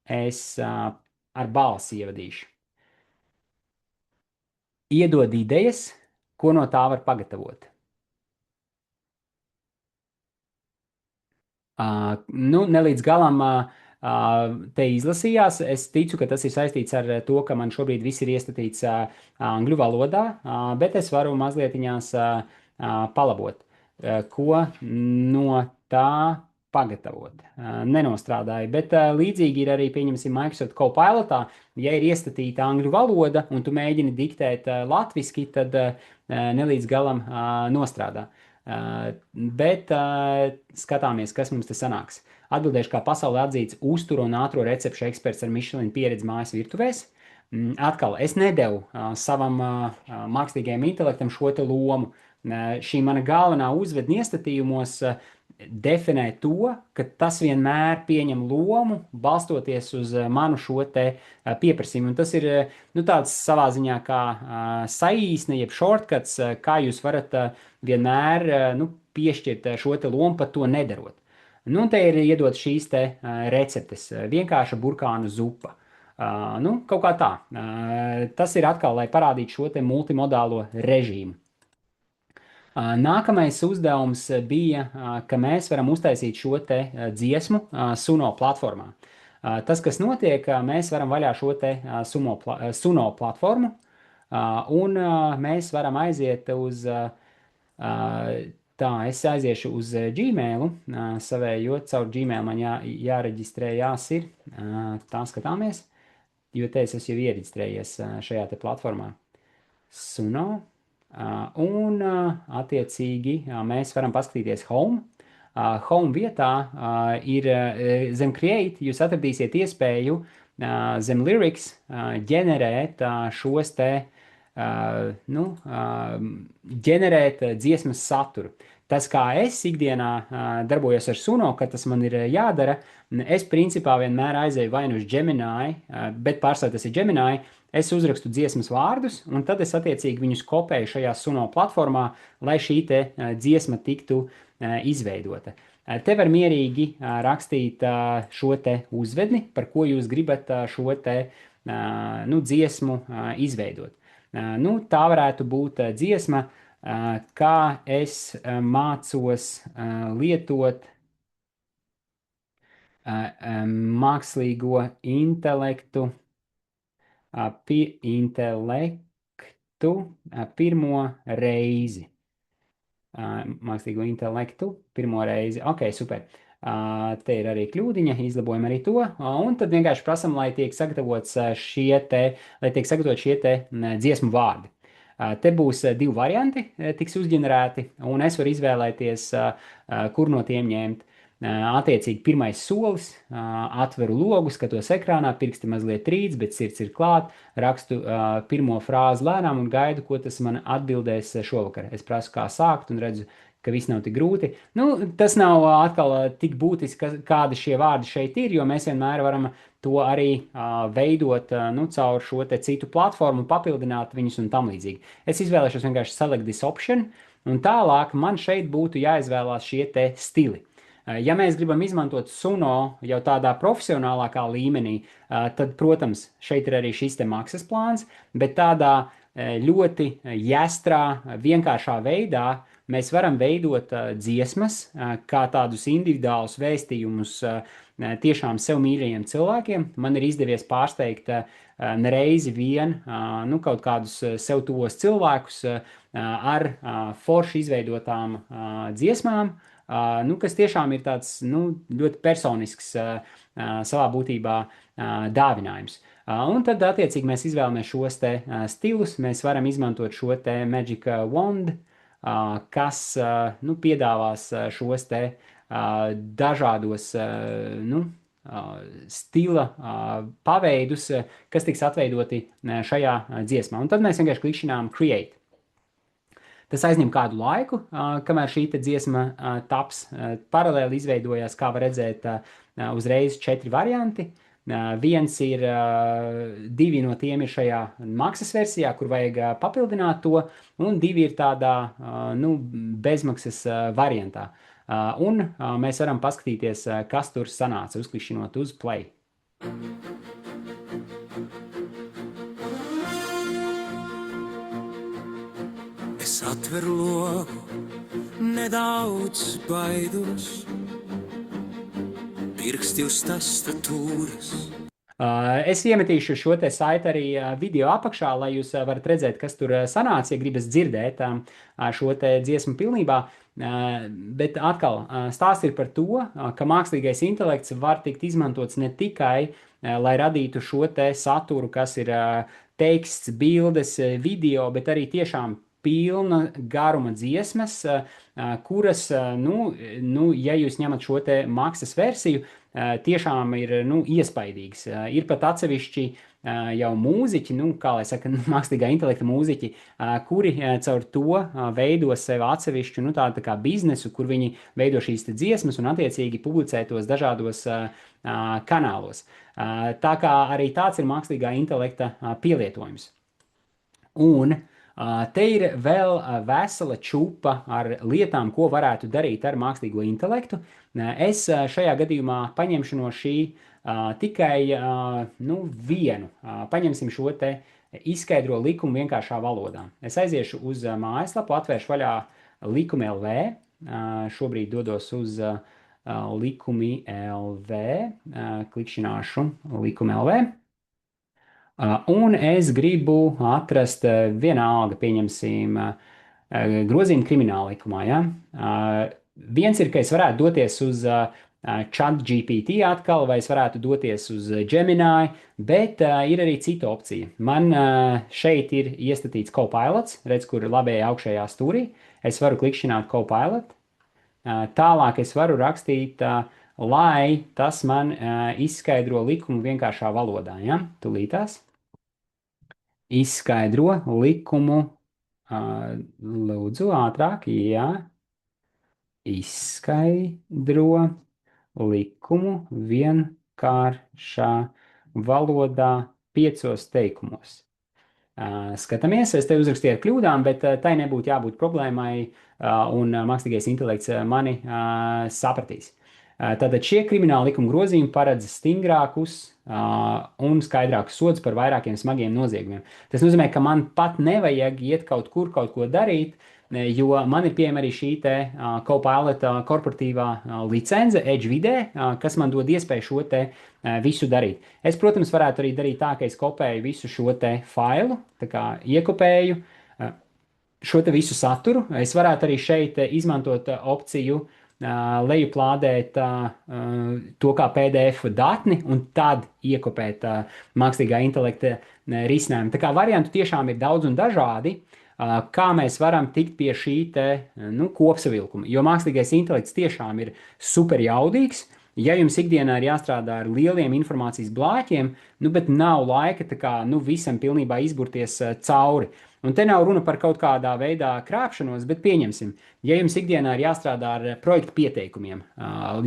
Es ar balsi ievadīšu. Iedod idejas, ko no tā var pagatavot. Ne līdz galam te izlasījās. Es ticu, ka tas ir saistīts ar to, ka man šobrīd viss ir iestatīts angļu valodā, bet es varu mazlietiņās palabot, ko no tā pagatavot. Nenostrādāju, bet līdzīgi ir arī, pieņemsim, Microsoft Copilotā, ja ir iestatīta angļu valoda un tu mēģini diktēt latviski, tad nelīdz galam nostrādā. Bet skatāmies, kas mums te sanāks. Atbildēšu, kā pasaulē atzīts uzturu un ātro recepšu eksperts ar Michelin pieredzi mājas virtuvēs. Atkal, es nedevu savam mākslīgajam intelektam šo te lomu. Šī mana galvenā uzvedņa iestatījumos definē to, ka tas vienmēr pieņem lomu, balstoties uz manu šo te pieprasījumu. Un tas ir tāds savā ziņā kā saīsne, jeb shortcuts, kā jūs varat vienmēr piešķirt šo te lomu, pat to nedarot. Un te ir iedot šīs te receptes. Vienkārša burkānu zupa. Kaut kā tā. Tas ir atkal, lai parādītu šo te multimodālo režīmu. Nākamais uzdevums bija, ka mēs varam uztaisīt šo te dziesmu Suno platformā. Tas, kas notiek, mēs varam vaļā šo te Suno platformu, un mēs varam aiziet uz, es aiziešu uz Gmailu savēju, jo caur Gmail man jāreģistrējās ir, tā skatāmies, jo te es esmu jau iereģistrējies šajā te platformā. Suno. Un attiecīgi mēs varam paskatīties Home. Home vietā ir zem Create, jūs atradīsiet iespēju zem Lyrics ģenerēt šos te, ģenerēt dziesmas saturu. Tas, kā es ikdienā darbojos ar Suno, ka tas man ir jādara, es principā vienmēr aizēju vai nu uz Gemini, bet pārsvarā tas ir Gemini, es uzrakstu dziesmas vārdus, un tad es attiecīgi viņus kopēju šajā Suno platformā, lai šī te dziesma tiktu izveidota. Te var mierīgi rakstīt šo te uzvedni, par ko jūs gribat šo te dziesmu izveidot. Tā varētu būt dziesma, kā es mācos lietot mākslīgo intelektu pirmo reizi. Mākslīgo intelektu pirmo reizi. Ok, super. Te ir arī kļūdiņa, izlabojam arī to. Un tad vienkārši prasam, lai tiek sagatavot šie te dziesmu vārdi. Te būs divi varianti, tiks uzģenerēti, un es varu izvēlēties, kur no tiem ņemt. Attiecīgi pirmais solis, atveru logu, skatos ekrānā, pirksti mazliet trīc, bet sirds ir klāt, rakstu pirmo frāzi lēnām un gaidu, ko tas man atbildēs šovakar. Es prasu, kā sākt, un redzu, ka viss nav tik grūti. Tas nav atkal tik būtiski, kādi šie vārdi šeit ir, jo mēs vienmēr varam to arī veidot caur šo te citu platformu, papildināt viņus un tam līdzīgi. Es izvēlēšos vienkārši select this option, un tālāk man šeit būtu jāizvēlās šie te stili. Ja mēs gribam izmantot Suno jau tādā profesionālākā līmenī, tad, protams, šeit ir arī šis te maksas plāns, bet tādā ļoti jestrā, vienkāršā veidā mēs varam veidot dziesmas, kā tādus individuālus vēstījumus tiešām sev mīļajiem cilvēkiem. Man ir izdevies pārsteigt nereizi vien kaut kādus sev tuvos cilvēkus ar forši izveidotām dziesmām, kas tiešām ir tāds ļoti personisks savā būtībā dāvinājums. Un tad, attiecīgi, mēs izvēlamies šos te stilus. Mēs varam izmantot šo te Magic Wand, kas nu, piedāvās šos te dažādos nu, stila paveidus, kas tiks atveidoti šajā dziesmā. Un tad mēs vienkārši klikšķinām Create. Tas aizņem kādu laiku, kamēr šī dziesma taps. Paralēli izveidojās, kā var redzēt, uzreiz 4 varianti. Viens ir, 2 no tiem ir šajā maksas versijā, kur vajag papildināt to, un 2 ir tādā nu, bezmaksas variantā. Un mēs varam paskatīties, kas tur sanāca, uzklikšķinot uz Play. Es atveru logu, nedaudz baidos, pirksti uz tastatūras. Es iemetīšu šo te saiti arī video apakšā, lai jūs varat redzēt, kas tur sanāca, ja gribas dzirdēt šo te dziesmu pilnībā. Bet atkal stāsts ir par to, ka mākslīgais intelekts var tikt izmantots ne tikai, lai radītu šo te saturu, kas ir teksts, bildes, video, bet arī tiešām pilna garuma dziesmas, kuras, nu, ja jūs ņemat šo te maksas versiju, tiešām ir, nu, iespaidīgs. Ir pat atsevišķi jau mūziķi, nu, kā lai saka, mākslīgā intelekta mūziķi, kuri caur to veido sev atsevišķu, nu, tādu tā kā biznesu, kur viņi veido šīs te dziesmas un attiecīgi publicē tos dažādos kanālos. Tā kā arī tāds ir mākslīgā intelekta pielietojums. Un te ir vēl vesela čupa ar lietām, ko varētu darīt ar mākslīgo intelektu. Es šajā gadījumā paņemšu no šī tikai nu, vienu. Paņemsim šo te izskaidro likumu vienkāršā valodā. Es aiziešu uz mājaslapu, atvēršu vaļā likumi LV. Šobrīd dodos uz likumi LV. Klikšķināšu likumi LV. Un es gribu atrast vienalga, pieņemsim, grozījumu krimināla likumā. Ja? Viens ir, ka es varētu doties uz ChatGPT atkal, vai es varētu doties uz Gemini, bet ir arī cita opcija. Man šeit ir iestatīts Copilots, redz, kur labējā augšējā stūrī. Es varu klikšķināt Copilot. Tālāk es varu rakstīt, lai tas man izskaidro likumu vienkāršā valodā. Ja? Tūlītās. Izskaidro likumu, lūdzu, ātrāk, jā. Izskaidro likumu vienkāršā valodā 5 teikumos. Skatāmies, es te uzrakstīju ar kļūdām, bet tai nebūtu jābūt problēmai, un mākslīgais intelekts mani sapratīs. Tātad šie krimināla likuma grozījumi paredz stingrākus un skaidrākus sodus par vairākiem smagiem noziegumiem. Tas nozīmē, ka man pat nevajag iet kaut kur kaut ko darīt, jo man ir pieejama arī šī te Copilot korporatīvā licence Edge vidē, kas man dod iespēju šo te visu darīt. Es, protams, varētu arī darīt tā, ka es kopēju visu šo te failu, tā kā iekopēju šo te visu saturu. Es varētu arī šeit izmantot opciju lejuplādēt to kā PDF datni un tad iekopēt mākslīgā intelekta risinājumu. Tā kā variantu tiešām ir daudz un dažādi, kā mēs varam tikt pie šī te, nu, kopsavilkuma. Jo mākslīgais intelekts tiešām ir super jaudīgs. Ja jums ikdienā ir jāstrādā ar lieliem informācijas blāķiem, nu, bet nav laika tā kā, nu, visam pilnībā izburties cauri. Un te nav runa par kaut kādā veidā krāpšanos, bet pieņemsim, ja jums ikdienā ir jāstrādā ar projektu pieteikumiem,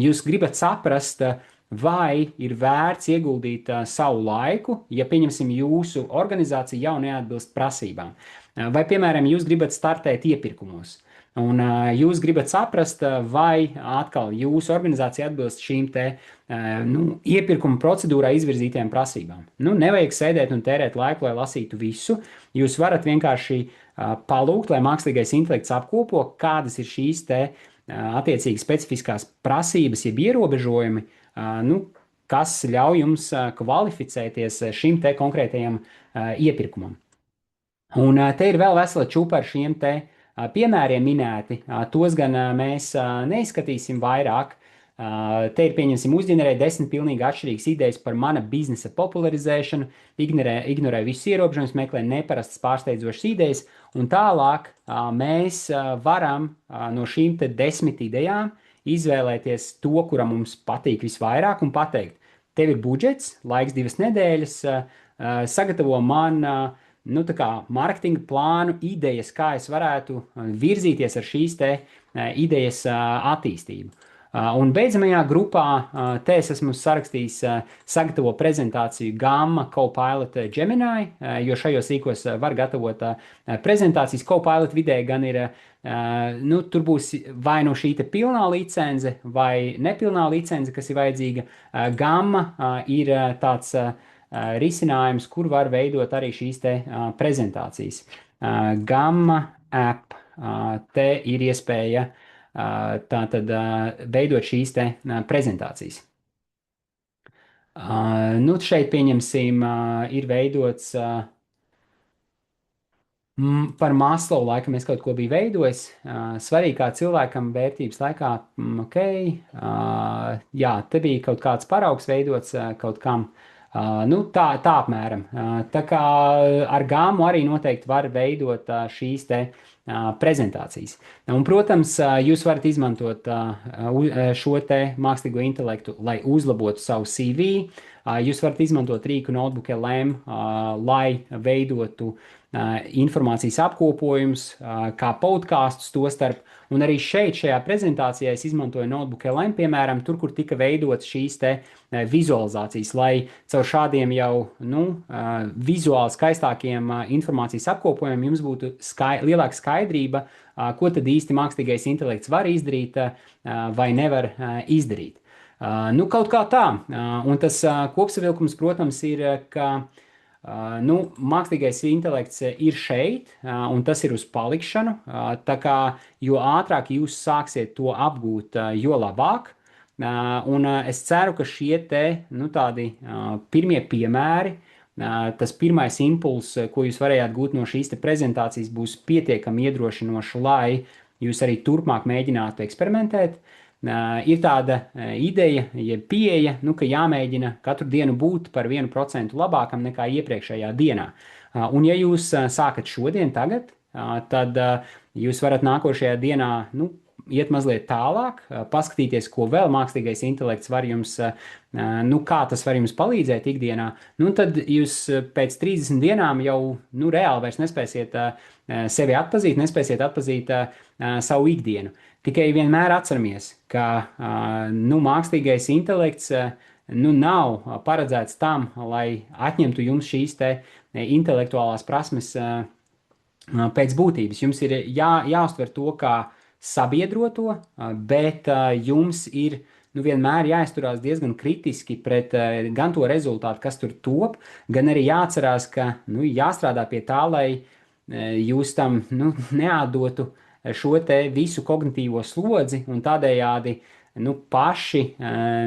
jūs gribat saprast, vai ir vērts ieguldīt savu laiku, ja, pieņemsim, jūsu organizācija jau neatbilst prasībām. Vai, piemēram, jūs gribat startēt iepirkumos, un jūs gribat saprast, vai atkal jūsu organizācija atbilst šīm te nu, iepirkuma procedūrā izvirzītajām prasībām. Nu, nevajag sēdēt un tērēt laiku, lai lasītu visu. Jūs varat vienkārši palūgt, lai mākslīgais intelekts apkopo, kādas ir šīs te attiecīgi specifiskās prasības, jeb ierobežojumi, nu, kas ļauj jums kvalificēties šim te konkrētajam iepirkumam. Un te ir vēl vesela čupa ar šiem te piemēriem minēti. Tos gan mēs neizskatīsim vairāk, Te ir pieņemsim uzģenerē 10 pilnīgi atšķirīgas idejas par mana biznesa popularizēšanu, ignorē visus ierobežojumus, meklē neparastas pārsteidzošas idejas, un tālāk mēs varam no šīm te 10 idejām izvēlēties to, kura mums patīk visvairāk un pateikt, tev ir budžets, laiks 2 nedēļas, sagatavo man nu, tā kā mārketinga plānu, idejas, kā es varētu virzīties ar šīs te idejas attīstību. Un beidzamajā grupā te es esmu sarakstījis sagatavo prezentāciju Gamma, Copilot, Gemini, jo šajos rīkos var gatavot prezentācijas. Copilot vidē gan ir, nu, tur būs vai no šī te pilnā licence vai nepilnā licence, kas ir vajadzīga. Gamma ir tāds risinājums, kur var veidot arī šīs te prezentācijas. Gamma app, te ir iespēja tātad veidot šīs te prezentācijas. Nu, šeit pieņemsim, ir veidots par Maslow laikam es kaut ko biju veidojis. Svarīgi kā cilvēkam vērtības laikā, ok, jā, te bija kaut kāds paraugs veidots kaut kam. Nu, tā apmēram. Tā kā ar gāmu arī noteikti var veidot šīs te prezentācijas. Un, protams, jūs varat izmantot šo te mākslīgo intelektu, lai uzlabotu savu CV. Jūs varat izmantot rīku Notebook LM, lai veidotu informācijas apkopojums, kā podkāstus to starp. Un arī šajā prezentācijā es izmantoju Notebook LM, piemēram, tur, kur tika veidotas šīs te vizualizācijas, lai caur šādiem jau, nu, vizuāli skaistākiem informācijas apkopojumiem jums būtu lielāka skaidrība, ko tad īsti mākslīgais intelekts var izdarīt vai nevar izdarīt. Nu, kaut kā tā. Un tas kopsavilkums, protams, ir, ka nu, mākslīgais intelekts ir šeit, un tas ir uz palikšanu. Tā kā jo ātrāk jūs sāksiet to apgūt, jo labāk. Un es ceru, ka šie te, nu, tādi pirmie piemēri, tas pirmais impulss, ko jūs varējāt gūt no šīs te prezentācijas, būs pietiekami iedrošinoši, lai jūs arī turpmāk mēģinātu eksperimentēt. Ir tāda ideja, jeb pieeja, nu, ka jāmēģina katru dienu būt par 1% labākam nekā iepriekšējā dienā. Un ja jūs sākat šodien, tagad, tad jūs varat nākošajā dienā, nu, iet mazliet tālāk, paskatīties, ko vēl mākslīgais intelekts var jums, nu, kā tas var jums palīdzēt ikdienā. Nu, tad jūs pēc 30 dienām jau, nu, reāli vairs nespēsiet sevi atpazīt, nespēsiet atpazīt savu ikdienu. Tikai vienmēr atceramies, ka nu, mākslīgais intelekts nu, nav paredzēts tam, lai atņemtu jums šīs te intelektuālās prasmes pēc būtības. Jums ir jāuztver to kā sabiedroto, bet jums ir nu, vienmēr jāizturās diezgan kritiski pret gan to rezultātu, kas tur top, gan arī jāatcerās, ka nu, jāstrādā pie tā, lai jūs tam nu, neatdotu šo te visu kognitīvo slodzi un tādējādi nu, paši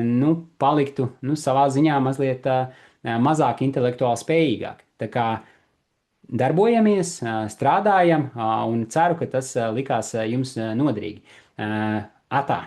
nu, paliktu nu, savā ziņā mazliet mazāk intelektuāli spējīgāk. Tā kā darbojamies, strādājam un ceru, ka tas likās jums noderīgi. Atā!